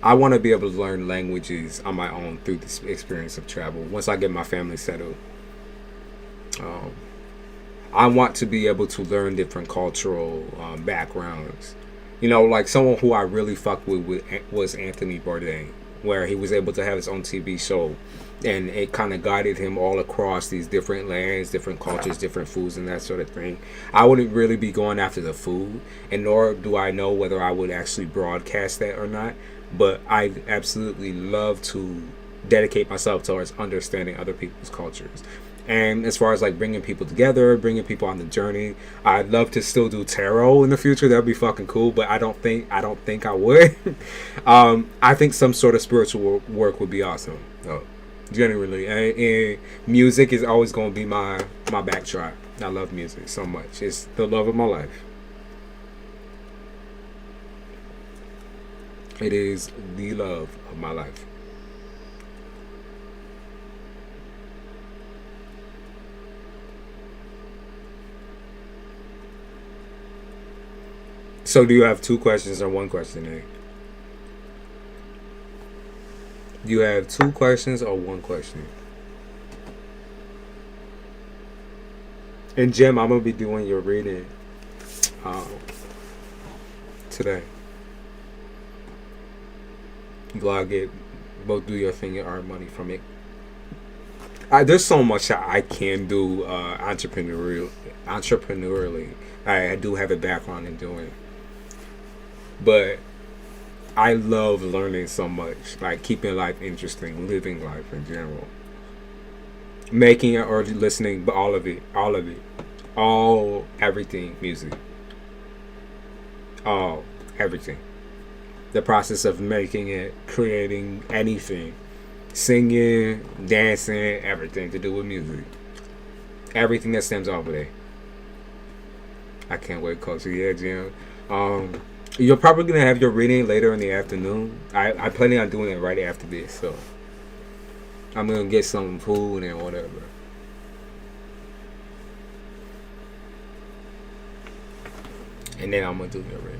I want to be able to learn languages on my own through this experience of travel. Once I get my family settled, I want to be able to learn different cultural backgrounds. Like someone who I really fucked with was Anthony Bourdain, where he was able to have his own TV show, and it kind of guided him all across these different lands, different cultures, different foods, and that sort of thing. I wouldn't really be going after the food, and nor do I know whether I would actually broadcast that or not. but I absolutely love to dedicate myself towards understanding other people's cultures. And as far as like bringing people together, bringing people on the journey, I'd love to still do tarot in the future. That'd be fucking cool. But I don't think I would. I think some sort of spiritual work would be awesome. Genuinely, and music is always going to be my backdrop. I love music so much. It's the love of my life. It is the love of my life. So do you have two questions or one question, eh? Do you have two questions or one question? And Jim, I'm going to be doing your reading today. Vlog it. Both do your thing and earn money from it. There's so much that I can do entrepreneurially. I do have a background in doing it. But I love learning so much. Like keeping life interesting, living life in general. Making it or listening, but all of it. Everything, music. Everything. The process of making it, creating anything. Singing, dancing, everything to do with music. Everything that stems off of it. I can't wait, Culture. Yeah, Jim. You're probably going to have your reading later in the afternoon. I plan on doing it right after this, so I'm going to get some food and whatever. And then I'm going to do your reading.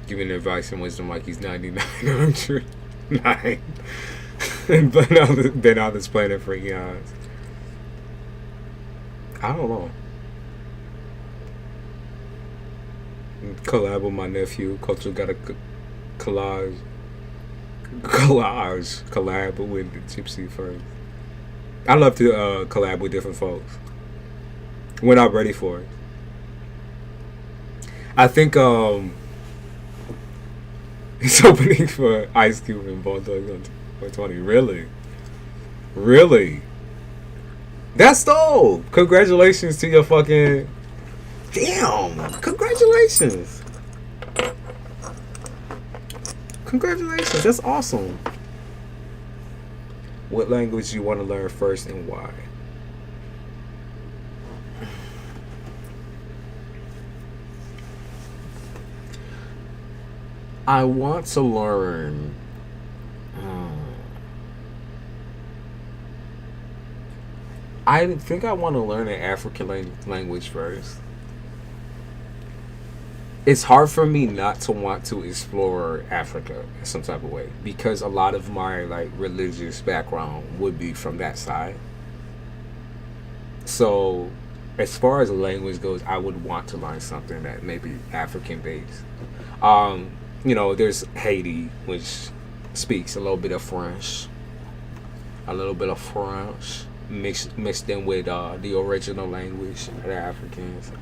Giving advice and wisdom like he's 99 or 109. Been on this planet for eons. I don't know. Collab with my nephew. Culture got a collab with the Gypsy first. I love to collab with different folks when I'm ready for it. I think it's opening for Ice Cube and Bone Thugs on 2020. Really? That's dope. Congratulations to your fucking... Damn. Congratulations. That's awesome. What language do you want to learn first and why? I want to learn I think I want to learn an African language first. It's hard for me not to want to explore Africa in some type of way because a lot of my like religious background would be from that side. So as far as language goes, I would want to learn something that may be African based. There's Haiti, which speaks a little bit of French, mixed in with the original language of the Africans.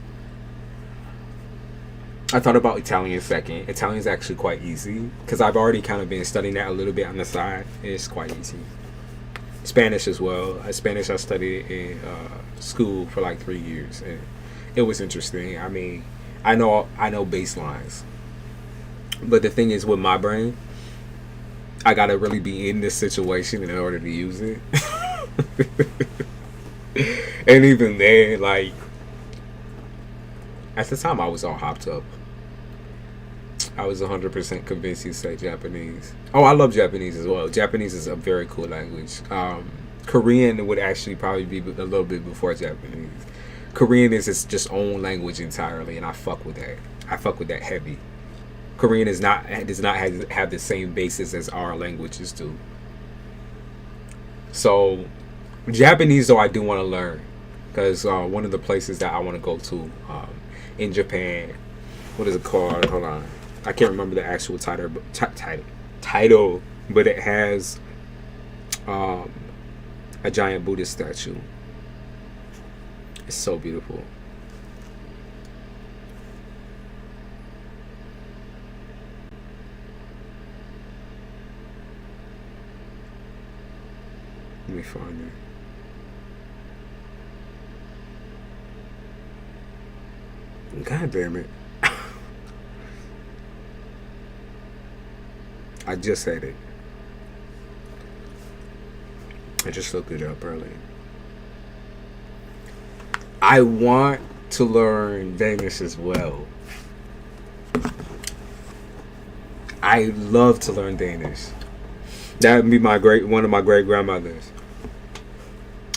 I thought about Italian second. Italian is actually quite easy because I've already kind of been studying that a little bit on the side. It's quite easy. Spanish as well. Spanish I studied in school for like 3 years, and it was interesting. I mean, I know baselines. But the thing is, with my brain, I gotta really be in this situation in order to use it. And even then, like, at the time I was all hopped up. I was 100% convinced you say Japanese. Oh, I love Japanese as well. Japanese is a very cool language. Korean would actually probably be a little bit before Japanese. Korean is its own language entirely, and I fuck with that. I fuck with that heavy. Korean does not have the same basis as our languages do. So, Japanese though I do want to learn, because one of the places that I want to go to in Japan, what is it called? Hold on. I can't remember the actual title, but it has a giant Buddhist statue. It's so beautiful. Let me find it. God damn it. I just said it. I just looked it up earlier. I want to learn Danish as well. I love to learn Danish. That would be one of my great grandmothers.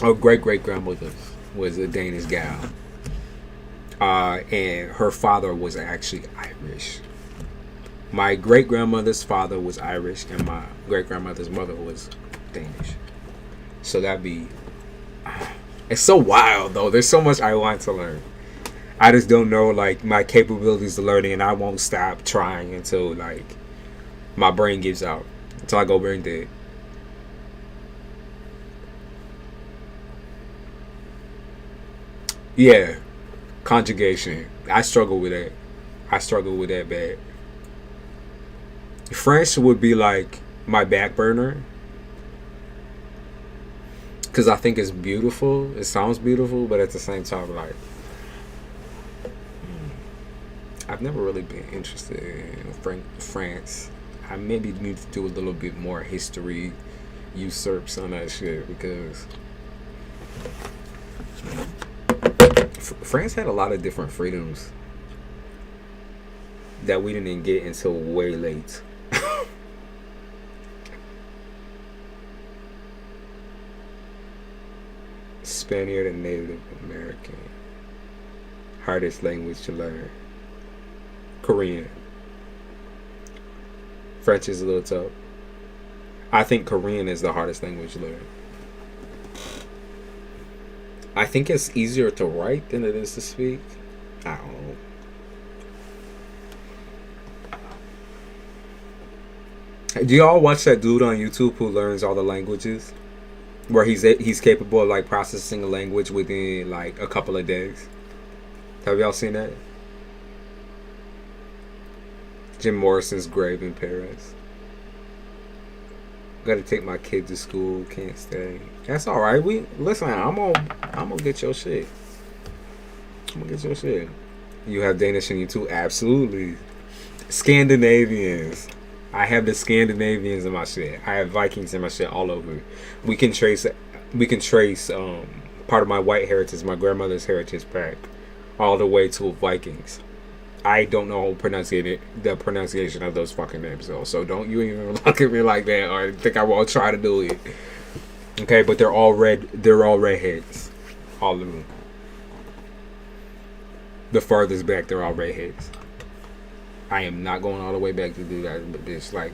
Or great grandmothers was a Danish gal. And her father was actually Irish. My great grandmother's father was Irish, and my great grandmother's mother was Danish. So that'd be. It's so wild though. There's so much I want to learn. I just don't know like my capabilities of learning, and I won't stop trying until like my brain gives out. Until I go brain dead. Yeah, conjugation. I struggle with that. I struggle with that bad. French would be like my back burner. Because I think it's beautiful. It sounds beautiful, but at the same time, like, I've never really been interested in France. I maybe need to do a little bit more history usurps on that shit, because France had a lot of different freedoms that we didn't get until way late. Spaniard and Native American. Hardest language to learn. Korean. French is a little tough. I think Korean is the hardest language to learn. I think it's easier to write than it is to speak. I don't know. Do y'all watch that dude on YouTube who learns all the languages? Where he's capable of like processing a language within like a couple of days. Have y'all seen that? Jim Morrison's grave in Paris. Got to take my kid to school. Can't stay. That's all right. Listen. I'm gonna get your shit. I'm gonna get your shit. You have Danish in you too. Absolutely. Scandinavians. I have the Scandinavians in my shit. I have Vikings in my shit all over. We can trace part of my white heritage, my grandmother's heritage back, all the way to Vikings. I don't know the pronunciation of those fucking names though. So don't you even look at me like that or think I won't try to do it. Okay, but they're all redheads. All of them. The farthest back, they're all redheads. I am not going all the way back to do that, but it's like,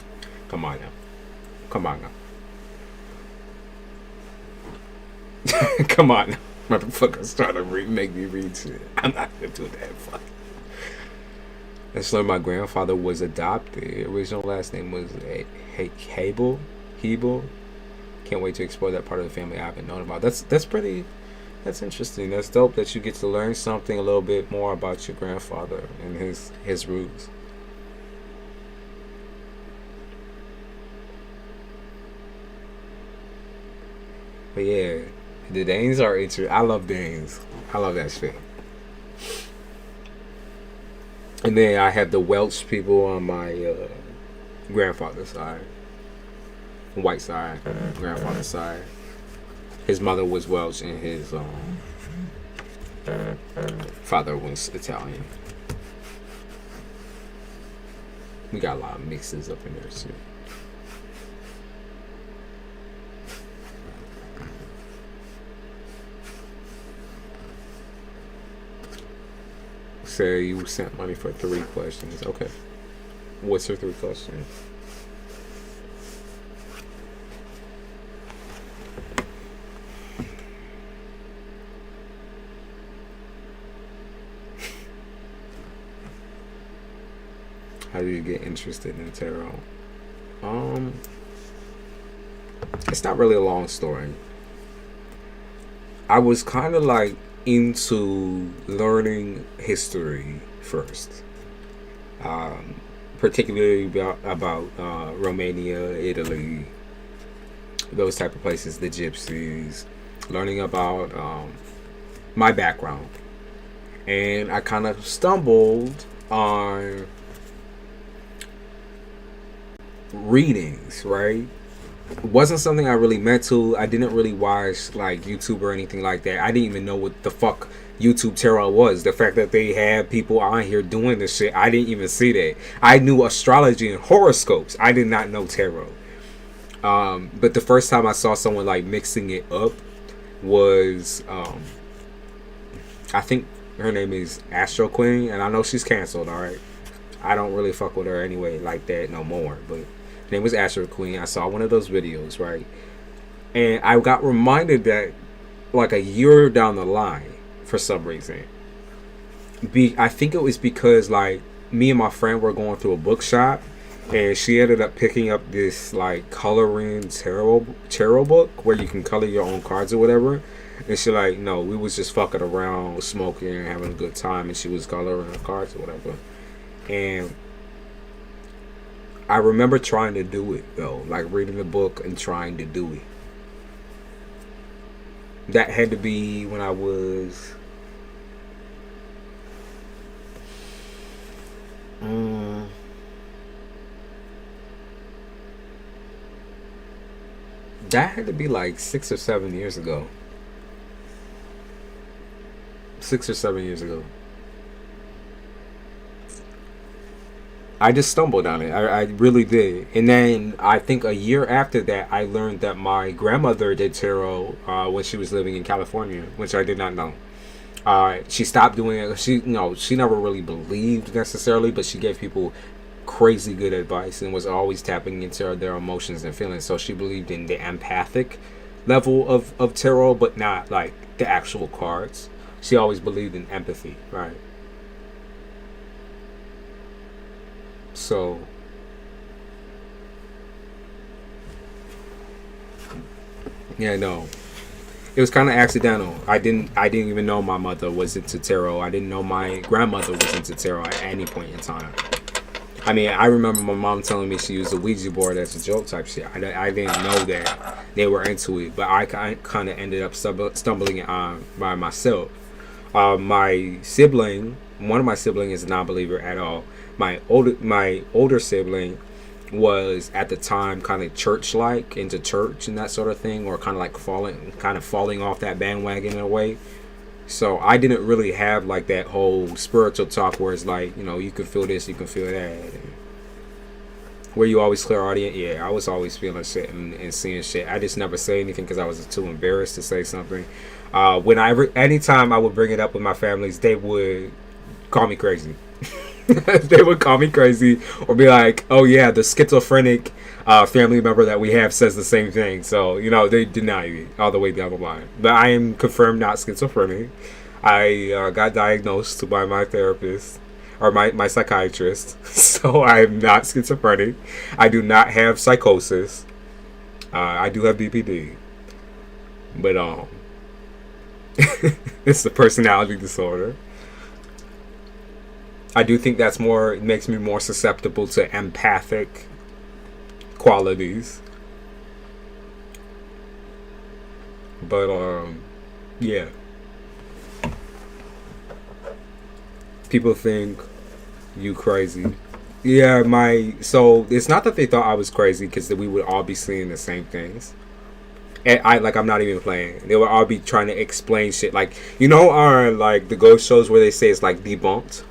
come on now. Come on now. Come on now. Motherfuckers trying to make me read shit. I'm not going to do that. Fuck. Let's learn my grandfather was adopted. Original last name was Hebel. Can't wait to explore that part of the family I haven't known about. That's interesting. That's dope that you get to learn something a little bit more about your grandfather and his roots. But yeah, the Danes are interesting. I love Danes. I love that shit. And then I have the Welsh people on my grandfather's side. White side. Grandfather's side. His mother was Welsh and his father was Italian. We got a lot of mixes up in there too. Say you sent money for 3 questions. Okay. What's your 3 questions? How did you get interested in tarot? It's not really a long story. I was kind of like into learning history first, particularly about Romania, Italy, those type of places, the gypsies, learning about my background. And I kind of stumbled on readings, right? It wasn't something I really meant to. I didn't really watch like YouTube or anything like that. I didn't even know what the fuck YouTube tarot was. The fact that they had people on here doing this shit, I didn't even see that. I knew astrology and horoscopes. I did not know tarot. But the first time I saw someone like mixing it up was I think her name is Astro Queen, and I know she's canceled, alright. I don't really fuck with her anyway like that no more, but her name was Astro Queen. I saw one of those videos, right? And I got reminded that like a year down the line, for some reason, I think it was because like me and my friend were going through a bookshop, and she ended up picking up this like coloring tarot book where you can color your own cards or whatever. And she like, no, we was just fucking around, smoking and having a good time, and she was coloring her cards or whatever. And I remember trying to do it though, like reading the book and trying to do it. That had to be when I was that had to be like 6 or 7 years ago. 6 or 7 years ago. I just stumbled on it. I really did. And then I think a year after that, I learned that my grandmother did tarot when she was living in California, which I did not know. She stopped doing it. She never really believed necessarily, but she gave people crazy good advice and was always tapping into their emotions and feelings. So she believed in the empathic level of tarot, but not like the actual cards. She always believed in empathy, right? So yeah, no. It was kind of accidental. I didn't even know my mother was into tarot. I didn't know my grandmother was into tarot at any point in time. I mean, I remember my mom telling me she used a Ouija board as a joke type shit. I didn't know that they were into it, but I kind of ended up stumbling on by myself. My sibling, one of my siblings is a non-believer at all. My older sibling was at the time kind of church-like, into church and that sort of thing, or kind of like falling off that bandwagon in a way. So I didn't really have like that whole spiritual talk where it's like, you can feel this, you can feel that. And were you always clairaudient? Yeah, I was always feeling shit and seeing shit. I just never say anything because I was too embarrassed to say something. Anytime I would bring it up with my families, they would call me crazy. They would call me crazy or be like, oh yeah, the schizophrenic family member that we have says the same thing. So, they deny me all the way down the line. But I am confirmed not schizophrenic. I got diagnosed by my therapist or my psychiatrist. So I am not schizophrenic. I do not have psychosis. I do have BPD. But it's a personality disorder. I do think it makes me more susceptible to empathic qualities. But yeah. People think you crazy. Yeah, so it's not that they thought I was crazy because we would all be seeing the same things. And I'm not even playing. They would all be trying to explain shit like, like the ghost shows where they say it's like debunked,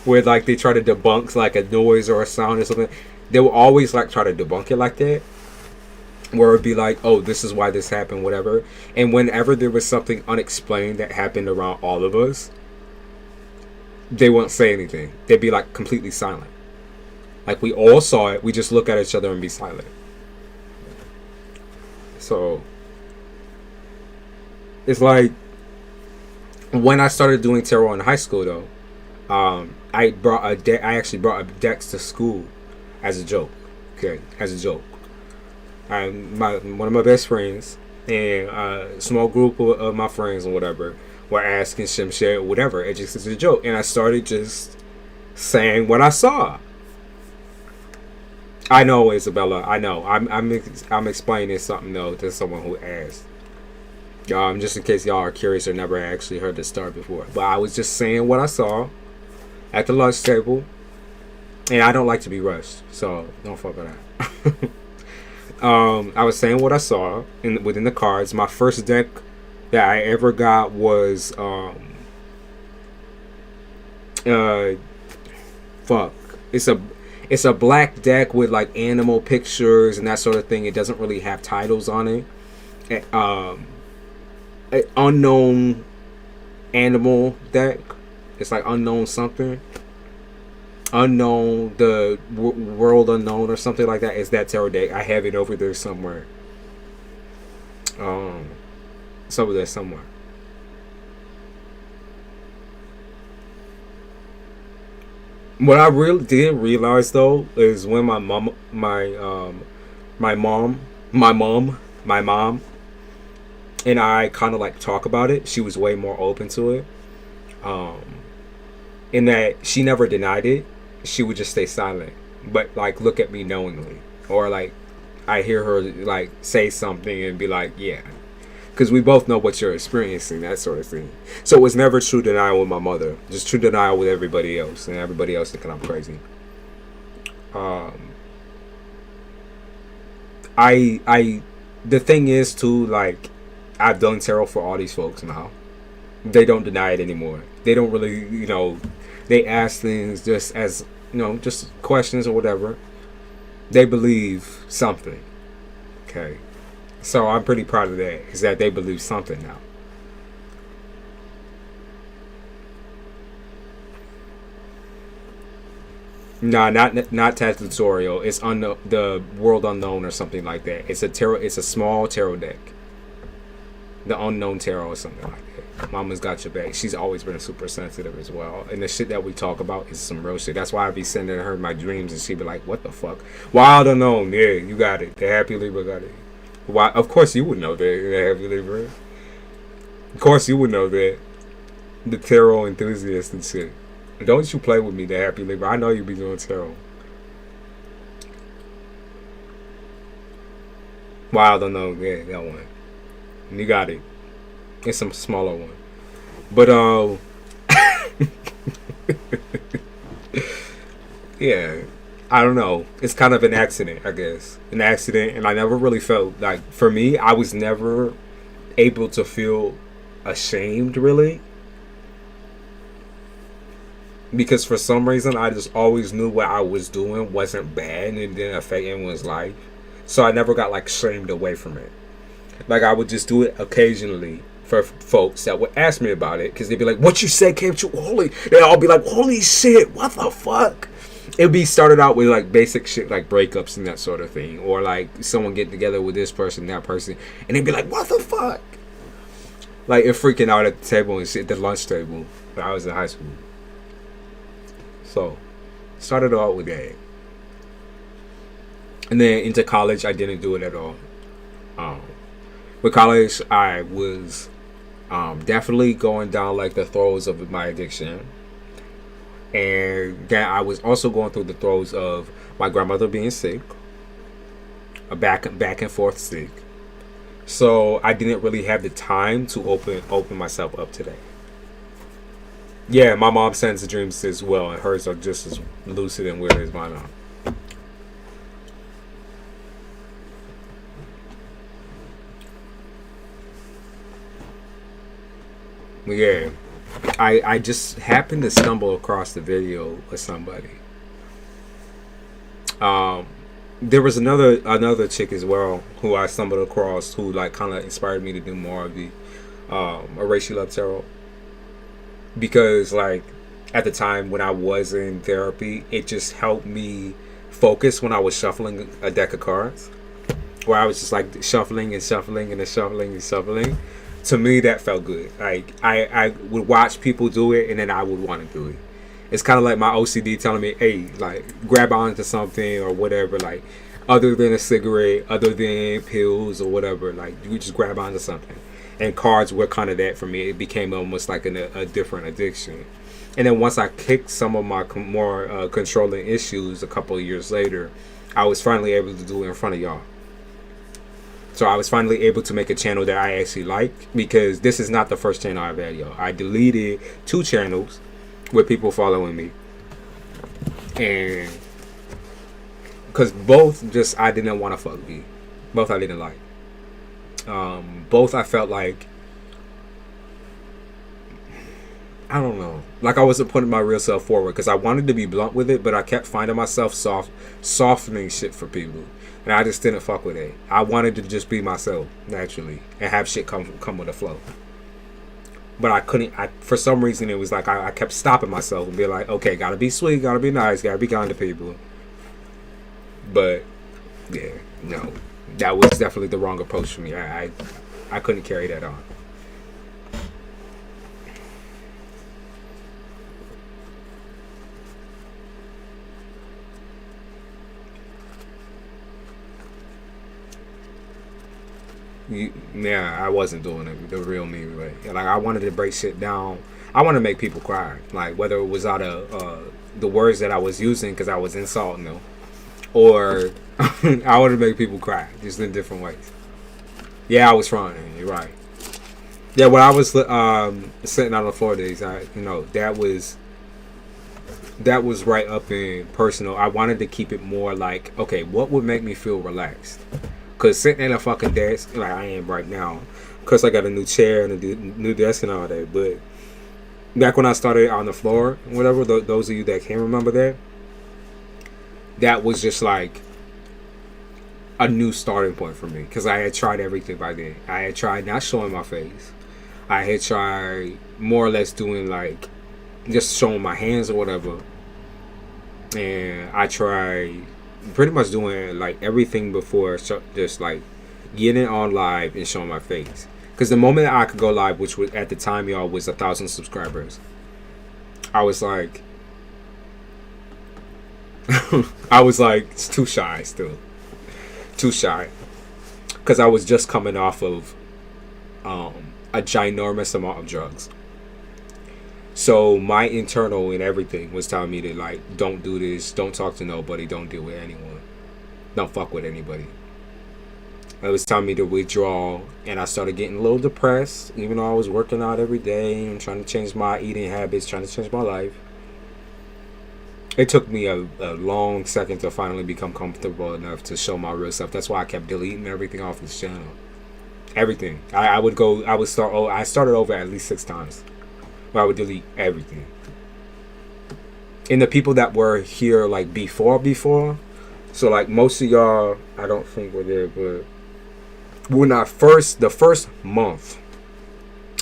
where like they try to debunk like a noise or a sound or something. They will always like try to debunk it like that, where it would be like, oh, this is why this happened, whatever. And whenever there was something unexplained that happened around all of us, they won't say anything. They'd be like completely silent. Like we all saw it, we just look at each other and be silent. So it's like when I started doing tarot in high school though, I brought a deck. I actually brought a decks to school as a joke. Okay, as a joke. One of my best friends and a small group of my friends or whatever were asking Shimshay or whatever. It just is a joke, and I started just saying what I saw. I know, Isabella. I know. I'm explaining something though to someone who asked. Just in case y'all are curious or never actually heard the story before. But I was just saying what I saw at the lunch table, and I don't like to be rushed, so don't fuck with that. I was saying what I saw within the cards. My first deck that I ever got was fuck. It's a black deck with like animal pictures and that sort of thing. It doesn't really have titles on it. Unknown animal deck. It's like unknown something. Unknown, the world unknown or something like that. Is that tarot deck? I have it over there somewhere. It's over there somewhere. What I really didn't realize though is when my mom and I kind of like talk about it. She was way more open to it. In that she never denied it. She would just stay silent, but like look at me knowingly, or like I hear her like say something and be like, yeah, because we both know what you're experiencing, that sort of thing. So it was never true denial with my mother, just true denial with everybody else, and everybody else thinking I'm crazy. The thing is too, like, I've done tarot for all these folks now. They don't deny it anymore. They don't really, they ask things just as, just questions or whatever. They believe something. Okay. So I'm pretty proud of that, is that they believe something now. Nah, not tutorial. It's the world unknown or something like that. It's a tarot. It's a small tarot deck. The unknown tarot or something like that. Mama's got your back. She's always been super sensitive as well. And the shit that we talk about is some real shit. That's why I be sending her my dreams and she be like, "What the fuck? Wild unknown. Yeah, you got it. The happy Libra got it. Why? Of course you would know that. The happy Libra. Of course you would know that. The tarot enthusiast and shit. Don't you play with me, the happy Libra. I know you be doing tarot. Wild unknown. Yeah, that one. You got it. It's some smaller one. But yeah, I don't know. It's kind of an accident, I guess. An accident, and I never really felt like, for me, I was never able to feel ashamed, really. Because for some reason, I just always knew what I was doing wasn't bad and it didn't affect anyone's life. So I never got like shamed away from it. Like, I would just do it occasionally for folks that would ask me about it, because they'd be like, "What you said came true, holy." They'd all be like, "Holy shit, what the fuck?" It'd be started out with like basic shit like breakups and that sort of thing, or like someone getting together with this person, that person, and they'd be like, "What the fuck?" Like, it freaking out at the table and shit, the lunch table when I was in high school. So, started out with that. And then into college, I didn't do it at all. With college, I was definitely going down like the throes of my addiction. And then I was also going through the throes of my grandmother being sick. Back and forth sick. So I didn't really have the time to open myself up to that. Yeah, my mom sends the dreams as well, and hers are just as lucid and weird as mine are. Yeah, I just happened to stumble across the video of somebody. There was another chick as well who I stumbled across, who like kind of inspired me to do more of the Aries Love Tarot. Because like at the time when I was in therapy, it just helped me focus when I was shuffling a deck of cards, where I was just like shuffling and shuffling and shuffling and shuffling. To me, that felt good. Like I would watch people do it, and then I would want to do it. It's kind of like my OCD telling me, hey, like, grab onto something or whatever, like, other than a cigarette, other than pills or whatever, like, you just grab onto something. And cards were kind of that for me. It became almost like a different addiction. And then once I kicked some of my more controlling issues a couple of years later, I was finally able to do it in front of y'all. So I was finally able to make a channel that I actually like, because this is not the first channel I've had, y'all. I deleted 2 channels with people following me, and because both just I didn't want to fuck with, both I didn't like, both I felt like, I don't know, like I wasn't putting my real self forward, because I wanted to be blunt with it, but I kept finding myself softening shit for people, and I just didn't fuck with it. I wanted to just be myself naturally and have shit come with a flow. But I couldn't, for some reason, it was like I kept stopping myself and be like, okay, gotta be sweet, gotta be nice, gotta be kind to people. But, yeah, no. That was definitely the wrong approach for me. I couldn't carry that on. Yeah, I wasn't doing it the real me way. Like, I wanted to break shit down. I want to make people cry. Like, whether it was out of the words that I was using because I was insulting them, or I want to make people cry, just in different ways. Yeah, I was fronting. You're right. Yeah, when I was sitting on the floor days, that was right up in personal. I wanted to keep it more like, okay, what would make me feel relaxed? Because sitting at a fucking desk, like I am right now, because I got a new chair and a new desk and all that. But back when I started on the floor, whatever, those of you that can remember that was just like a new starting point for me. Because I had tried everything by then. I had tried not showing my face. I had tried more or less doing like just showing my hands or whatever. And I tried pretty much doing like everything before just like getting on live and showing my face, because the moment I could go live, which was at the time, y'all, was 1,000 subscribers, I was like it's too shy, because I was just coming off of a ginormous amount of drugs. So my internal and everything was telling me to, like, don't do this, don't talk to nobody, don't deal with anyone, don't fuck with anybody. It was telling me to withdraw, and I started getting a little depressed, even though I was working out every day and trying to change my eating habits, trying to change my life. It took me a long second to finally become comfortable enough to show my real self. That's why I kept deleting everything off this channel. Everything. I started over at least 6 times. Where I would delete everything. And the people that were here like before, so like most of y'all, I don't think were there, but when the first month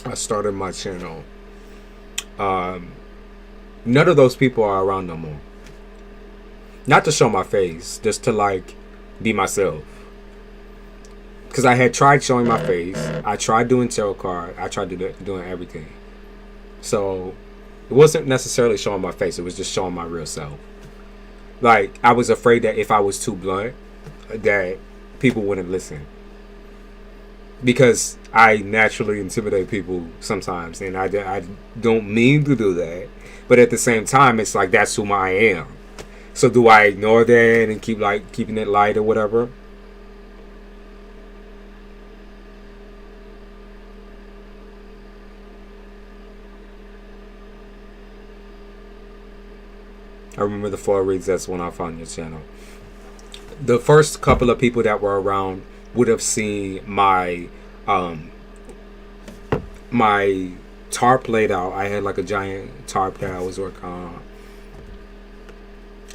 I started my channel, none of those people are around no more. Not to show my face, just to like be myself. Because I had tried showing my face, I tried doing tarot card, I tried doing everything. So it wasn't necessarily showing my face, it was just showing my real self. Like, I was afraid that if I was too blunt, that people wouldn't listen. Because I naturally intimidate people sometimes, and I don't mean to do that. But at the same time, it's like, that's who I am. So do I ignore that and keeping it light or whatever? I remember the 4 reads. That's when I found your channel. The first couple of people that were around would have seen my my tarp laid out. I had like a giant tarp that I was working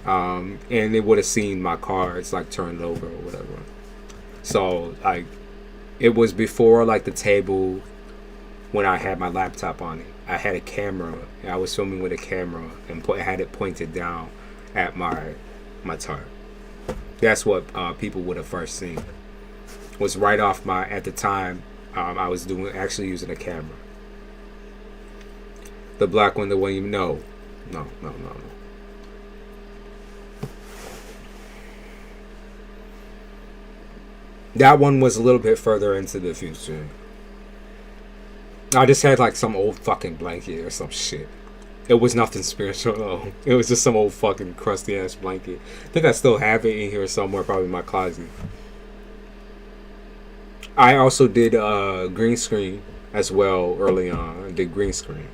on, and they would have seen my cards like turned over or whatever. So like, it was before like the table when I had my laptop on it. I had a camera, and I was filming with a camera and had it pointed down at my tarp. That's what people would have first seen. Was right off my, at the time, I was actually using a camera. The black one, the one you know. no, no, no, no. That one was a little bit further into the future. I just had like some old fucking blanket or some shit. It was nothing spiritual though. It was just some old fucking crusty ass blanket. I think I still have it in here somewhere, probably in my closet. I also did green screen as well early on. I did green screen.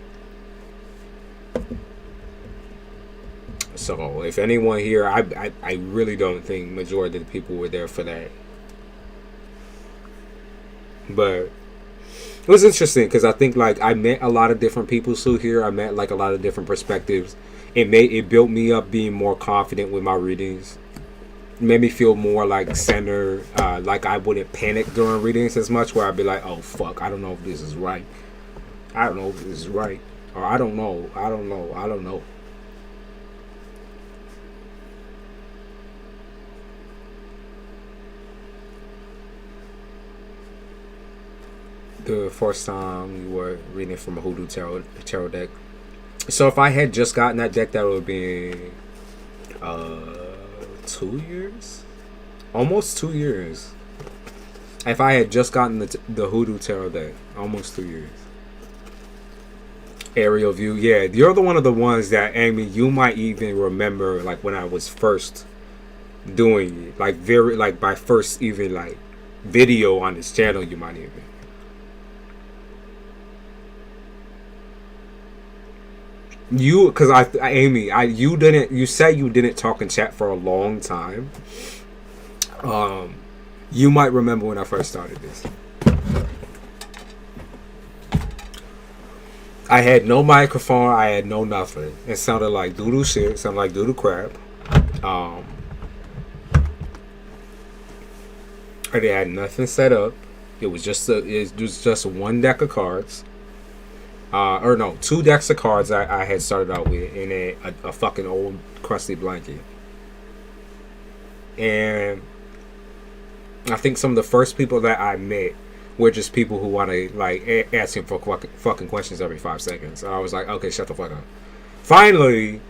So if anyone here, I really don't think majority of the people were there for that. But it was interesting because I think like I met a lot of different people through here. I met like a lot of different perspectives. It built me up being more confident with my readings. It made me feel more like centered. Like I wouldn't panic during readings as much. Where I'd be like, oh fuck, I don't know if this is right. I don't know if this is right, or I don't know. I don't know. I don't know. The first time we were reading from a hoodoo tarot deck. So if I had just gotten that deck, that would have been 2 years, almost 2 years. If I had just gotten the hoodoo tarot deck, almost 2 years. Aerial view, yeah, you're the one of the ones that, Amy, you might even remember like when I was first doing it, like very like my first even like video on this channel. You might even. You, because Amy, you said you didn't talk in chat for a long time. You might remember when I first started this. I had no microphone. I had no nothing. It sounded like doodle shit. It sounded like doodle crap. I had nothing set up. It was just one deck of cards. Or no, 2 decks of cards I had started out with, in a fucking old crusty blanket. And I think some of the first people that I met were just people who want to like ask him for fucking questions every 5 seconds. And I was like, okay, shut the fuck up. Finally,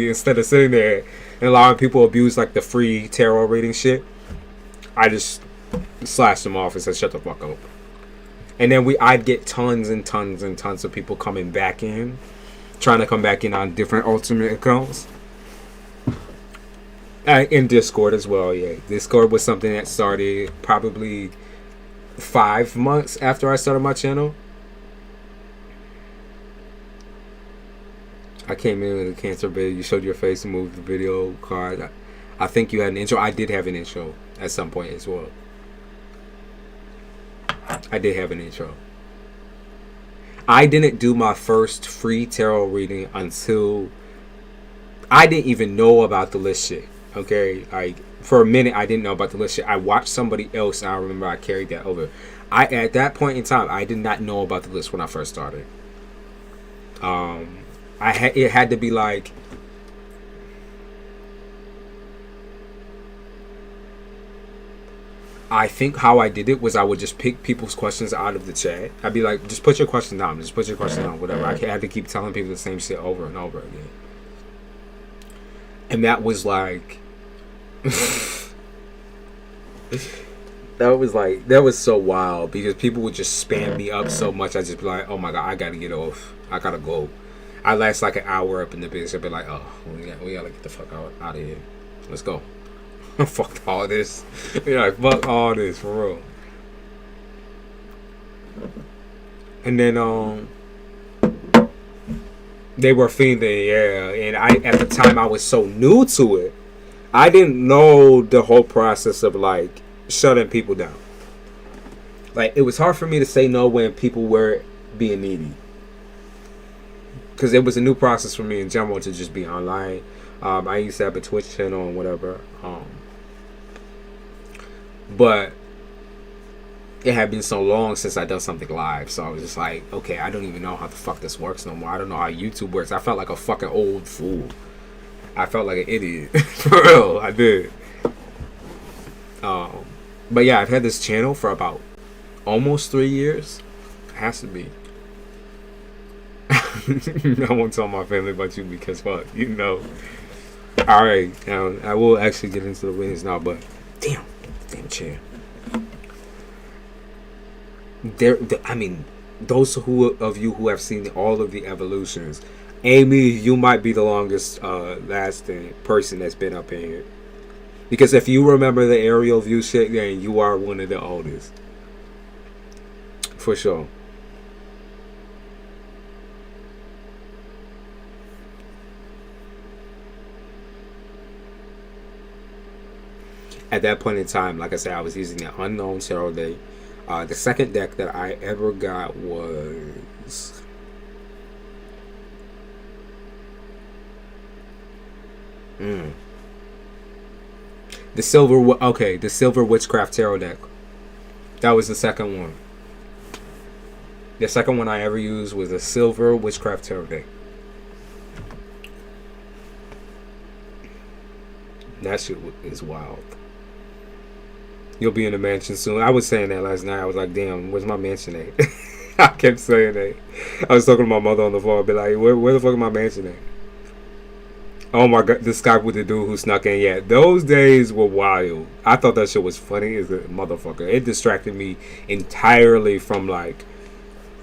instead of sitting there and allowing people to abuse like the free tarot reading shit, I just slashed them off and said, shut the fuck up. And then I'd get tons and tons and tons of people coming back in, trying to come back in on different alternate accounts. In Discord as well, yeah. Discord was something that started probably 5 months after I started my channel. I came in with a cancer bed. You showed your face and moved the video card. I think you had an intro. I did have an intro at some point as well. I did have an intro. I didn't do my first free tarot reading until I didn't even know about the list shit. Okay, like for a minute I didn't know about the list shit. I watched somebody else and I remember I carried that over. At that point in time I did not know about the list when I first started. It had to be like I think how I did it was I would just pick people's questions out of the chat. I'd be like, just put your question down. Just put your question down. Whatever. I had to keep telling people the same shit over and over again. And that was like... that was so wild. Because people would just spam me up so much. I'd just be like, oh my God, I gotta get off. I gotta go. I last like an hour up in the business. I'd be like, oh, we gotta get the fuck out of here. Let's go. Fuck all this. Yeah, like, fuck all this for real. And then they were fiending, yeah. And at the time I was so new to it, I didn't know the whole process of like shutting people down. Like it was hard for me to say no when people were being needy, because it was a new process for me in general to just be online. I used to have a Twitch channel and whatever. But it had been so long since I done something live, so I was just like, okay, I don't even know how the fuck this works no more. I don't know how YouTube works. I felt like a fucking old fool. I felt like an idiot. For real, I did. But yeah, I've had this channel for about almost 3 years. It has to be. I won't tell my family about you because fuck, you know. All right, now I will actually get into the readings now, but damn chair. I mean, those of you who have seen all of the evolutions, Amy, you might be the longest lasting person that's been up in here. Because if you remember the aerial view shit, then you are one of the oldest. For sure. At that point in time, like I said, I was using the Unknown Tarot deck. The second deck that I ever got was... the Silver Witchcraft Tarot deck. That was the second one. The second one I ever used was the Silver Witchcraft Tarot deck. That shit is wild. You'll be in a mansion soon. I was saying that last night. I was like, damn, where's my mansion at? I kept saying that. I was talking to my mother on the phone. I'd be like, where the fuck is my mansion at? Oh my god, the Skype with the dude who snuck in. Yeah, those days were wild. I thought that shit was funny as a motherfucker. It distracted me entirely from like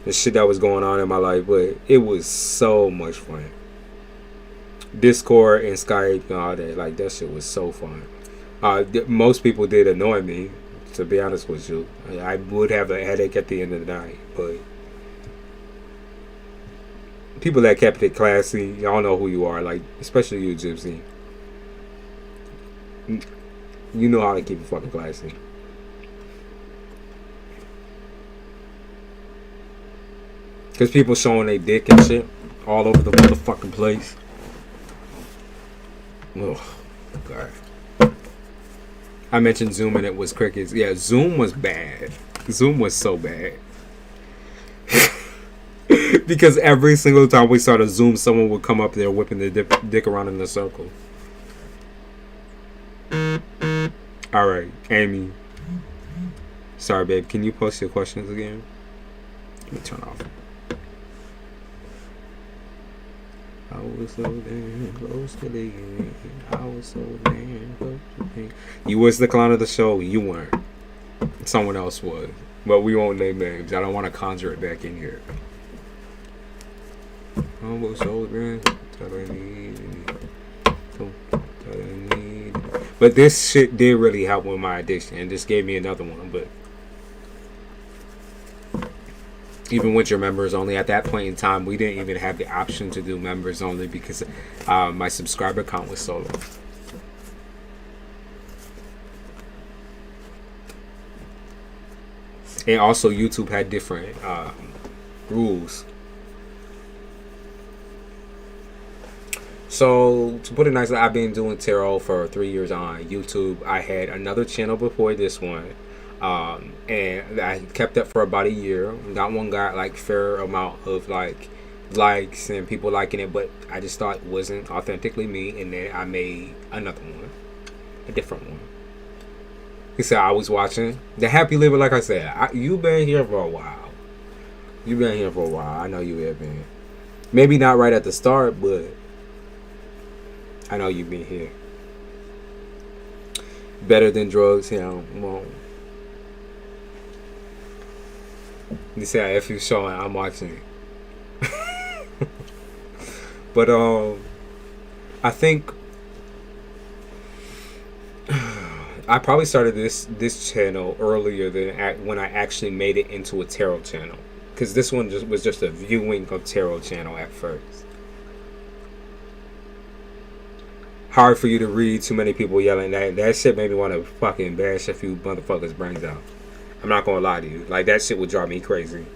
the shit that was going on in my life, but it was so much fun. Discord and Skype and all that, like that shit was so fun. Most people did annoy me, to be honest with you. I would have a headache at the end of the night, but people that kept it classy, y'all know who you are, like especially you, Gypsy. You know how to keep it fucking classy. Cause people showing their dick and shit all over the motherfucking place. Oh god. I mentioned Zoom and it was crickets. Yeah, Zoom was bad. Zoom was so bad. Because every single time we started Zoom, someone would come up there whipping their dick around in a circle. Alright, Amy. Sorry, babe. Can you post your questions again? Let me turn off. I was so damn close to the end. I was so damn close to the end. You was the clown of the show. You weren't. Someone else was. But we won't name names. I don't want to conjure it back in here. I was so damn But this shit did really help with my addiction. And just gave me another one. But even with your members only, at that point in time, we didn't even have the option to do members only because my subscriber count was so low. And also YouTube had different rules. So to put it nicely, I've been doing tarot for 3 years on YouTube. I had another channel before this one. And I kept up for about a year. That one got like fair amount of like likes and people liking it, but I just thought it wasn't authentically me. And then I made another one, a different one. He said I was watching the Happy Liver. Like I said, you've been here for a while. You've been here for a while. I know you have been. Maybe not right at the start, but I know you've been here. Better than drugs, you know. Well, you say if you're showing, I'm watching it. But I think I probably started this channel earlier than when I actually made it into a tarot channel, because this one was just a viewing of tarot channel at first. Hard for you to read, too many people yelling. That shit made me want to fucking bash a few motherfuckers' brains out. I'm not gonna lie to you. Like, that shit would drive me crazy.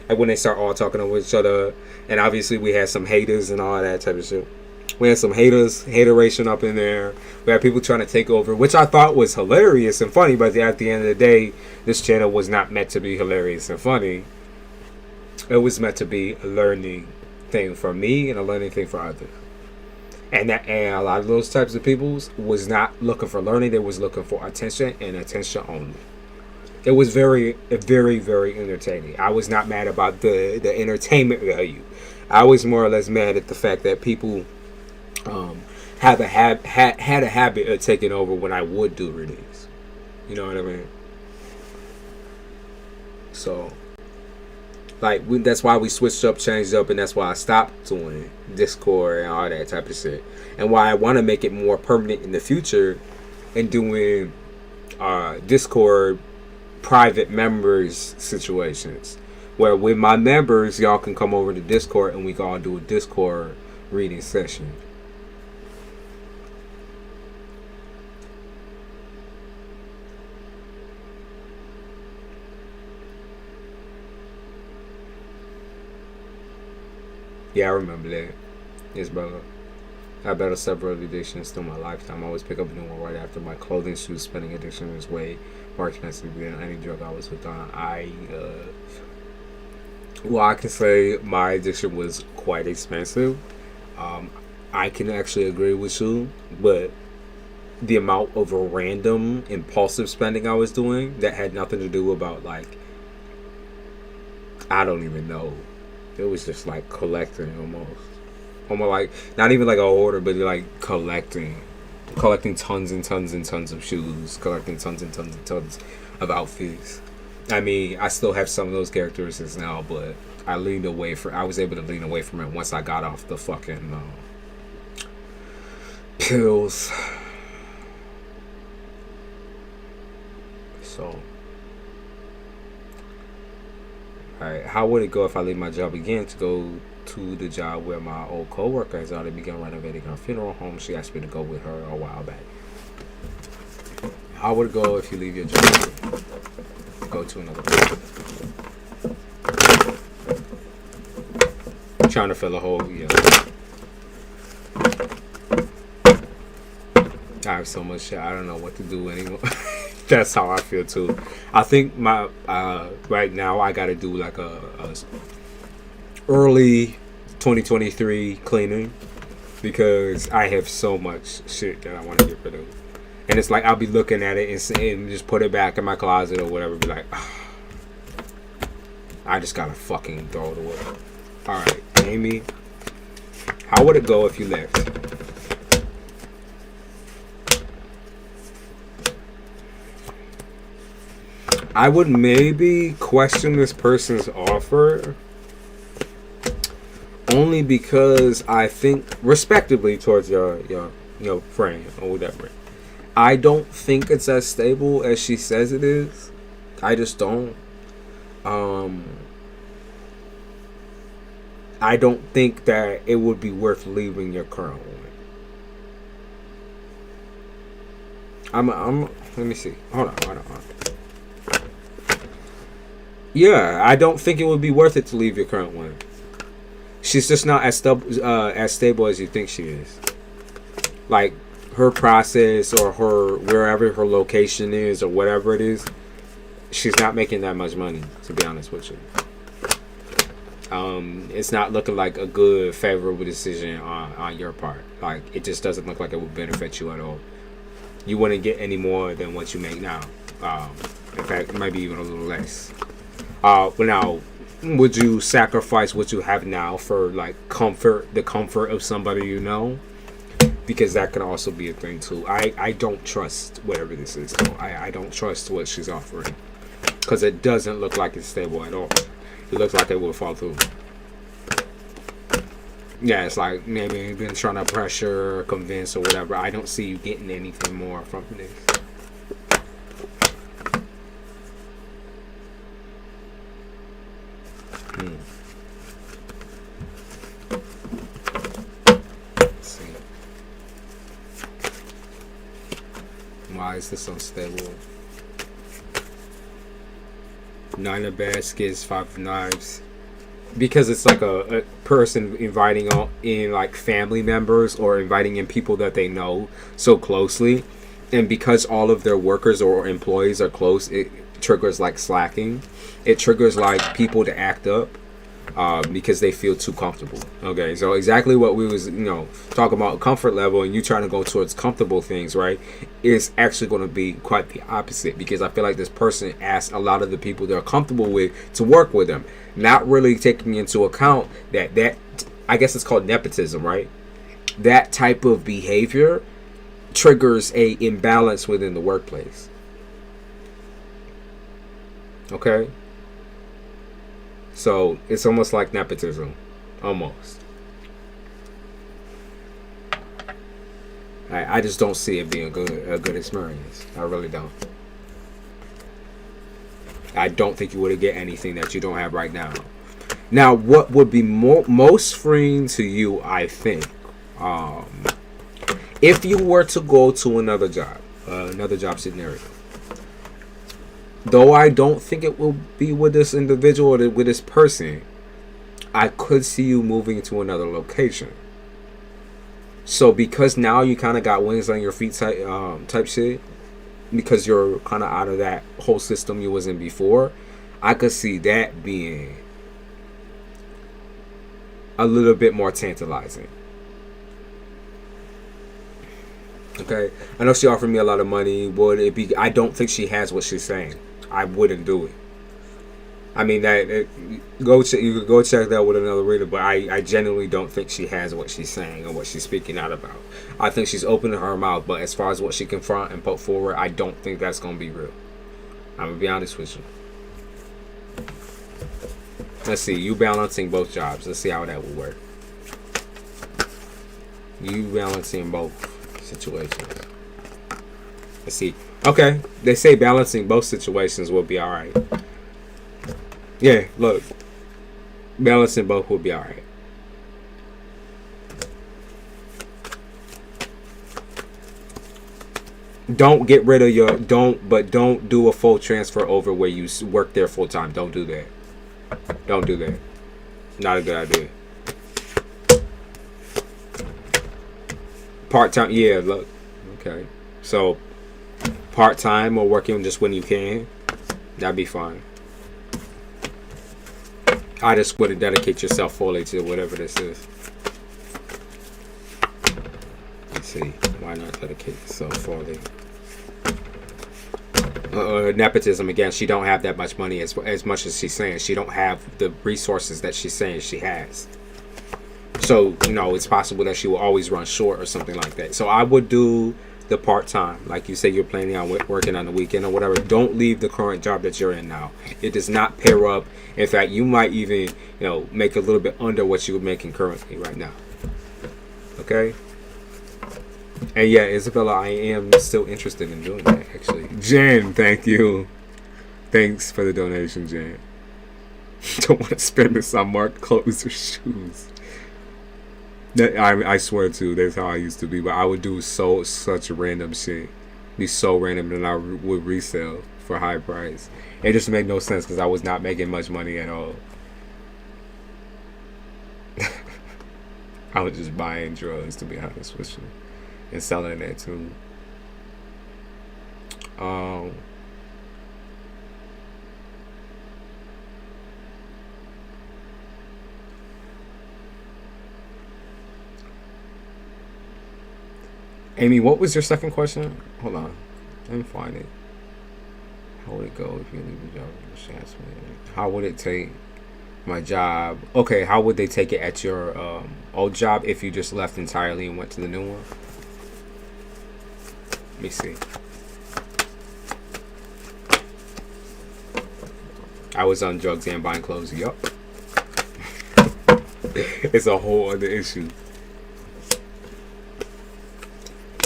Like, when they start all talking to each other. And obviously we had some haters and all that type of shit. We had some hateration up in there. We had people trying to take over, which I thought was hilarious and funny. But at the end of the day, this channel was not meant to be hilarious and funny. It was meant to be a learning thing for me and a learning thing for others. And a lot of those types of people was not looking for learning. They was looking for attention and attention only. It was very, very, very entertaining. I was not mad about the entertainment value. I was more or less mad at the fact that people have had a habit of taking over when I would do readings. You know what I mean? So, like, that's why we switched up, changed up, and that's why I stopped doing Discord and all that type of shit. And why I want to make it more permanent in the future and doing Discord private members situations. Where with my members, y'all can come over to Discord and we can all do a Discord reading session. Yeah, I remember that. Yes, brother. I've battled several addictions through my lifetime. I always pick up a new one right after my clothing, shoes, spending addiction is way more expensive than any drug I was hooked on. Well, I can say my addiction was quite expensive. I can actually agree with you, but the amount of random impulsive spending I was doing that had nothing to do about, like, I don't even know. It was just like collecting almost like not even like a hoarder, but like collecting tons and tons and tons of shoes, collecting tons and tons and tons of outfits. I mean, I still have some of those characteristics now, but I was able to lean away from it once I got off the fucking pills. So, alright, how would it go if I leave my job again to go to the job where my old coworker has already begun renovating her funeral home? She asked me to go with her a while back. How would it go if you leave your job and go to another place? Trying to fill a hole, yeah. I have so much shit, I don't know what to do anymore. That's how I feel too. I think my right now I gotta do like a early 2023 cleaning because I have so much shit that I want to get rid of. And it's like I'll be looking at it and just put it back in my closet or whatever. Be like, I just gotta fucking throw it away. All right, Amy, how would it go if you left? I would maybe question this person's offer only because I think, respectively towards your friend or whatever, I don't think it's as stable as she says it is. I just don't. I don't think that it would be worth leaving your current one. Let me see. Hold on. Yeah, I don't think it would be worth it to leave your current one. She's just not as stable as you think she is. Like, her process or her wherever her location is or whatever it is, she's not making that much money, to be honest with you. It's not looking like a good, favorable decision on your part. Like, it just doesn't look like it would benefit you at all. You wouldn't get any more than what you make now. In fact, maybe even a little less. But now, would you sacrifice what you have now for like the comfort of somebody you know? Because that can also be a thing too. I don't trust whatever this is though. I don't trust what she's offering. Because it doesn't look like it's stable at all. It looks like it will fall through. Yeah, it's like maybe you've been trying to pressure or convince or whatever. I don't see you getting anything more from this. Let's see. Why is this unstable? 9 of baskets, 5 of knives. Because it's like a person inviting in like family members or inviting in people that they know so closely, and because all of their workers or employees are close, it triggers like slacking. It triggers like people to act up. because they feel too comfortable. Okay, so exactly what we was, talking about comfort level, and you trying to go towards comfortable things, right? Is actually going to be quite the opposite, because I feel like this person asked a lot of the people they're comfortable with to work with them, not really taking into account that I guess it's called nepotism, right? That type of behavior triggers a imbalance within the workplace. Okay. So it's almost like nepotism, almost. I just don't see it being a good experience. I really don't. I don't think you would get anything that you don't have right now. Now, what would be most freeing to you, I think, if you were to go to another job scenario. Though I don't think it will be with this individual or with this person, I could see you moving to another location. So because now you kind of got wings on your feet type shit, because you're kind of out of that whole system you was in before, I could see that being a little bit more tantalizing. Okay, I know she offered me a lot of money. Would it be? I don't think she has what she's saying. I wouldn't do it. I mean, you could go check that with another reader, but I genuinely don't think she has what she's saying or what she's speaking out about. I think she's opening her mouth, but as far as what she confront and put forward, I don't think that's going to be real. I'm going to be honest with you. Let's see, you balancing both jobs. Let's see how that will work. You balancing both situations. Let's see. Okay, they say balancing both situations will be alright. Yeah, look. Balancing both will be alright. Don't get rid of don't do a full transfer over where you work there full time. Don't do that. Don't do that. Not a good idea. Part-time, yeah, look. Okay. So part-time or working just when you can, that'd be fine. I just wouldn't dedicate yourself fully to whatever this is. Let's see. Why not dedicate yourself fully? Nepotism again. She don't have that much money as much as she's saying. She don't have the resources that she's saying she has. So, it's possible that she will always run short or something like that. So I would do the part-time, like you say you're planning on working on the weekend or whatever. Don't leave the current job that you're in now. It does not pair up. In fact, you might even make a little bit under what you're making currently right now. Okay. And yeah, Isabella, I am still interested in doing that, actually. Jen, thank you. Thanks for the donation, Jen. Don't want to spend this on marked clothes or shoes. I swear to, that's how I used to be. But I would do such random shit. Be so random that I would resell for high price. It just made no sense because I was not making much money at all. I was just buying drugs, to be honest with you, and selling that too. Amy, what was your second question? Hold on. Let me find it. How would it go if you leave the job? How would it take my job? Okay, how would they take it at your old job if you just left entirely and went to the new one? Let me see. I was on drugs and buying clothes. Yup. It's a whole other issue.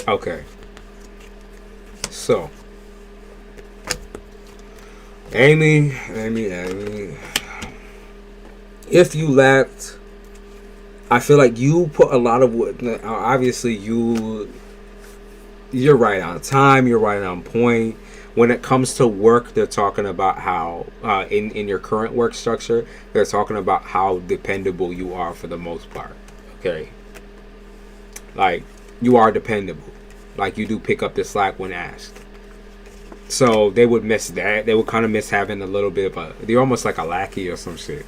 Okay. So, Amy. If you left, I feel like you put a lot of work. Obviously, you're right on time. You're right on point. When it comes to work, they're talking about how in your current work structure, they're talking about how dependable you are for the most part. Okay. Like, you are dependable. Like, you do pick up the slack when asked. So they would miss that. They would kind of miss having a little bit of you're almost like a lackey or some shit.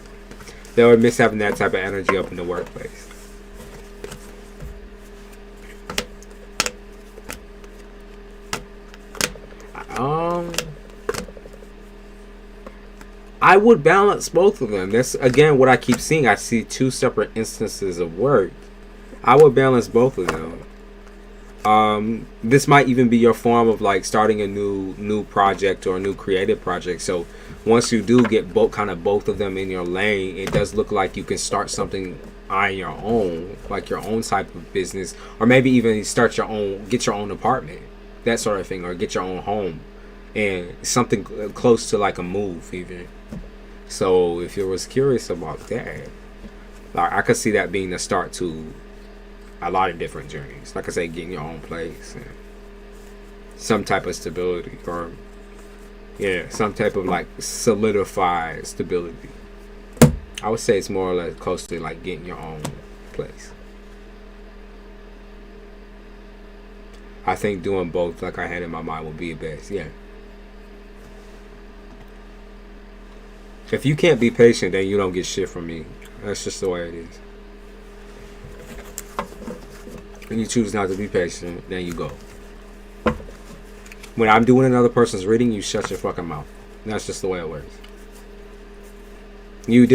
They would miss having that type of energy up in the workplace. I would balance both of them. That's again what I keep seeing. I see two separate instances of work. I would balance both of them. This might even be your form of like starting a new project or a new creative project. So once you do get both of them in your lane, it does look like you can start something on your own, like your own type of business, or maybe even get your own apartment, that sort of thing, or get your own home, and something close to like a move even. So if you was curious about that, like I could see that being the start to a lot of different journeys. Like I say, getting your own place and some type of stability, or some type of like solidified stability. I would say it's more or less close to like getting your own place. I think doing both, like I had in my mind, would be the best. Yeah. If you can't be patient, then you don't get shit from me. That's just the way it is. When you choose not to be patient, then you go. When I'm doing another person's reading, you shut your fucking mouth. That's just the way it works. You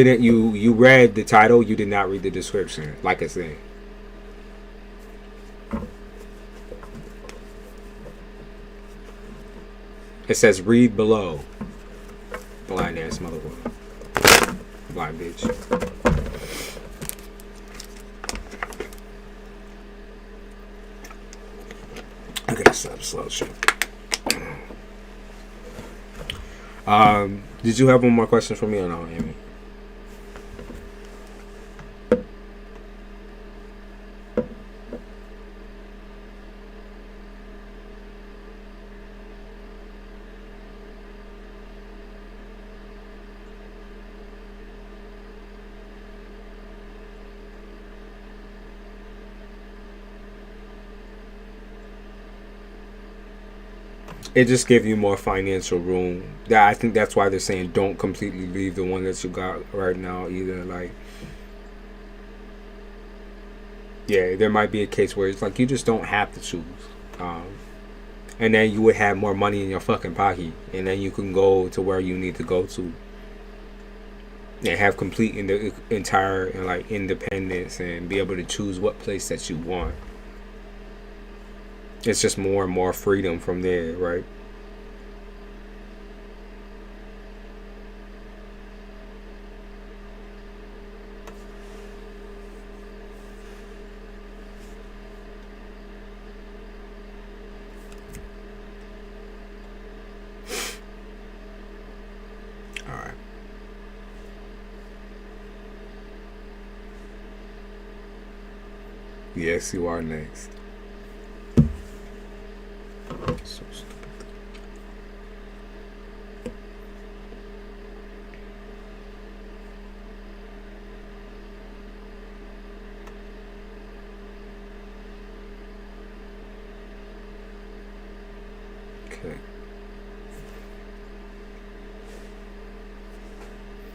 read the title, you did not read the description, like I said. It says read below. Blind ass motherfucker. Blind bitch. I gotta stop slow shit. Did you have one more question for me or no, Amy? It just gives you more financial room. I think that's why they're saying don't completely leave the one that you got right now either. Like, yeah, there might be a case where it's like you just don't have to choose. And then you would have more money in your fucking pocket. And then you can go to where you need to go to. And have complete entire like independence and be able to choose what place that you want. It's just more and more freedom from there, right? All right. Yes, you are next. So stupid. Okay.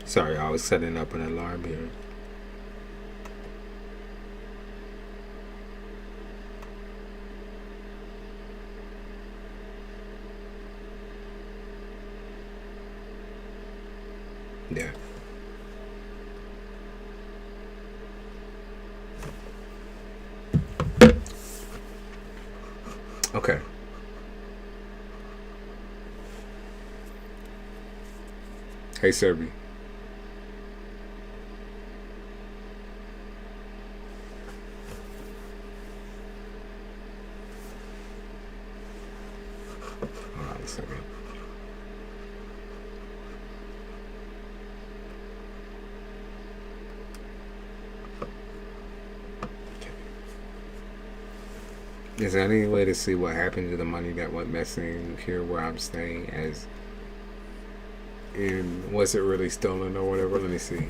Sorry, I was setting up an alarm here. Yeah. Okay. Hey, Serby. Hold on a second. Is there any way to see what happened to the money that went missing here where I'm staying, as in was it really stolen or whatever? Let me see.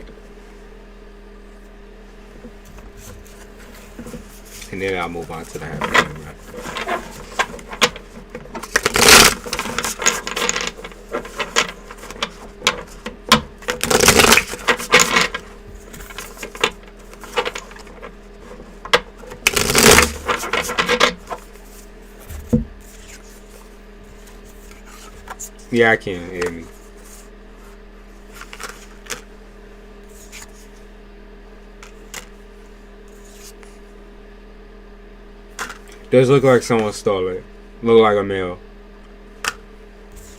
And then I'll move on to the happening. Yeah, I can, Amy. Does look like someone stole it. Look like a male.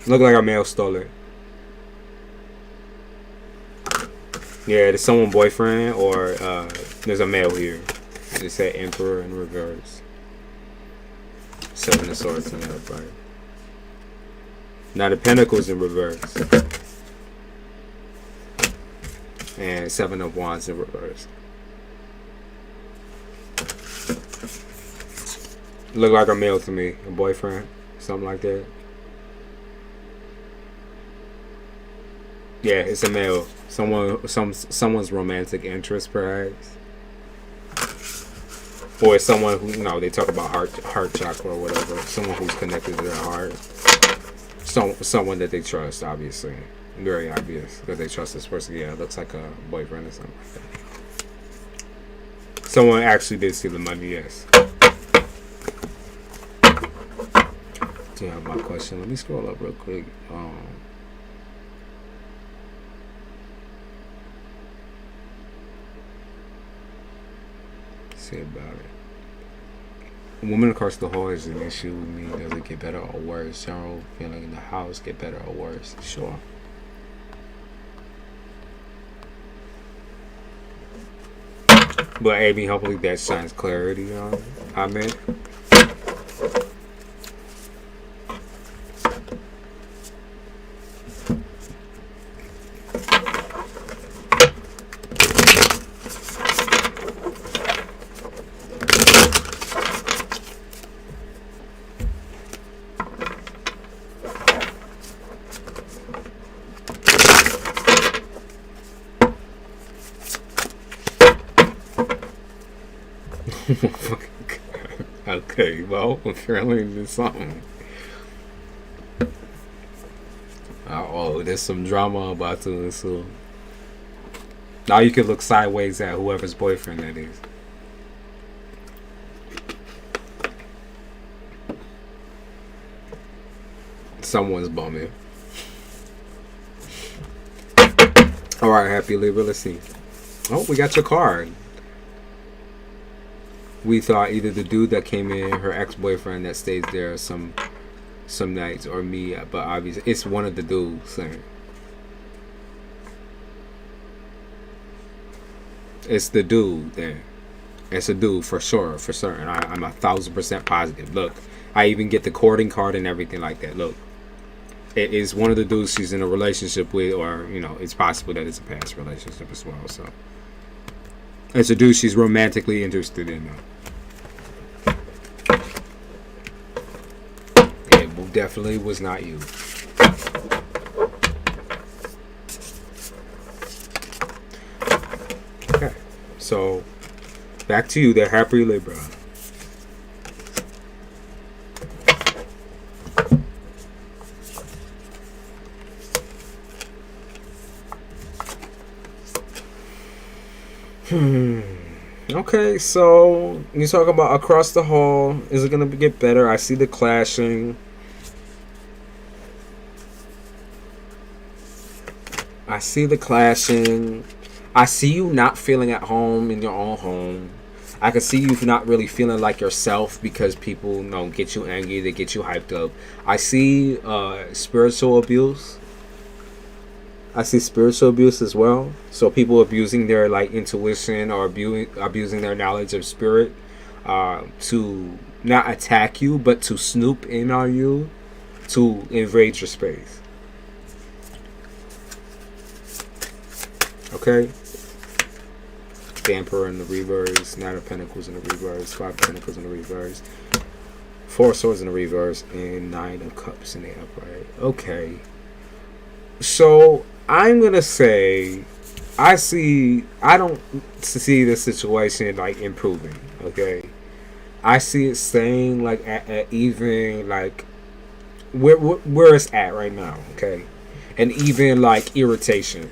Look like a male stole it. Yeah, there's someone boyfriend or there's a male here. It said Emperor in reverse. Seven of Swords in the upright. Now the Pentacles in reverse. And Seven of Wands in reverse. Look like a male to me. A boyfriend. Something like that. Yeah, it's a male. Someone's romantic interest, perhaps. Or someone who, you know, they talk about heart chakra or whatever. Someone who's connected to their heart. Someone that they trust, obviously. Very obvious that they trust this person. Yeah, it looks like a boyfriend or something like that. Someone actually did see the money, yes. Do you have my question? Let me scroll up real quick. See about it. Woman across the hall is an issue with me. Does it get better or worse? General feeling in the house get better or worse? Sure. But Amy, hopefully that shines clarity on. Amen. Okay, well, apparently there's something. Oh, there's some drama about to ensue. Now you can look sideways at whoever's boyfriend that is. Someone's bumming. Alright, happy Libra, let's see. Oh, we got your card. We thought either the dude that came in, her ex-boyfriend that stays there some nights, or me, but obviously it's one of the dudes saying. It's the dude then. It's a dude for sure, for certain. I'm 1,000% positive. Look, I even get the courting card and everything like that. Look, it is one of the dudes she's in a relationship with, or, you know, it's possible that it's a past relationship as well. So it's a dude she's romantically interested in. It definitely was not you. Okay, so back to you, the happy Libra. Okay, so you talk about across the hall. Is it gonna get better? I see the clashing. I see the clashing. I see you not feeling at home in your own home. I can see you not really feeling like yourself because people, you know, get you angry, they get you hyped up. I see spiritual abuse. I see spiritual abuse as well. So people abusing their like intuition or abusing their knowledge of spirit to not attack you, but to snoop in on you, to invade your space. Okay. The Emperor in the reverse, Nine of Pentacles in the reverse, Five of Pentacles in the reverse, Four of Swords in the reverse, and Nine of Cups in the upright. Okay. So I'm gonna say I don't see the situation like improving. Okay. I see it staying like at even like where it's at right now. Okay. And even like irritation.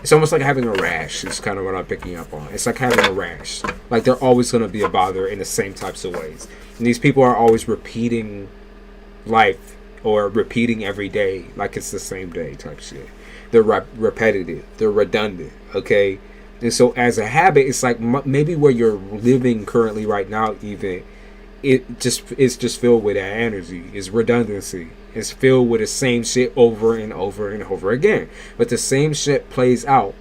It's almost like having a rash. Is kind of what I'm picking up on. It's like having a rash. Like they're always going to be a bother in the same types of ways. And these people are always repeating life or repeating every day like it's the same day type shit. They're repetitive. They're redundant. Okay, and so as a habit, it's like maybe where you're living currently right now, even it's just filled with that energy. It's redundancy. It's filled with the same shit over and over and over again. But the same shit plays out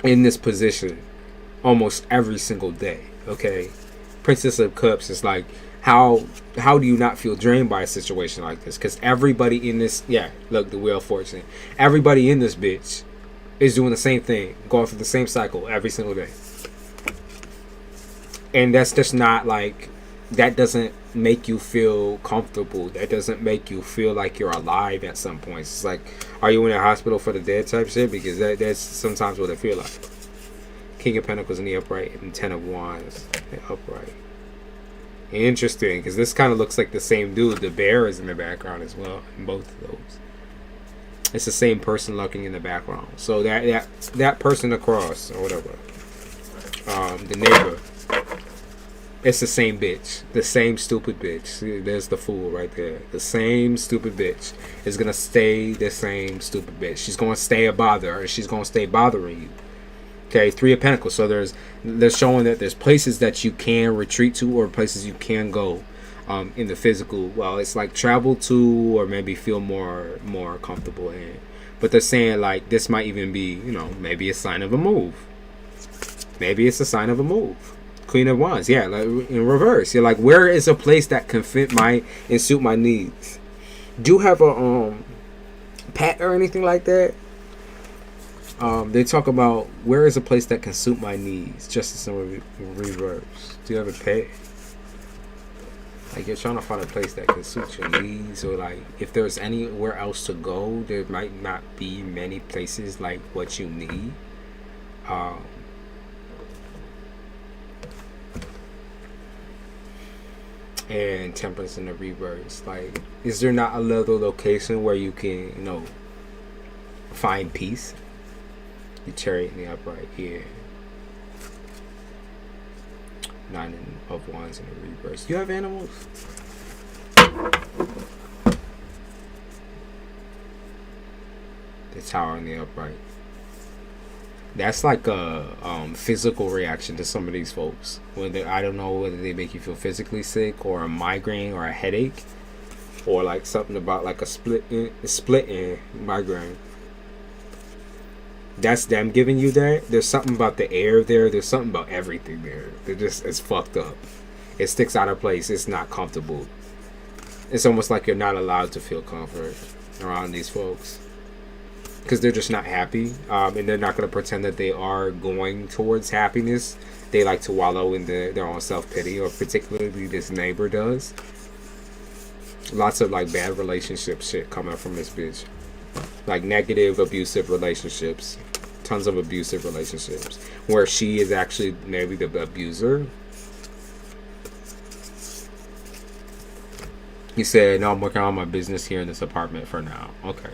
in this position almost every single day. Okay, Princess of Cups is like, how do you not feel drained by a situation like this? Because everybody in this, yeah, look, the Wheel of Fortune, everybody in this bitch is doing the same thing, going through the same cycle every single day. And that's just not like, that doesn't make you feel comfortable. That doesn't make you feel like you're alive at some points. It's like, are you in a hospital for the dead type shit? Because that's sometimes what it feel like. King of Pentacles in the upright and Ten of Wands in the upright. Interesting, because this kind of looks like the same dude. The bear is in the background as well in both of those. It's the same person looking in the background. So that person across or whatever, the neighbor, it's the same bitch, the same stupid bitch. See, there's the fool right there. The same stupid bitch is gonna stay the same stupid bitch. She's gonna stay a bother, or she's gonna stay bothering you. Okay, Three of Pentacles. So they're showing that there's places that you can retreat to, or places you can go in the physical. Well, it's like travel to, or maybe feel more comfortable in. But they're saying like this might even be, maybe a sign of a move. Maybe it's a sign of a move. Queen of Wands, yeah, like in reverse. You're like, where is a place that can fit and suit my needs? Do you have a pet or anything like that? They talk about where is a place that can suit my needs. Justice in reverse. Do you have a pet? Like you're trying to find a place that can suit your needs, or like if there's anywhere else to go, there might not be many places like what you need. And Temperance in the reverse. Like, is there not another location where you can, find peace? The Chariot in the upright here. Nine of Wands in the reverse. Do you have animals? The Tower in the upright. That's like a physical reaction to some of these folks. Whether I don't know whether they make you feel physically sick, or a migraine, or a headache, or like something about like a split migraine. That's them giving you that. There's something about the air there. There's something about everything there. It's fucked up. It sticks out of place. It's not comfortable. It's almost like you're not allowed to feel comfort around these folks. Because they're just not happy, and they're not going to pretend that they are going towards happiness. They like to wallow in their own self-pity, or particularly this neighbor does. Lots of like bad relationship shit coming from this bitch. Like negative, abusive relationships. Tons of abusive relationships. Where she is actually maybe the abuser. He said, no, I'm working on my business here in this apartment for now. Okay.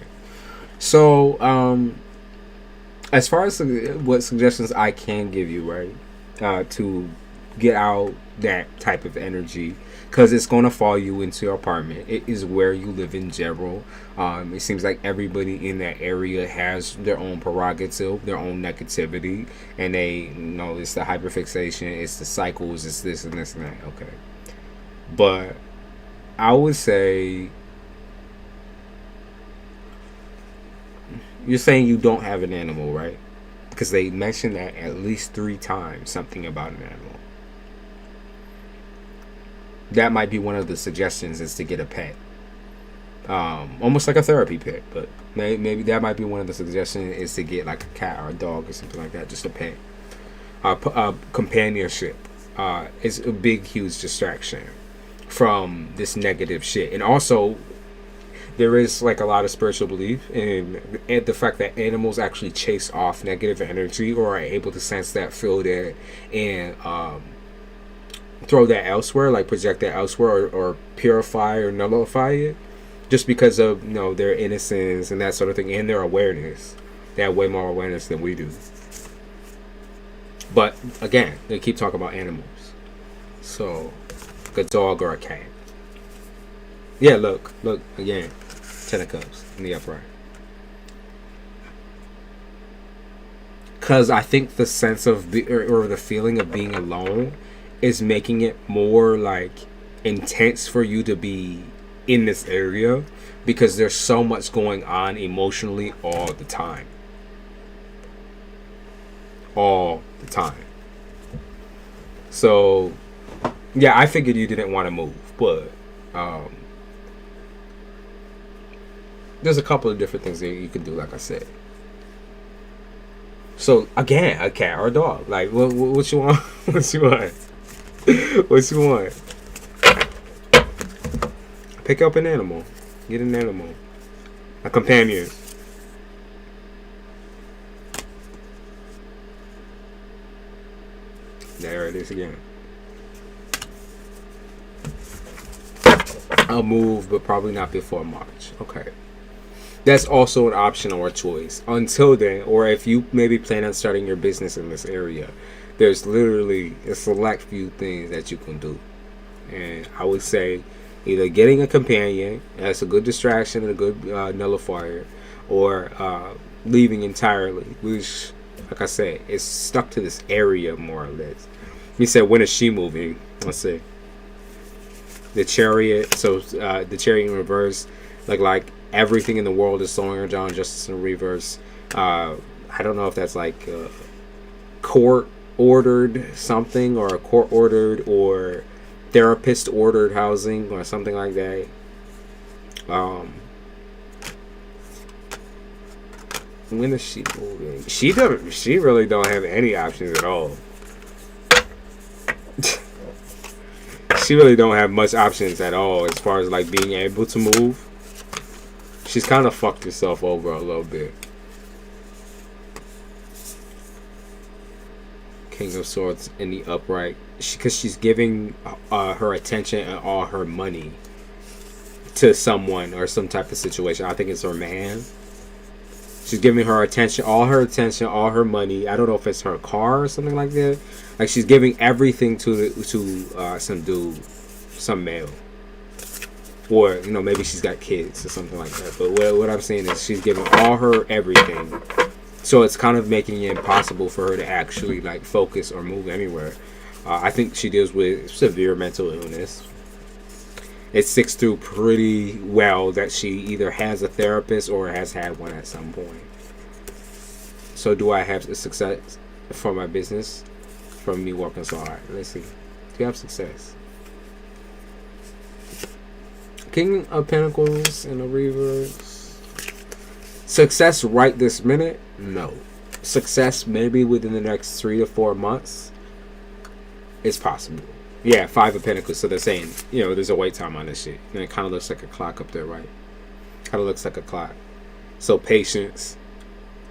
So, as far as what suggestions I can give you, right, to get out that type of energy, because it's going to follow you into your apartment. It is where you live in general. It seems like everybody in that area has their own prerogative, their own negativity, and they it's the hyperfixation, it's the cycles, it's this and this and that. Okay, but I would say, you're saying you don't have an animal, right? Because they mentioned that at least 3 times, something about an animal. That might be one of the suggestions, is to get a pet. Almost like a therapy pet, but maybe that might be one of the suggestions, is to get like a cat or a dog or something like that, just a pet. Companionship is a big, huge distraction from this negative shit. And also, there is like a lot of spiritual belief in the fact that animals actually chase off negative energy, or are able to sense that, feel that, and throw that elsewhere, like project that elsewhere, or purify or nullify it, just because of their innocence and that sort of thing, and their awareness. They have way more awareness than we do. But again, they keep talking about animals, so like a dog or a cat. Yeah, look again. 10 of Cups in the upright. Because I think the sense of or the feeling of being alone is making it more like intense for you to be in this area, because there's so much going on emotionally all the time. All the time. So, yeah, I figured you didn't want to move, but there's a couple of different things that you can do, like I said. So, again, a cat or a dog. Like, what you want? What you want? What you want? Pick up an animal. Get an animal. A companion. There it is again. I'll move, but probably not before March. Okay. That's also an option or a choice. Until then, or if you maybe plan on starting your business in this area, there's literally a select few things that you can do. And I would say either getting a companion, that's a good distraction and a good nullifier, or leaving entirely, which, like I said, is stuck to this area more or less. You said, when is she moving? Let's see. The Chariot. So the Chariot in reverse, like everything in the world is slowing her down. Justice in reverse. I don't know if that's like court ordered something, or a court ordered, or therapist ordered housing, or something like that. When is she moving? She really don't have any options at all. She really don't have much options at all as far as like being able to move. She's kind of fucked herself over a little bit. King of Swords in the upright, because she's giving her attention and all her money to someone or some type of situation. I think it's her man. She's giving her attention, all her money. I don't know if it's her car or something like that. Like, she's giving everything to some dude, some male, or maybe she's got kids or something like that. But what I'm saying is she's giving all her everything. So it's kind of making it impossible for her to actually like focus or move anywhere. I think she deals with severe mental illness. It sticks through pretty well that she either has a therapist or has had one at some point. So do I have success for my business from me working so hard? Let's see. Do you have success? King of Pentacles in the reverse. Success right this minute? No. Success maybe within the next 3 to 4 months? It's possible. Yeah, 5 of Pentacles. So they're saying, there's a wait time on this shit. And it kind of looks like a clock up there, right? Kind of looks like a clock. So patience.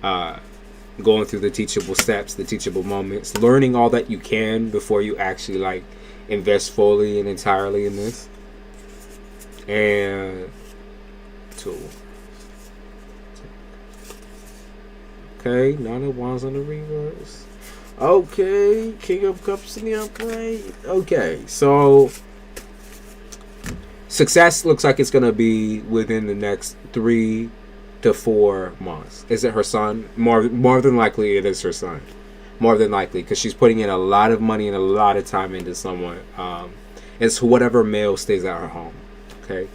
Going through the teachable steps, the teachable moments. Learning all that you can before you actually, like, invest fully and entirely in this. And 2. Okay, 9 of Wands on the reverse. Okay, King of Cups in the upright. Okay, so success looks like it's going to be within the next 3 to 4 months. Is it her son? More than likely it is her son. More than likely, because she's putting in a lot of money and a lot of time into someone. It's whatever male stays at her home. Okay,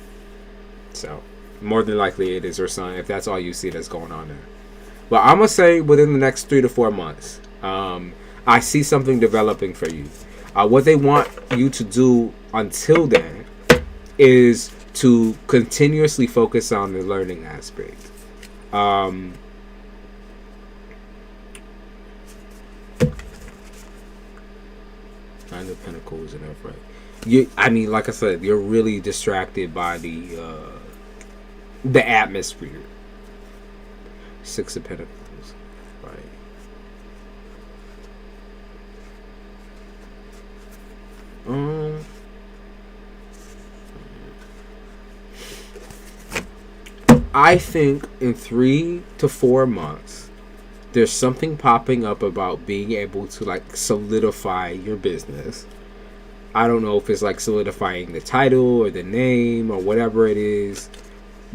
so more than likely it is her son, if that's all you see that's going on there. But I'm going to say within the next 3 to 4 months. I see something developing for you. What they want you to do until then is to continuously focus on the learning aspect. Nine of Pentacles and upright. I mean, like I said, you're really distracted by the atmosphere. 6 of Pentacles. I think in 3 to 4 months, there's something popping up about being able to like solidify your business. I don't know if it's like solidifying the title or the name or whatever it is,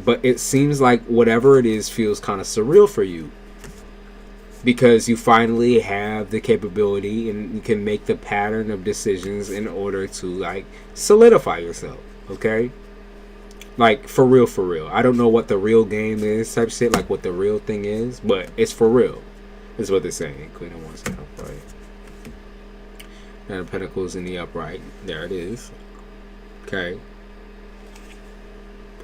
but it seems like whatever it is feels kind of surreal for you, because you finally have the capability and you can make the pattern of decisions in order to like solidify yourself. Okay, like for real. I don't know what the real game is type shit, like what the real thing is, but it's for real is what they're saying. Queen of Wands in the upright, Nine of Pentacles in the upright, there it is. Okay,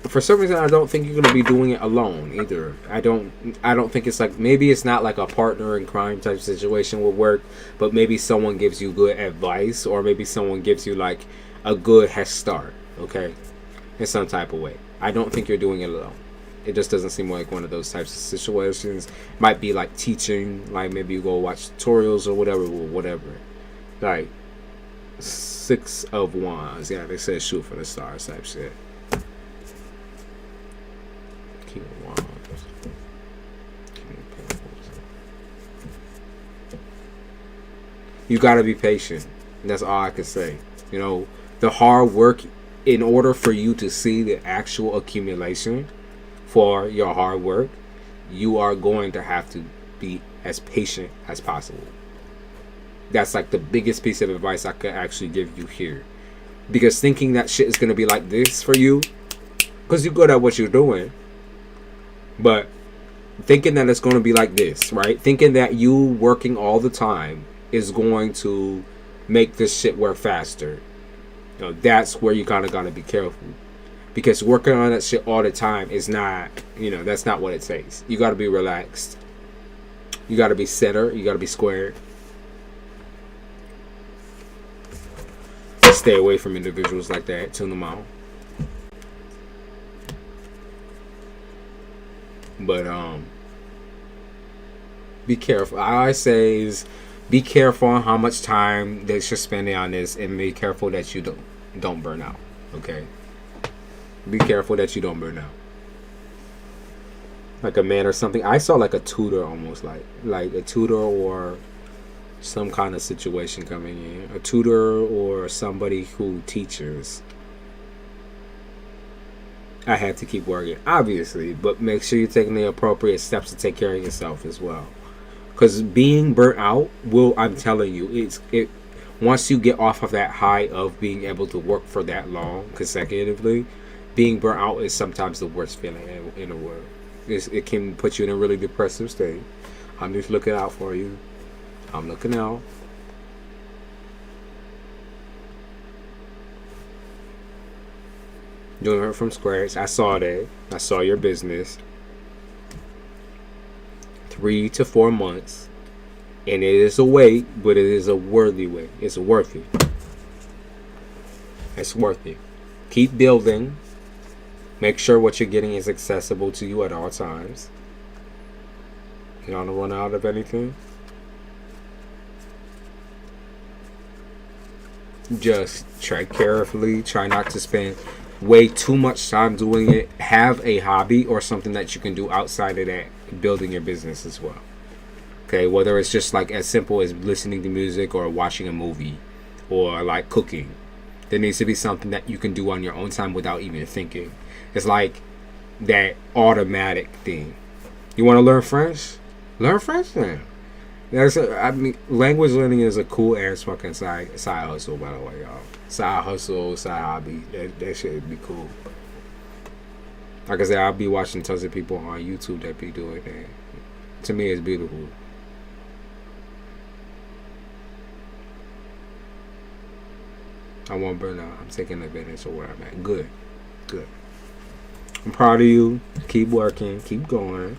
for some reason I don't think you're gonna be doing it alone either. I don't think it's like, maybe it's not like a partner in crime type situation will work, but maybe someone gives you good advice, or maybe someone gives you like a good head start, okay, in some type of way. I don't think you're doing it alone. It just doesn't seem like one of those types of situations. Might be like teaching, like maybe you go watch tutorials or whatever. Like Six of Wands, yeah, they said shoot for the stars type shit. King of Wands. King of Pentacles. You gotta be patient. That's all I can say. You know, the hard work, in order for you to see the actual accumulation for your hard work, you are going to have to be as patient as possible. That's like the biggest piece of advice I could actually give you here. Because thinking that shit is going to be like this for you, because you're good at what you're doing, but thinking that it's going to be like this, right? Thinking that you working all the time is going to make this shit work faster. You know, that's where you kind of got to be careful. Because working on that shit all the time is not, you know, that's not what it takes. You got to be relaxed. You got to be center. You got to be squared. Stay away from individuals like that. Tune them out. But be careful. All I say is be careful on how much time that you're spending on this, and be careful that you don't burn out. Okay. Be careful that you don't burn out. Like a man or something. I saw like a tutor, almost like a tutor or some kind of situation coming in. A tutor or somebody who teaches. I have to keep working, obviously, but make sure you're taking the appropriate steps to take care of yourself as well. Because being burnt out will, I'm telling you, it once you get off of that high of being able to work for that long consecutively, being burnt out is sometimes the worst feeling in the world. It can put you in a really depressive state. I'm just looking out for you. I'm looking out. Doing it from scratch. I saw that. I saw your business. 3 to 4 months. And it is a wait, but it is a worthy wait. It's worth it. It's worth it. Keep building. Make sure what you're getting is accessible to you at all times. You don't run out of anything. Just tread carefully. Try not to spend way too much time doing it. Have a hobby or something that you can do outside of that, building your business as well. Okay, whether it's just like as simple as listening to music or watching a movie or like cooking. There needs to be something that you can do on your own time without even thinking. It's like that automatic thing. You want to learn French? Learn French then. I mean, language learning is a cool ass fucking side hustle, by the way, y'all. Side hustle, side hobby. That shit would be cool. Like I said, I'll be watching tons of people on YouTube that be doing that. To me, it's beautiful. I won't burn out. I'm taking advantage of where I'm at. Good. I'm proud of you. Keep working. Keep going.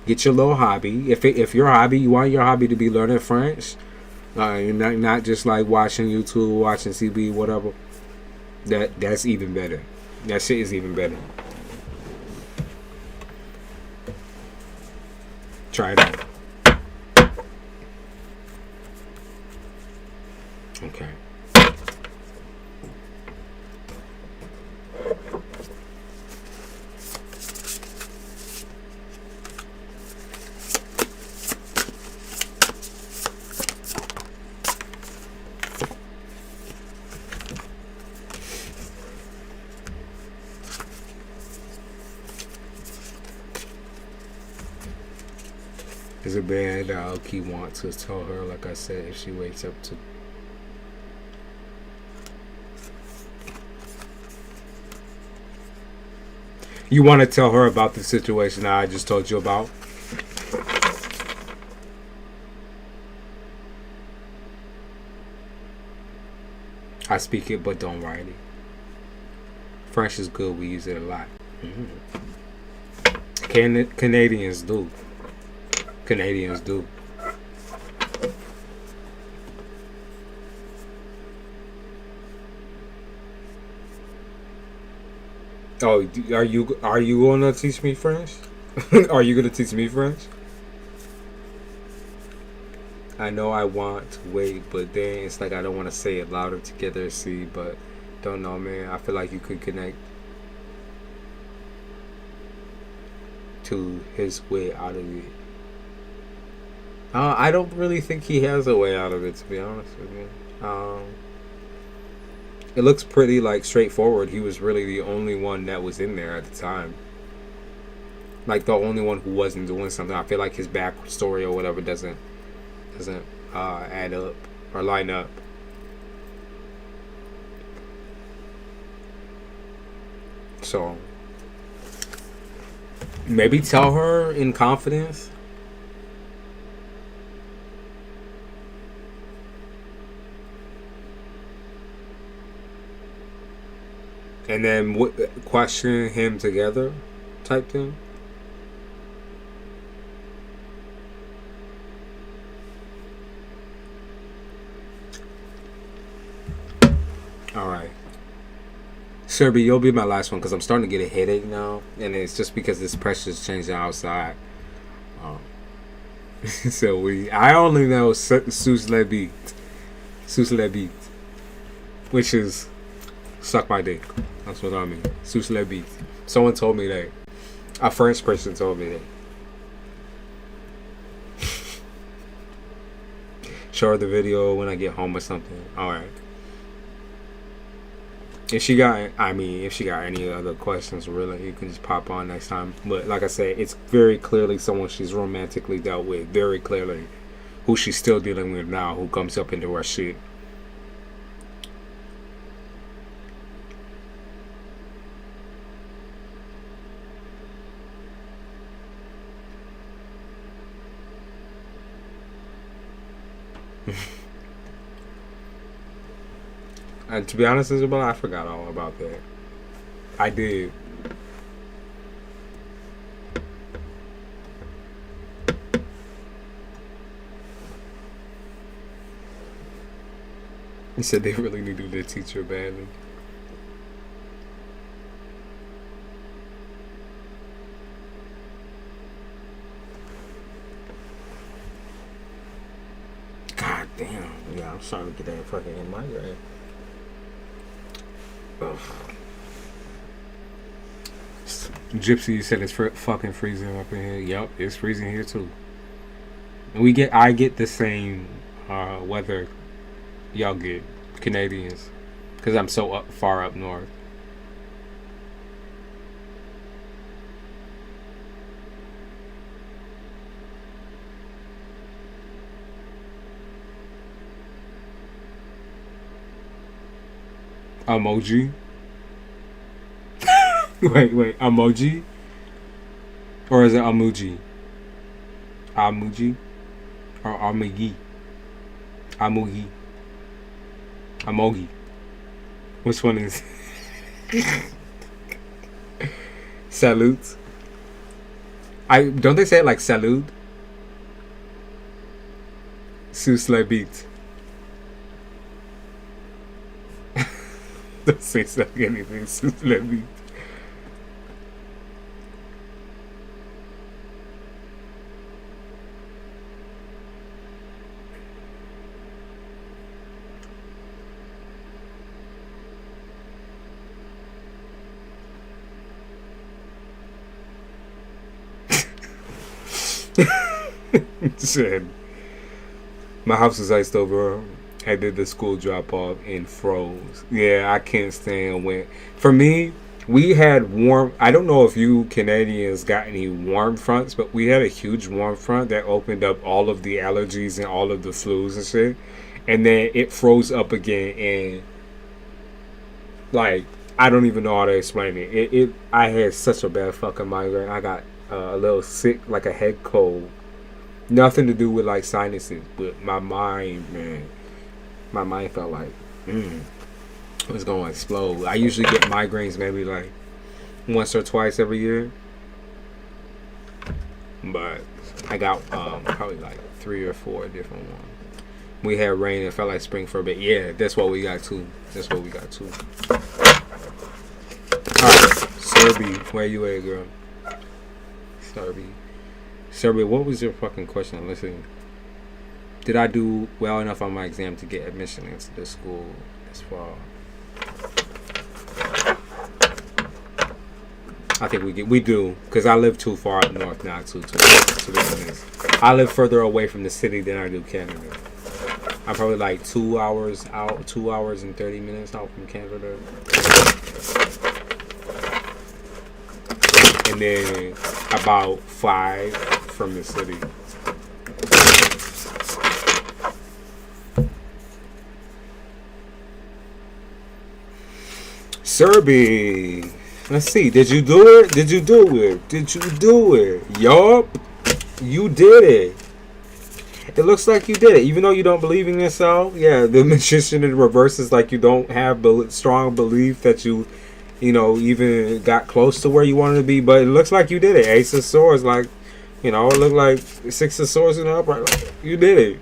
Get your little hobby. If your hobby, you want your hobby to be learning French, not just like watching YouTube, watching CB, whatever. That's even better. That shit is even better. Try it out. Okay. There's a man that Aoki wants to tell her, like I said, if she wakes up to. You want to tell her about the situation that I just told you about? I speak it, but don't write it. French is good. We use it a lot. Canadians do. Canadians do. Oh, are you gonna teach me French? Are you gonna teach me French? I know I want to wait, but then it's like I don't want to say it louder together. See, but don't know, man. I feel like you could connect to his way out of it. I don't really think he has a way out of it, to be honest with you. It looks pretty like straightforward. He was really the only one that was in there at the time. Like the only one who wasn't doing something. I feel like his backstory or whatever doesn't add up or line up. So maybe tell her in confidence. And then question him together type thing. Alright. Serby, you'll be my last one because I'm starting to get a headache now. And it's just because this pressure's changing outside. So I only know sous la bite. Sous la bite. Which is suck my dick. That's what I mean. Sous la bite. Someone told me that. A French person told me that. Show her the video when I get home or something. Alright. If she got any other questions, really, you can just pop on next time. But like I said, it's very clearly someone she's romantically dealt with. Very clearly. Who she's still dealing with now. Who comes up into her shit. And to be honest, Isabel, I forgot all about that. I did. He said they really needed their teacher badly. God damn. Yeah, I'm starting to get that fucking migraine. Ugh. Gypsy said it's fucking freezing up in here. Yup, it's freezing here too. And I get the same weather y'all get, Canadians, because I'm so far up north. Emoji. wait, emoji? Or is it amuji? Amuji? Or amigi? Amugi? Amogi? Which one is salute? Don't they say it like salute? Sus la bite. Don't say anything. Sus la bite. Said, my house is iced over. I did the school drop off and froze. Yeah, I can't stand when. For me, We had warm. I don't know if you Canadians got any warm fronts, but we had a huge warm front that opened up all of the allergies and all of the flus and shit. And then it froze up again, and like I don't even know how to explain it. I had such a bad fucking migraine. I got a little sick, like a head cold. Nothing to do with like sinuses, but my mind, man, my mind felt like it was gonna explode. I usually get migraines maybe like once or twice every year, but I got probably like 3 or 4 different ones. We had rain. It felt like spring for a bit. Yeah, that's what we got too. That's what we got too. Alright, Serbi, where you at, girl? Serbi, what was your fucking question? Listen, did I do well enough on my exam to get admission into the school this fall? I think we do, because I live too far up north now to be honest. I live further away from the city than I do Canada. I'm probably like 2 hours out, 2 hours and 30 minutes out from Canada. And then about 5 from the city. Serbi. Let's see. Did you do it? Did you do it? Did you do it? Yup. You did it. It looks like you did it. Even though you don't believe in yourself. Yeah, the magician in reverse is like you don't have strong belief that you know, even got close to where you wanted to be. But it looks like you did it. Ace of Swords, like, you know, it looked like 6 of Swords in the upright. Like, you did it.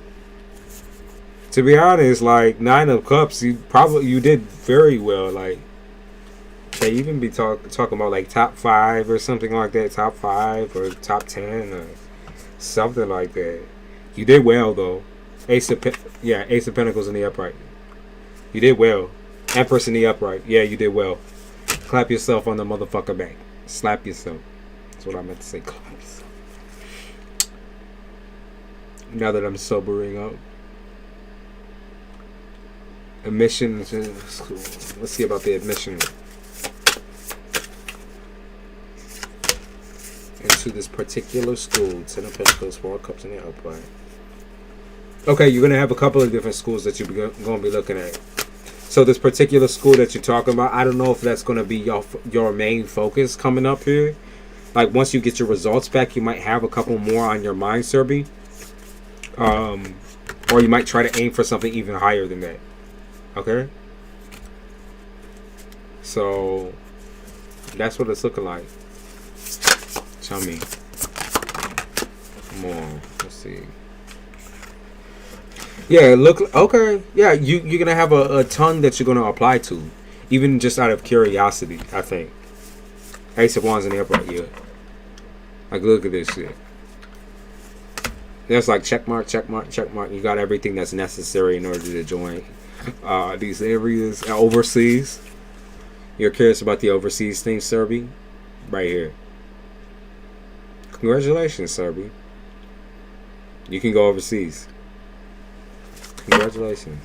To be honest, like 9 of Cups, you did very well. Like, they even be talking about like top 5 or something like that. Top 5 or top 10 or something like that. You did well though. Ace of Pentacles in the upright. You did well. Empress in the upright. Yeah, you did well. Clap yourself on the motherfucker back. Slap yourself. That's what I meant to say. Clap yourself. Now that I'm sobering up. Admissions in school. Let's see about the admission into this particular school. 10 of Pentacles, 4 of Cups in the upright. Okay, you're going to have a couple of different schools that you're going to be looking at. So this particular school that you're talking about, I don't know if that's going to be your main focus coming up here. Like once you get your results back, you might have a couple more on your mind, Serbi. Or you might try to aim for something even higher than that. Okay? So that's what it's looking like. Tell me more. Let's see. Yeah, look. Okay. Yeah, you're gonna have a ton that you're gonna apply to, even just out of curiosity. I think. Ace of Wands in the upright. Yeah. Like, look at this shit. There's like check mark, check mark, check mark. You got everything that's necessary in order to join these areas overseas. You're curious about the overseas thing, Serbi? Right here. Congratulations, Serbi. You can go overseas. Congratulations.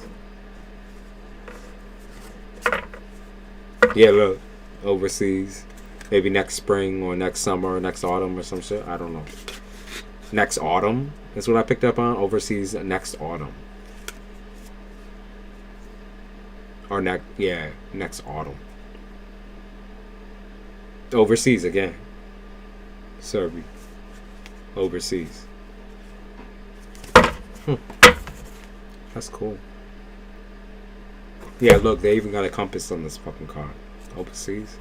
Yeah, look. Overseas. Maybe next spring or next summer or next autumn or some shit. I don't know. Next autumn. That's what I picked up on. Overseas next autumn. Or next autumn. Overseas again. Serbi. Overseas. That's cool. Yeah, look, they even got a compass on this fucking card. Overseas.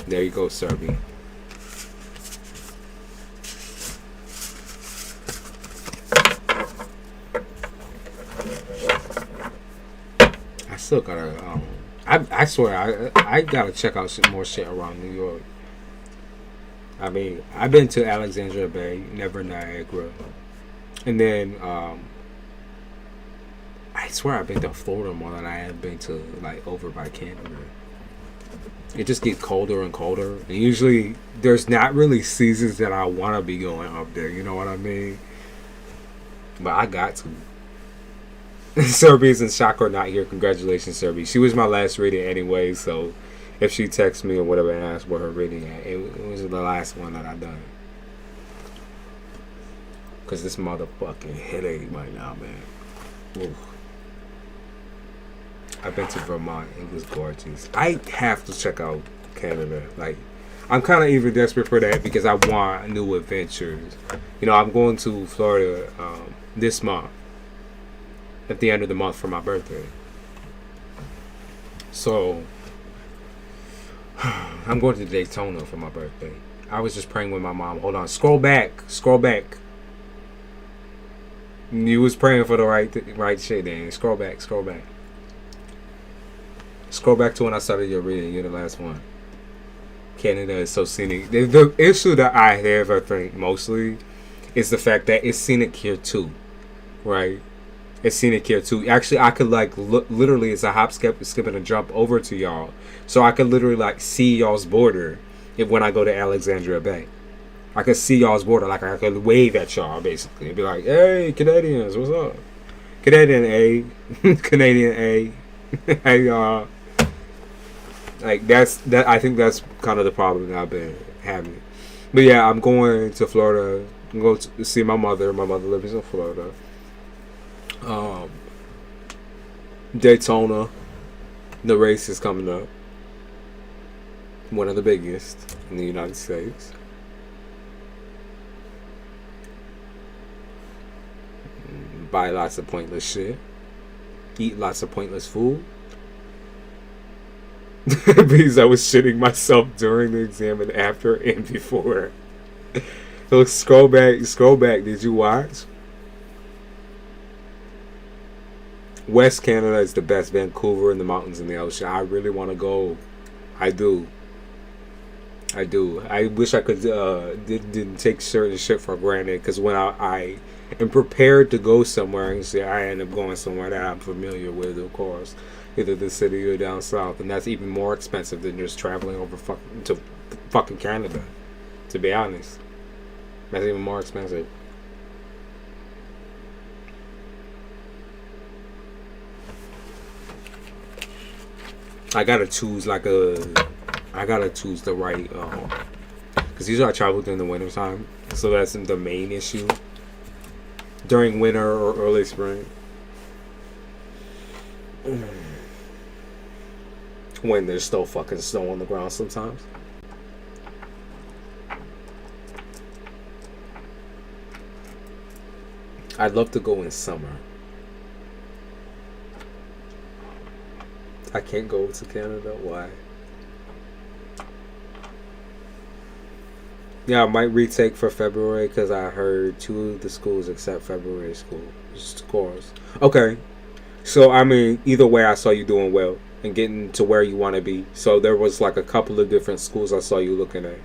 There you go, Serbi. I still gotta, I swear, I gotta check out some more shit around New York. I mean, I've been to Alexandria Bay, never Niagara. And then, I swear I've been to Florida more than I have been to, like, over by Canada. It just gets colder and colder. And usually, there's not really seasons that I want to be going up there. You know what I mean? But I got to. Serbia's in shock or not here. Congratulations, Serbia. She was my last reading anyway, so if she texts me or whatever and asks where her reading at, it was the last one that I done. Because this motherfucking headache right now, man. Oof. I've been to Vermont. It was gorgeous. I have to check out Canada. Like, I'm kind of even desperate for that because I want new adventures. You know, I'm going to Florida this month. At the end of the month for my birthday. So, I'm going to Daytona for my birthday. I was just praying with my mom. Hold on. Scroll back. Scroll back. You was praying for the right shit then. Scroll back. Scroll back. Scroll back to when I started your reading. You're the last one. Canada is so scenic. The issue that I have, I think, mostly, is the fact that it's scenic here too. Right? It's scenic here too. Actually, I could like literally, it's a hop, skip, and a jump over to y'all, so I could literally like see y'all's border. If when I go to Alexandria Bay, I could see y'all's border. Like I could wave at y'all basically and be like, "Hey, Canadians, what's up? Canadian A, Canadian A." Hey y'all. Like that. I think that's kind of the problem that I've been having. But yeah, I'm going to Florida. I'm going to see my mother. My mother lives in Florida. Daytona, the race is coming up. One of the biggest in the United States. Buy lots of pointless shit. Eat lots of pointless food. Because I was shitting myself during the exam and after and before. So scroll back. Did you watch? West Canada is the best. Vancouver and the mountains and the ocean. I really want to go. I do. I wish I could didn't take certain shit for granted. Because when I am prepared to go somewhere, and say I end up going somewhere that I'm familiar with, of course, either the city or down south, and that's even more expensive than just traveling over to fucking Canada. To be honest, that's even more expensive. I gotta choose the right because usually I travel during the winter time, so that's the main issue. During winter or early spring, when there's still fucking snow on the ground sometimes. I'd love to go in summer. I can't go to Canada. Why? Yeah, I might retake for February because I heard 2 of the schools accept February scores. Okay. So, I mean, either way, I saw you doing well and getting to where you want to be. So, there was like a couple of different schools I saw you looking at.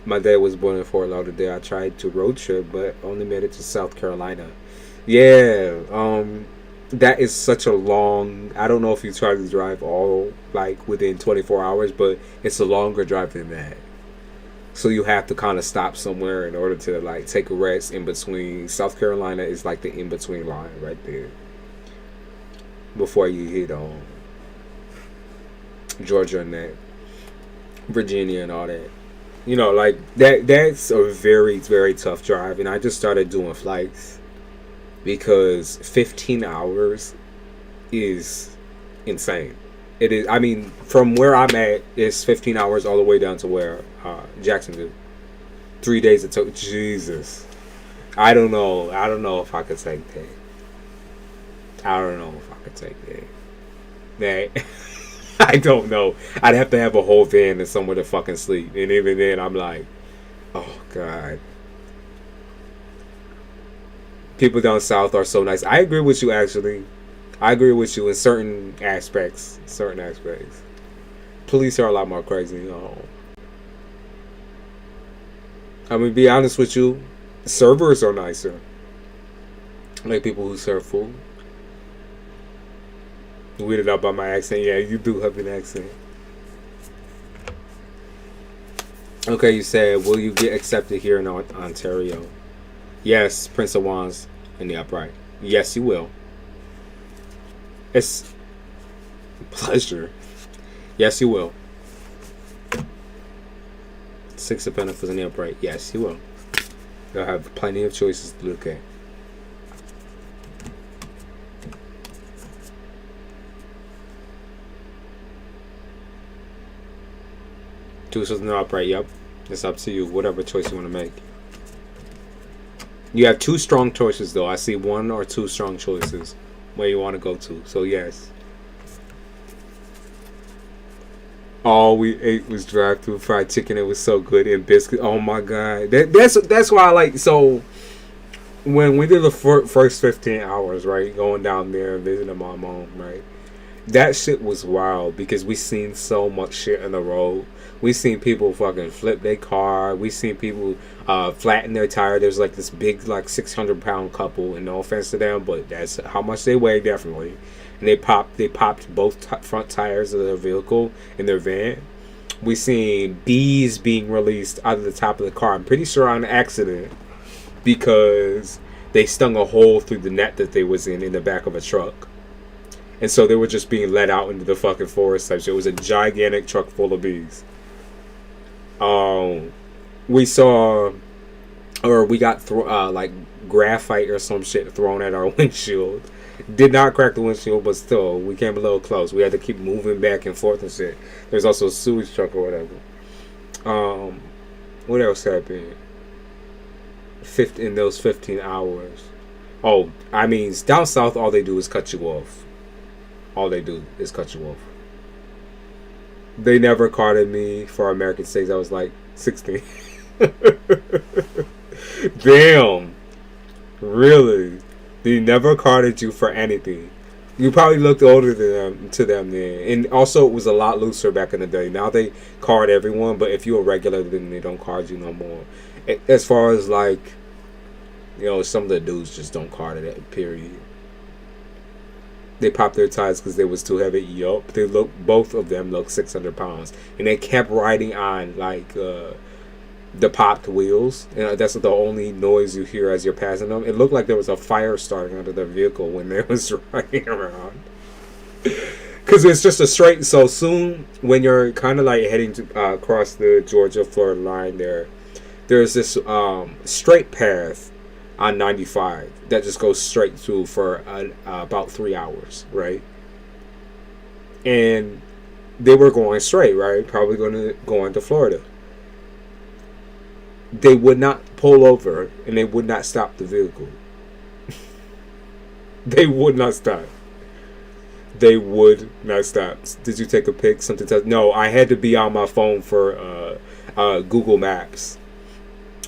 My dad was born in Fort Lauderdale. I tried to road trip, but only made it to South Carolina. Yeah, that is such a long... I don't know if you try to drive all, like, within 24 hours, but it's a longer drive than that. So you have to kind of stop somewhere in order to, like, take a rest in between. South Carolina is, like, the in-between line right there. Before you hit on Georgia and that. Virginia and all that. You know, like, that's a very, very tough drive. And I just started doing flights. Because 15 hours is insane. It is. I mean, from where I'm at, it's 15 hours all the way down to where Jacksonville. 3 days it took. Jesus, I don't know. I don't know if I could take that. I don't know if I could take that. I don't know. I'd have to have a whole van and somewhere to fucking sleep. And even then, I'm like, oh God. People down south are so nice. I agree with you, actually. I agree with you in certain aspects. Police are a lot more crazy. I'm gonna be honest with you. Servers are nicer. Like people who serve food. Weirded out by my accent. Yeah, you do have an accent. Okay, you said, will you get accepted here in Ontario? Yes, Prince of Wands in the upright. Yes, you will. It's pleasure. Yes, you will. Six of Pentacles in the upright. Yes, you will. You'll have plenty of choices to look at. Two swords in the upright. Yep. It's up to you. Whatever choice you want to make. You have two strong choices, though. I see one or two strong choices where you want to go to. So, yes. All we ate was drive-through fried chicken. It was so good. And biscuit. Oh, my God. That's why I like... So, when we did the first 15 hours, right? Going down there and visiting my mom, right? That shit was wild because we seen so much shit in the road. We seen people fucking flip their car. We seen people flatten their tire. There's like this big, like 600-pound couple, and no offense to them, but that's how much they weigh, definitely. And they popped both front tires of their vehicle in their van. We seen bees being released out of the top of the car. I'm pretty sure on accident because they stung a hole through the net that they was in the back of a truck. And so they were just being let out into the fucking forest type shit. It was a gigantic truck full of bees. We saw, or we got like graphite or some shit thrown at our windshield. Did not crack the windshield, but still, we came a little close. We had to keep moving back and forth and shit. There's also a sewage truck or whatever. What else happened? In those 15 hours. Oh, I mean, down south, all they do is cut you off. All they do is cut you off. They never carded me for American States. I was like 16. Damn. Really? They never carded you for anything. You probably looked older than to them then. And also, it was a lot looser back in the day. Now they card everyone, but if you're a regular, then they don't card you no more. As far as like, you know, some of the dudes just don't card it, period. They popped their tires because they was too heavy. Yup. Both of them looked 600 pounds. And they kept riding on like the popped wheels. And that's the only noise you hear as you're passing them. It looked like there was a fire starting under their vehicle when they was riding around. Because it's just a straight. So soon, when you're kind of like heading to across the Georgia-Florida line there's this straight path on 95 that just goes straight through for about 3 hours, right? And they were going straight, right? Probably going to go into Florida. They would not pull over and they would not stop the vehicle. They would not stop. They would not stop. Did you take a pic? Something? No, I had to be on my phone for Google Maps.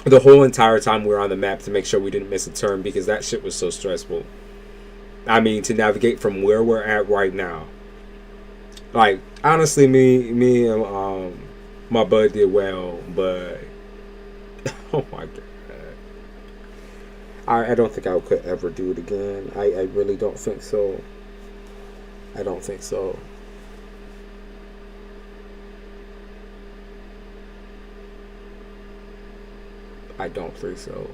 The whole entire time we were on the map to make sure we didn't miss a turn because that shit was so stressful. I mean, to navigate from where we're at right now. Like, honestly, me and my bud did well, but oh my god. I don't think I could ever do it again. I really don't think so. I don't think so. I don't think so.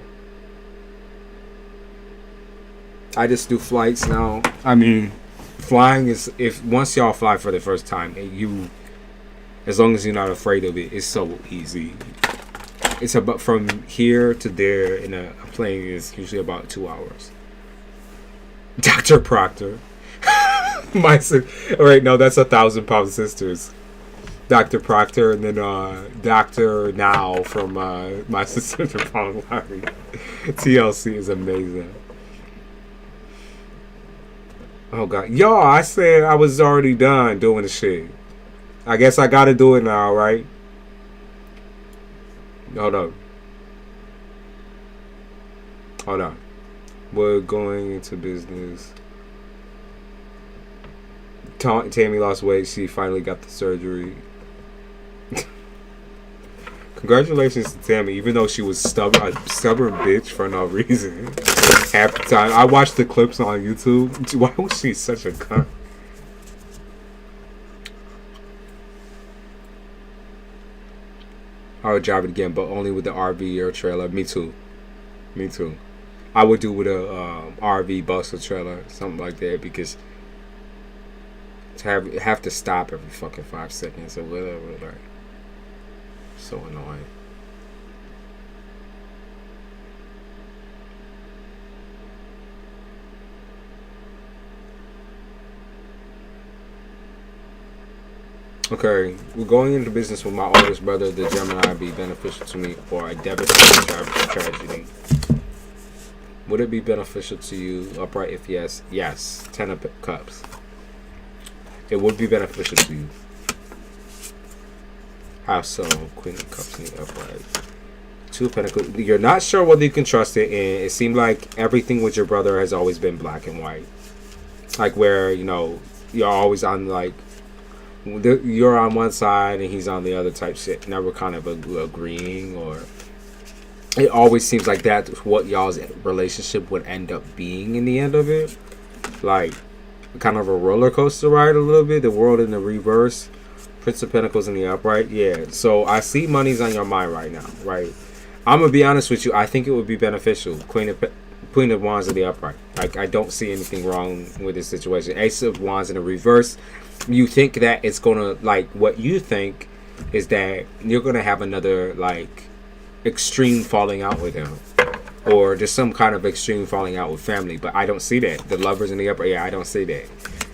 I just do flights now. I mean, flying is, if once y'all fly for the first time, and as long as you're not afraid of it, it's so easy. It's about from here to there in a plane is usually about 2 hours. Dr. Proctor. Alright, no, that's 1,000-pound sisters. Dr. Proctor, and then Dr. Now from My Sister the Pong Larry. TLC is amazing. Oh god. Yo, I said I was already done doing the shit. I guess I gotta do it now, right? Hold on. Hold on. We're going into business. Tammy lost weight. She finally got the surgery. Congratulations to Tammy, even though she was a stubborn bitch for no reason. Half the time. I watched the clips on YouTube. Why was she such a cunt? I would drive it again, but only with the RV or trailer. Me too. Me too. I would do with a RV, bus, or trailer, something like that, because to have to stop every fucking 5 seconds or whatever, like, so annoying. Okay, we're going into business with my oldest brother. The Gemini be beneficial to me or a devastating tragedy. Would it be beneficial to you? Upright, if yes. Yes. 10 of Cups. It would be beneficial to you. How so? Queen of Cups in the upright. 2 of Pentacles. You're not sure whether you can trust it, and it seemed like everything with your brother has always been black and white. Like where, you know, you're always on like, you're on one side and he's on the other type shit. Never kind of agreeing, or it always seems like that's what y'all's relationship would end up being in the end of it. Like kind of a roller coaster ride a little bit. The world in the reverse. Prince of Pentacles in the upright. Yeah. So I see money's on your mind right now, right? I'm going to be honest with you. I think it would be beneficial. Queen of Wands in the upright. Like, I don't see anything wrong with this situation. Ace of Wands in the reverse. You think that it's going to, like, what you think is that you're going to have another, like, extreme falling out with him. Or just some kind of extreme falling out with family. But I don't see that. The Lovers in the upright. Yeah, I don't see that.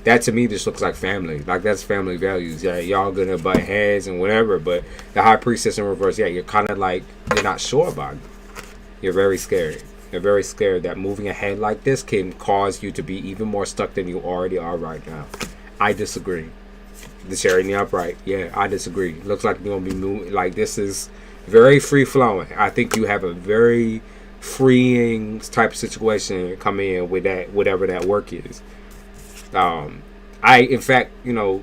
That to me just looks like family. Like, that's family values. Yeah, y'all gonna butt heads and whatever. But the High Priestess in reverse, yeah, you're kind of like, you're not sure about it. You're very scared. You're very scared that moving ahead like this can cause you to be even more stuck than you already are right now. I disagree. The Chariot in the upright, yeah, I disagree. Looks like you're gonna be moving. Like, this is very free flowing. I think you have a very freeing type of situation come in with that, whatever that work is. In fact, you know,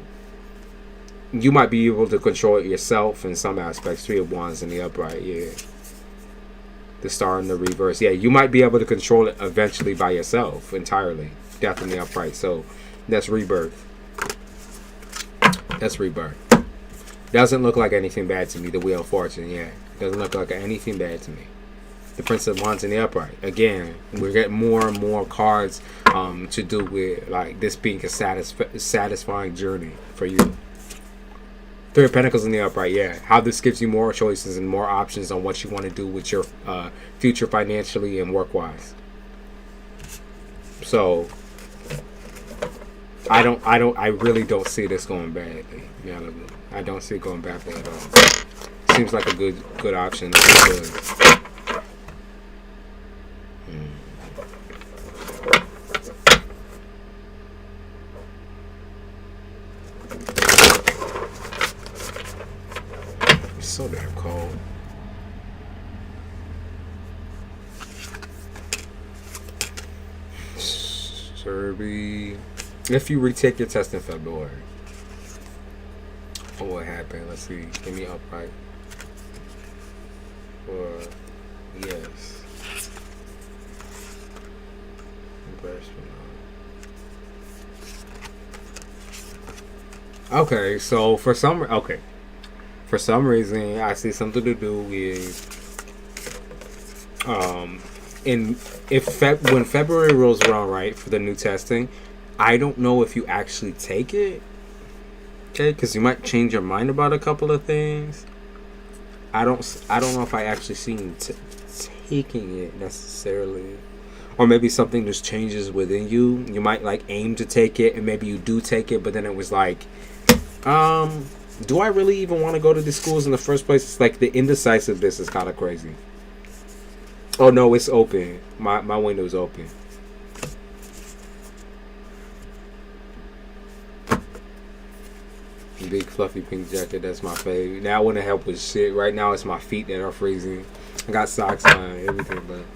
you might be able to control it yourself in some aspects. 3 of Wands in the upright, yeah. The Star in the reverse, yeah. You might be able to control it eventually by yourself entirely. Death in the upright, so that's rebirth. That's rebirth. Doesn't look like anything bad to me. The Wheel of Fortune, yeah. Doesn't look like anything bad to me. The Prince of Wands in the upright. Again, we're getting more and more cards to do with like this being a satisfying journey for you. 3 of Pentacles in the upright. Yeah, how this gives you more choices and more options on what you want to do with your future financially and work-wise. So I really don't see this going badly. Yeah, I don't see it going badly at all. Seems like a good option. So damn cold. Serby. If you retake your test in February, what will happen? Let's see. Give me upright. Or yes. Okay, so for some reason, I see something to do with when February rolls around, right, for the new testing, I don't know if you actually take it, okay, because you might change your mind about a couple of things. I don't know if I actually see you taking it necessarily, or maybe something just changes within you. You might like aim to take it, and maybe you do take it, but then it was like, do I really even want to go to these schools in the first place? It's like the indecisiveness is kind of crazy. Oh no, it's open. My window's open. Big fluffy pink jacket, that's my favorite. That wouldn't help with shit. Right now it's my feet that are freezing. I got socks on and everything, but it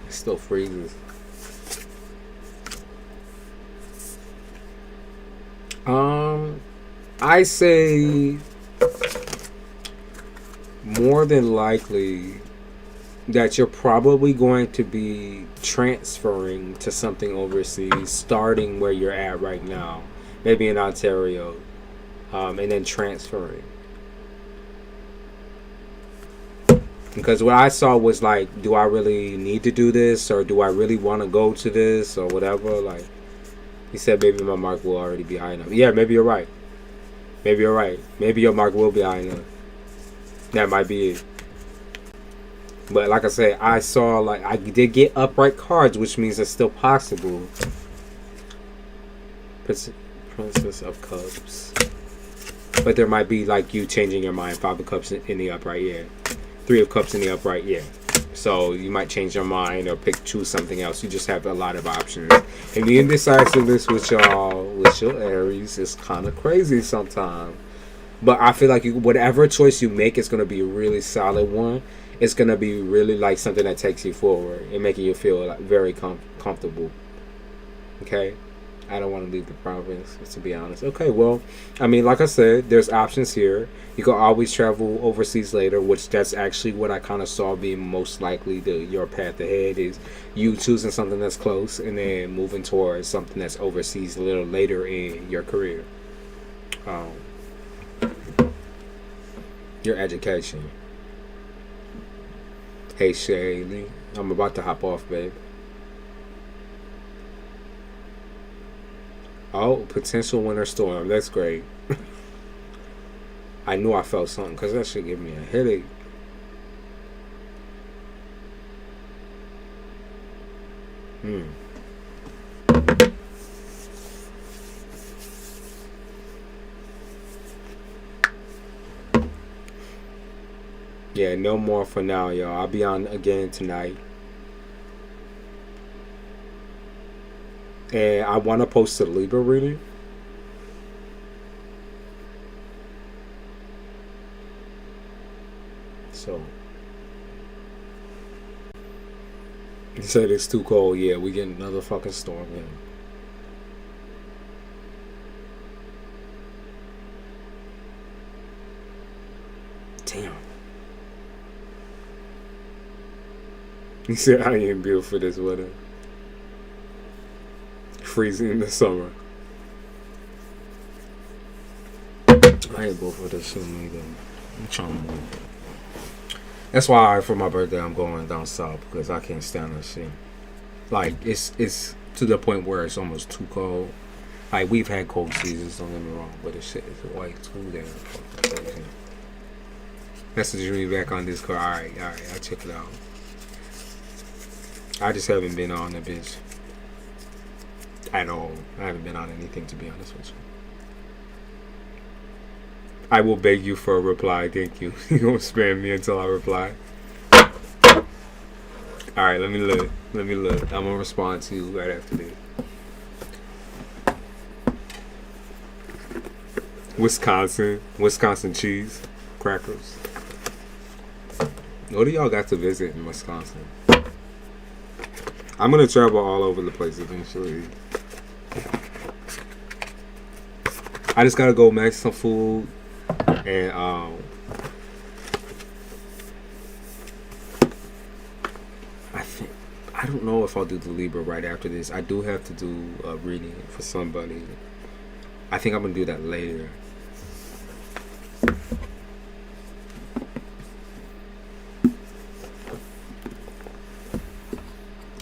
still freezes. I say more than likely that you're probably going to be transferring to something overseas, starting where you're at right now, maybe in Ontario, and then transferring. Because what I saw was like, do I really need to do this, or do I really want to go to this, or whatever? Like, he said, maybe my mark will already be high enough. Yeah, maybe you're right. Maybe you're right. Maybe your mark will be high enough. That might be it. But like I said, I saw, like, I did get upright cards, which means it's still possible. Princess of Cups. But there might be, like, you changing your mind. 5 of Cups in the upright, yeah. 3 of Cups in the upright, yeah. So you might change your mind or choose something else. You just have a lot of options. And the indecisiveness with y'all, with your Aries, is kind of crazy sometimes. But I feel like whatever choice you make is going to be a really solid one. It's going to be really like something that takes you forward and making you feel like very comfortable. Okay? I don't want to leave the province, to be honest. Okay, well, I mean, like I said, there's options here. You can always travel overseas later, which that's actually what I kind of saw being most likely your path ahead, is you choosing something that's close and then moving towards something that's overseas a little later in your career. Your education. Hey, Shaylee, I'm about to hop off, babe. Oh, potential winter storm. That's great. I knew I felt something because that should give me a headache. Yeah, no more for now, y'all. I'll be on again tonight. And I want to post a Libra reading. So, he said it's too cold. Yeah, we getting another fucking storm in. Damn. He said I ain't built for this weather. Freezing in the summer. I ain't built for this shit either. I'm trying to move. That's why for my birthday I'm going down south, because I can't stand that shit. Like it's to the point where it's almost too cold. Like we've had cold seasons, don't get me wrong, but this shit is way too damn fucking crazy. Message me back on Discord. Alright, I'll check it out. I just haven't been on the bitch at all. I haven't been on anything, to be honest with you. I will beg you for a reply. Thank you. You gonna spam me until I reply? Alright, let me look. I'm gonna respond to you right after this. Wisconsin cheese crackers. What do y'all got to visit in Wisconsin? I'm gonna travel all over the place eventually. I just gotta go make some food and I don't know if I'll do the Libra right after this. I do have to do a reading for somebody. I think I'm gonna do that later.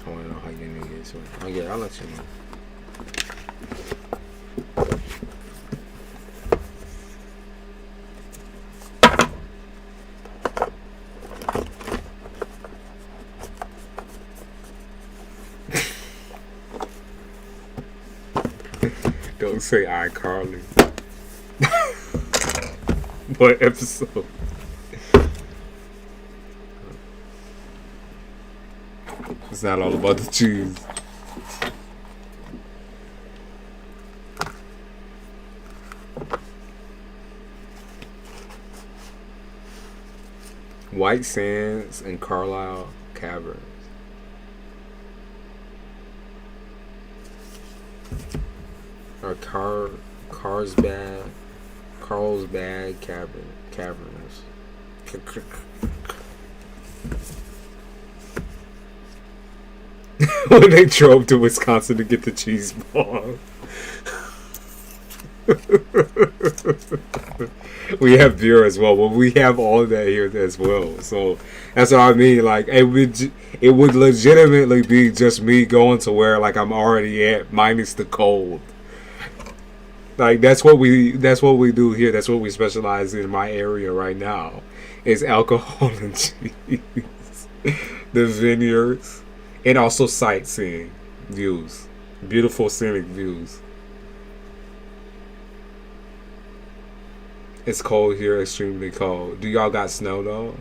I wanna know how your new year is. Oh yeah, I'll let you know. Don't say iCarly. What episode? It's not all about the cheese. White Sands and Carlisle Caverns. Or Carlsbad Caverns. When they drove to Wisconsin to get the cheese ball. We have beer as well, but we have all of that here as well. So that's what I mean. Like it would legitimately be just me going to where like I'm already at minus the cold. Like that's what we do here. That's what we specialize in my area right now. Is alcohol and cheese, the vineyards, and also sightseeing views, beautiful scenic views. It's cold here, extremely cold. Do y'all got snow though?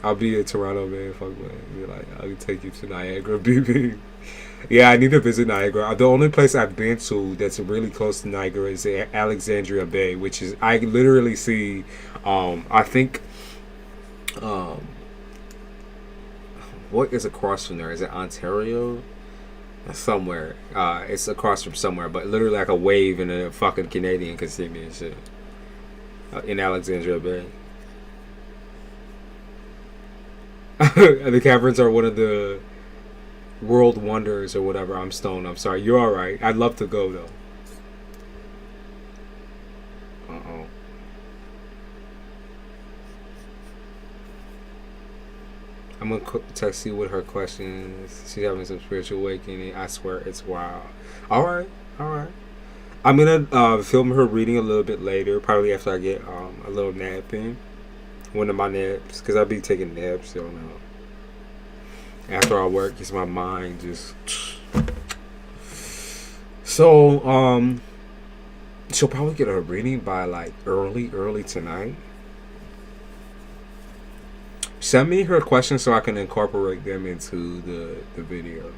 I'll be in Toronto, man. Fuck, man. Be like, I'll take you to Niagara, BB. Yeah, I need to visit Niagara. The only place I've been to that's really close to Niagara is Alexandria Bay, which is I literally see. I think. What is across from there? Is it Ontario? Somewhere. It's across from somewhere, but literally like a wave and a fucking Canadian can see me and shit. In Alexandria Bay. The caverns are one of the world wonders or whatever. I'm stoned. I'm sorry. You're alright. I'd love to go though. Uh-oh. I'm gonna text you with her questions. She's having some spiritual awakening. I swear it's wild. Alright. I'm gonna film her reading a little bit later, probably after I get a little nap in. One of my naps, because I'll be taking naps, you know. After I work, it's my mind just. So, she'll probably get a reading by like early tonight. Send me her questions so I can incorporate them into the video.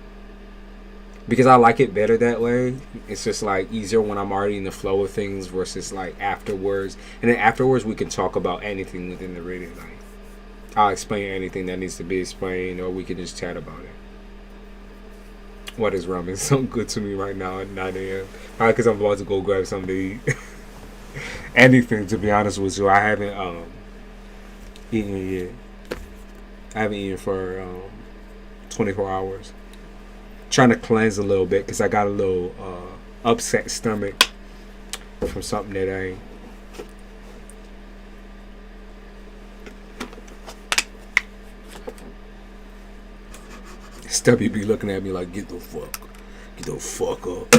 Because I like it better that way. It's just like easier when I'm already in the flow of things versus like afterwards. And then afterwards we can talk about anything within the reading. Like I'll explain anything that needs to be explained, or we can just chat about it. What is ramen so good to me right now at 9 a.m.? Probably because I'm about to go grab something to eat. Anything, to be honest with you. I haven't eaten yet. I haven't eaten for 24 hours. Trying to cleanse a little bit because I got a little upset stomach from something that I. Stubby be looking at me like, get the fuck up.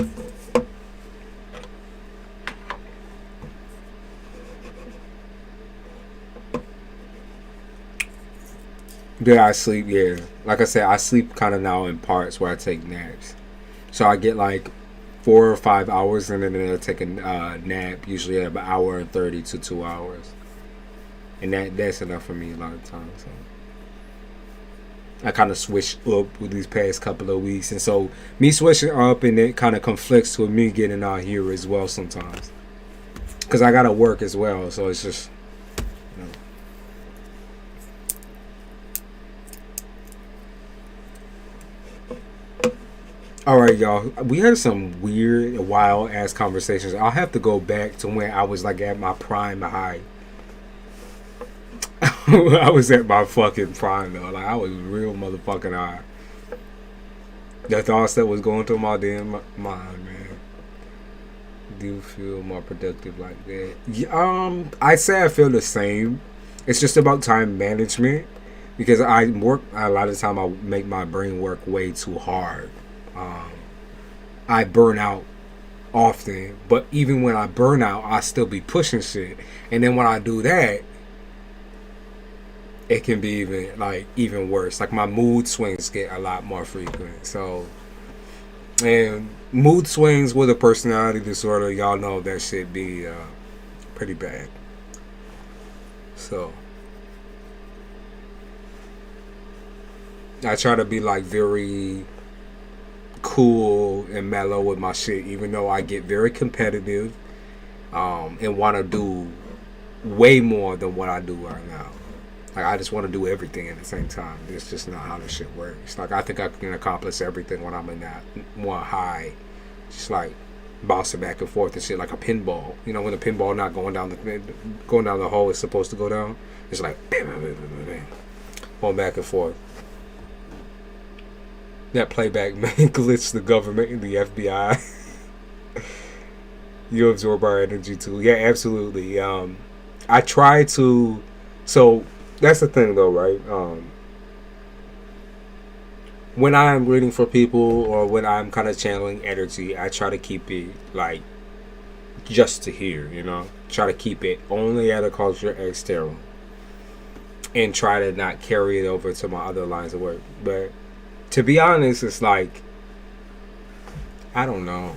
Did I sleep? Yeah. Like I said, I sleep kind of now in parts where I take naps. So I get like 4 or 5 hours and then I take a nap, usually at about 1:30 to 2 hours. And that's enough for me a lot of times. So I kind of switched up with these past couple of weeks. And so me switching up and it kind of conflicts with me getting out here as well sometimes. Because I got to work as well. So it's just, you know. Alright, y'all. We had some weird, wild ass conversations. I'll have to go back to when I was like at my prime high. I was at my fucking prime though. Like I was real motherfucking high. The thoughts that was going through my damn mind, man. Do you feel more productive like that? Yeah, I say I feel the same. It's just about time management. Because I work a lot of the time I make my brain work way too hard. I burn out often, but even when I burn out, I still be pushing shit. And then when I do that, it can be even worse. Like my mood swings get a lot more frequent. So, and mood swings with a personality disorder, y'all know that shit be pretty bad. So, I try to be like very cool and mellow with my shit, even though I get very competitive and want to do way more than what I do right now. Like I just want to do everything at the same time. It's just not how this shit works. Like I think I can accomplish everything when I'm in that one high, just like bouncing back and forth and shit, like a pinball. You know, when the pinball not going down the hole it's supposed to go down, it's like bam, bam, bam, bam, bam, going back and forth. That playback man glitched the government and the FBI. You absorb our energy too. Yeah, absolutely. I try to. So that's the thing, though, right? When I'm reading for people or when I'm kind of channeling energy, I try to keep it like just to hear, Try to keep it only at a culture external, and try to not carry it over to my other lines of work. But to be honest, it's like, I don't know.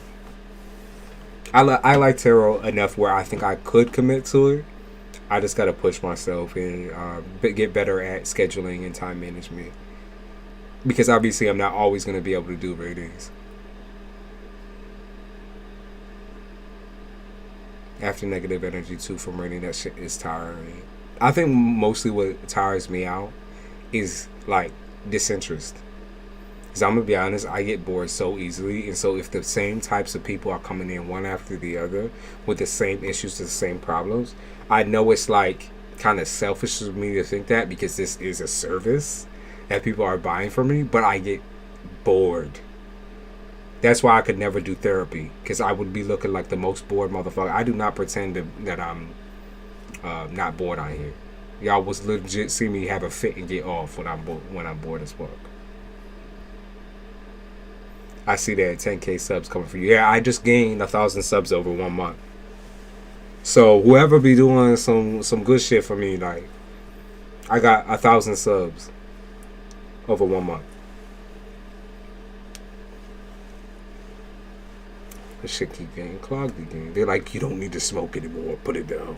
I like tarot enough where I think I could commit to it. I just gotta push myself and get better at scheduling and time management, because obviously I'm not always gonna be able to do readings. After negative energy too from reading, that shit is tiring. I think mostly what tires me out is like disinterest. Because I'm gonna be honest, I get bored so easily, and so if the same types of people are coming in one after the other with the same issues, the same problems, I know it's like kind of selfish of me to think that, because this is a service that people are buying from me, but I get bored. That's why I could never do therapy, because I would be looking like the most bored motherfucker. I do not pretend that I'm not bored on here. Y'all was legit see me have a fit and get off when I'm bored as fuck. I see that 10K subs coming for you. Yeah, I just gained 1,000 subs over 1 month. So whoever be doing some good shit for me, like, I got 1,000 subs over 1 month. This shit keep getting clogged again. They're like, you don't need to smoke anymore. Put it down.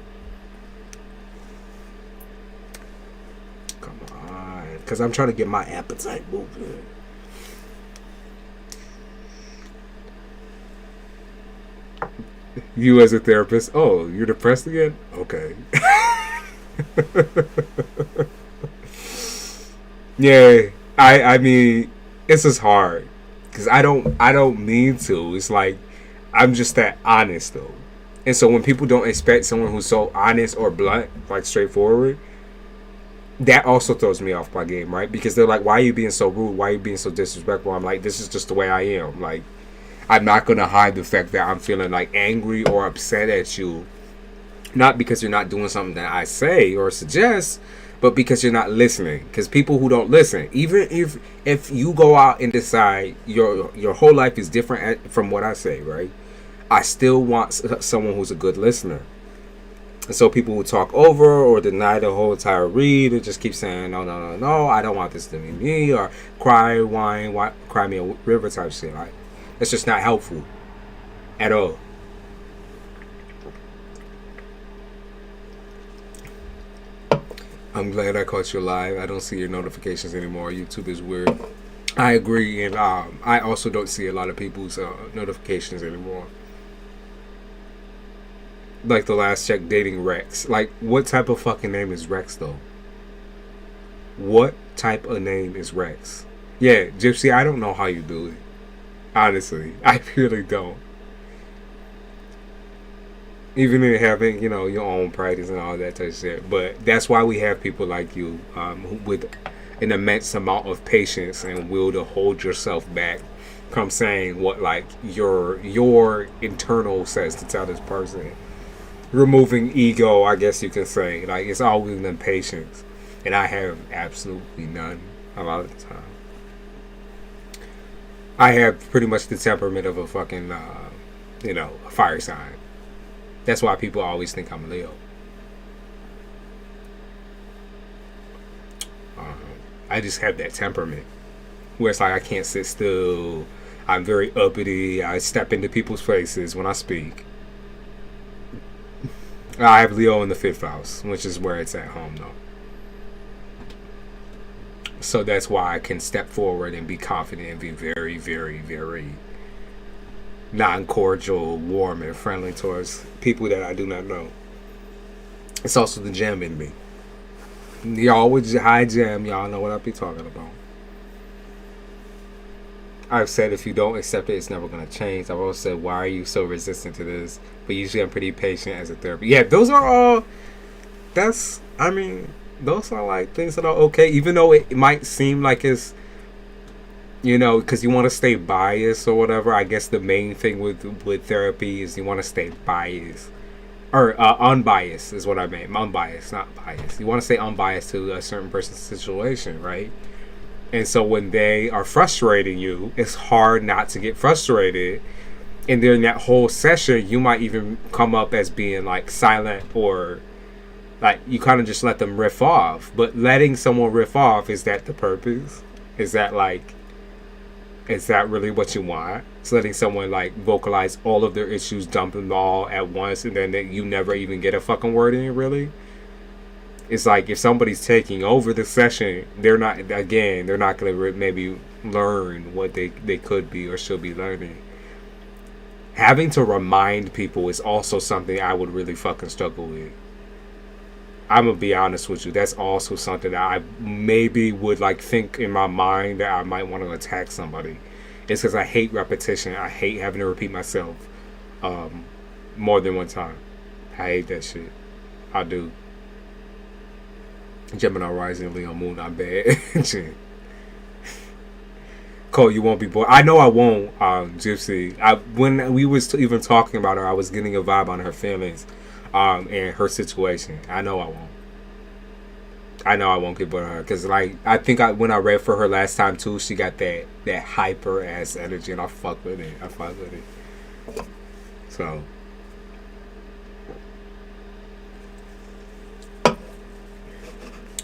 Come on. Because I'm trying to get my appetite moving. You as a therapist, oh, you're depressed again? Okay. Yeah, I mean, it's just hard. Because I don't mean to. It's like, I'm just that honest, though. And so when people don't expect someone who's so honest or blunt, like straightforward, that also throws me off my game, right? Because they're like, why are you being so rude? Why are you being so disrespectful? I'm like, this is just the way I am. Like, I'm not going to hide the fact that I'm feeling like angry or upset at you. Not because you're not doing something that I say or suggest, but because you're not listening. Because people who don't listen, even if you go out and decide your whole life is different from what I say, right? I still want someone who's a good listener. And so people who talk over or deny the whole entire read and just keep saying, no, I don't want this to be me, or cry, whine, cry me a river type shit. Like, it's just not helpful at all. I'm glad I caught you live. I don't see your notifications anymore. YouTube is weird. I agree, and I also don't see a lot of people's notifications anymore. Like the last check, dating Rex. Like, what type of fucking name is Rex, though? What type of name is Rex? Yeah, Gypsy, I don't know how you do it. Honestly, I really don't. Even in having, your own practice and all that type of shit. But that's why we have people like you, with an immense amount of patience and will to hold yourself back from saying what, like, your internal says to tell this person. Removing ego, I guess you can say. Like, it's always been patience. And I have absolutely none a lot of the time. I have pretty much the temperament of a fucking, a fire sign. That's why people always think I'm Leo. I just have that temperament where it's like I can't sit still. I'm very uppity. I step into people's faces when I speak. I have Leo in the 5th house, which is where it's at home, though. So that's why I can step forward and be confident and be very, very, very non-cordial, warm, and friendly towards people that I do not know. It's also the gem in me. Y'all with high gem, y'all know what I be talking about. I've said if you don't accept it, it's never going to change. I've also said, why are you so resistant to this? But usually I'm pretty patient as a therapist. Yeah, those are all, those are like things that are okay. Even though it might seem like it's you know, because you want to stay biased or whatever. I guess the main thing with therapy is you want to stay biased. Or unbiased is what I meant. Unbiased, not biased. You want to stay unbiased to a certain person's situation, right? And so when they are frustrating you, it's hard not to get frustrated. And during that whole session, you might even come up as being like silent, or like you kind of just let them riff off. But letting someone riff off, is that the purpose? Is that really what you want? It's letting someone like vocalize all of their issues, dump them all at once, and then you never even get a fucking word in, really? It's like if somebody's taking over the session, they're not going to maybe learn what they could be or should be learning. Having to remind people is also something I would really fucking struggle with. I'm going to be honest with you. That's also something that I maybe would like think in my mind that I might want to attack somebody. It's because I hate repetition. I hate having to repeat myself more than one time. I hate that shit. I do. Gemini rising, Leo moon, not bad. Cole, you won't be bored. I know I won't, Gypsy. When we was even talking about her, I was getting a vibe on her feelings and her situation. I know I won't get bored on her. Because, like, I think when I read for her last time, too, she got that hyper-ass energy, and I fuck with it. So...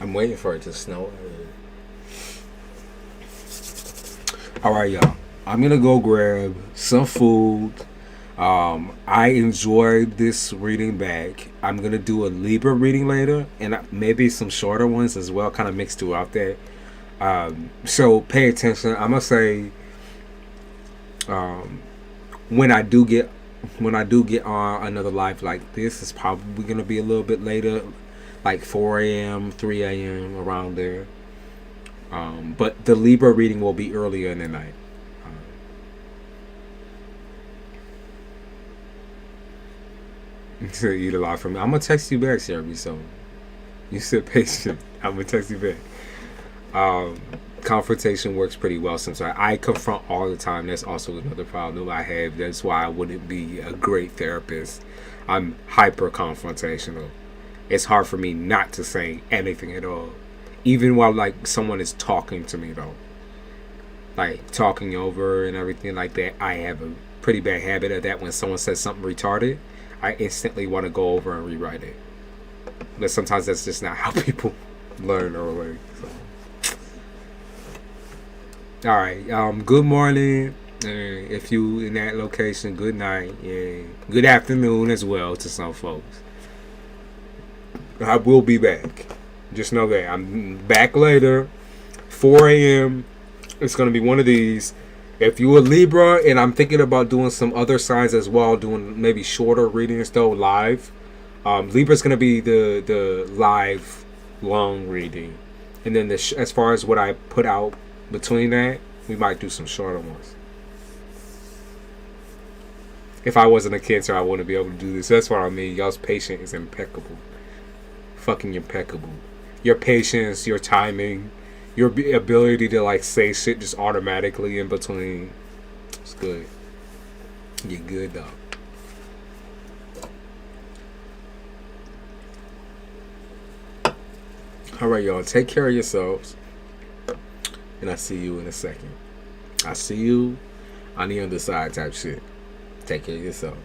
I'm waiting for it to snow. Alright, y'all. I'm going to go grab some food. I enjoyed this reading back. I'm going to do a Libra reading later. And maybe some shorter ones as well. Kind of mixed throughout that. So pay attention. I'm going to say... when I do get on another live like this, it's probably going to be a little bit later. Like 4 a.m., 3 a.m., around there. But the Libra reading will be earlier in the night. To eat a lot from me. I'm going to text you back, Sherry, so you sit patient. I'm going to text you back. Confrontation works pretty well sometimes. I confront all the time. That's also another problem I have. That's why I wouldn't be a great therapist. I'm hyper confrontational. It's hard for me not to say anything at all. Even while, like, someone is talking to me, though. Like, talking over and everything like that. I have a pretty bad habit of that. When someone says something retarded, I instantly want to go over and rewrite it. But sometimes that's just not how people learn or learn. So. Alright, good morning. If you in that location, good night. And good afternoon as well to some folks. I will be back. Just know that. I'm back later. 4 a.m. It's going to be one of these. If you're a Libra, and I'm thinking about doing some other signs as well, doing maybe shorter readings though, live. Libra's going to be the live, long reading. And then as far as what I put out between that, we might do some shorter ones. If I wasn't a Cancer, I wouldn't be able to do this. That's what I mean. Y'all's patience is impeccable. Fucking impeccable. Your patience, your timing, your ability to like say shit just automatically in between. It's good. You're good though. Alright, y'all. Take care of yourselves. And I'll see you in a second. I'll see you on the other side type shit. Take care of yourself.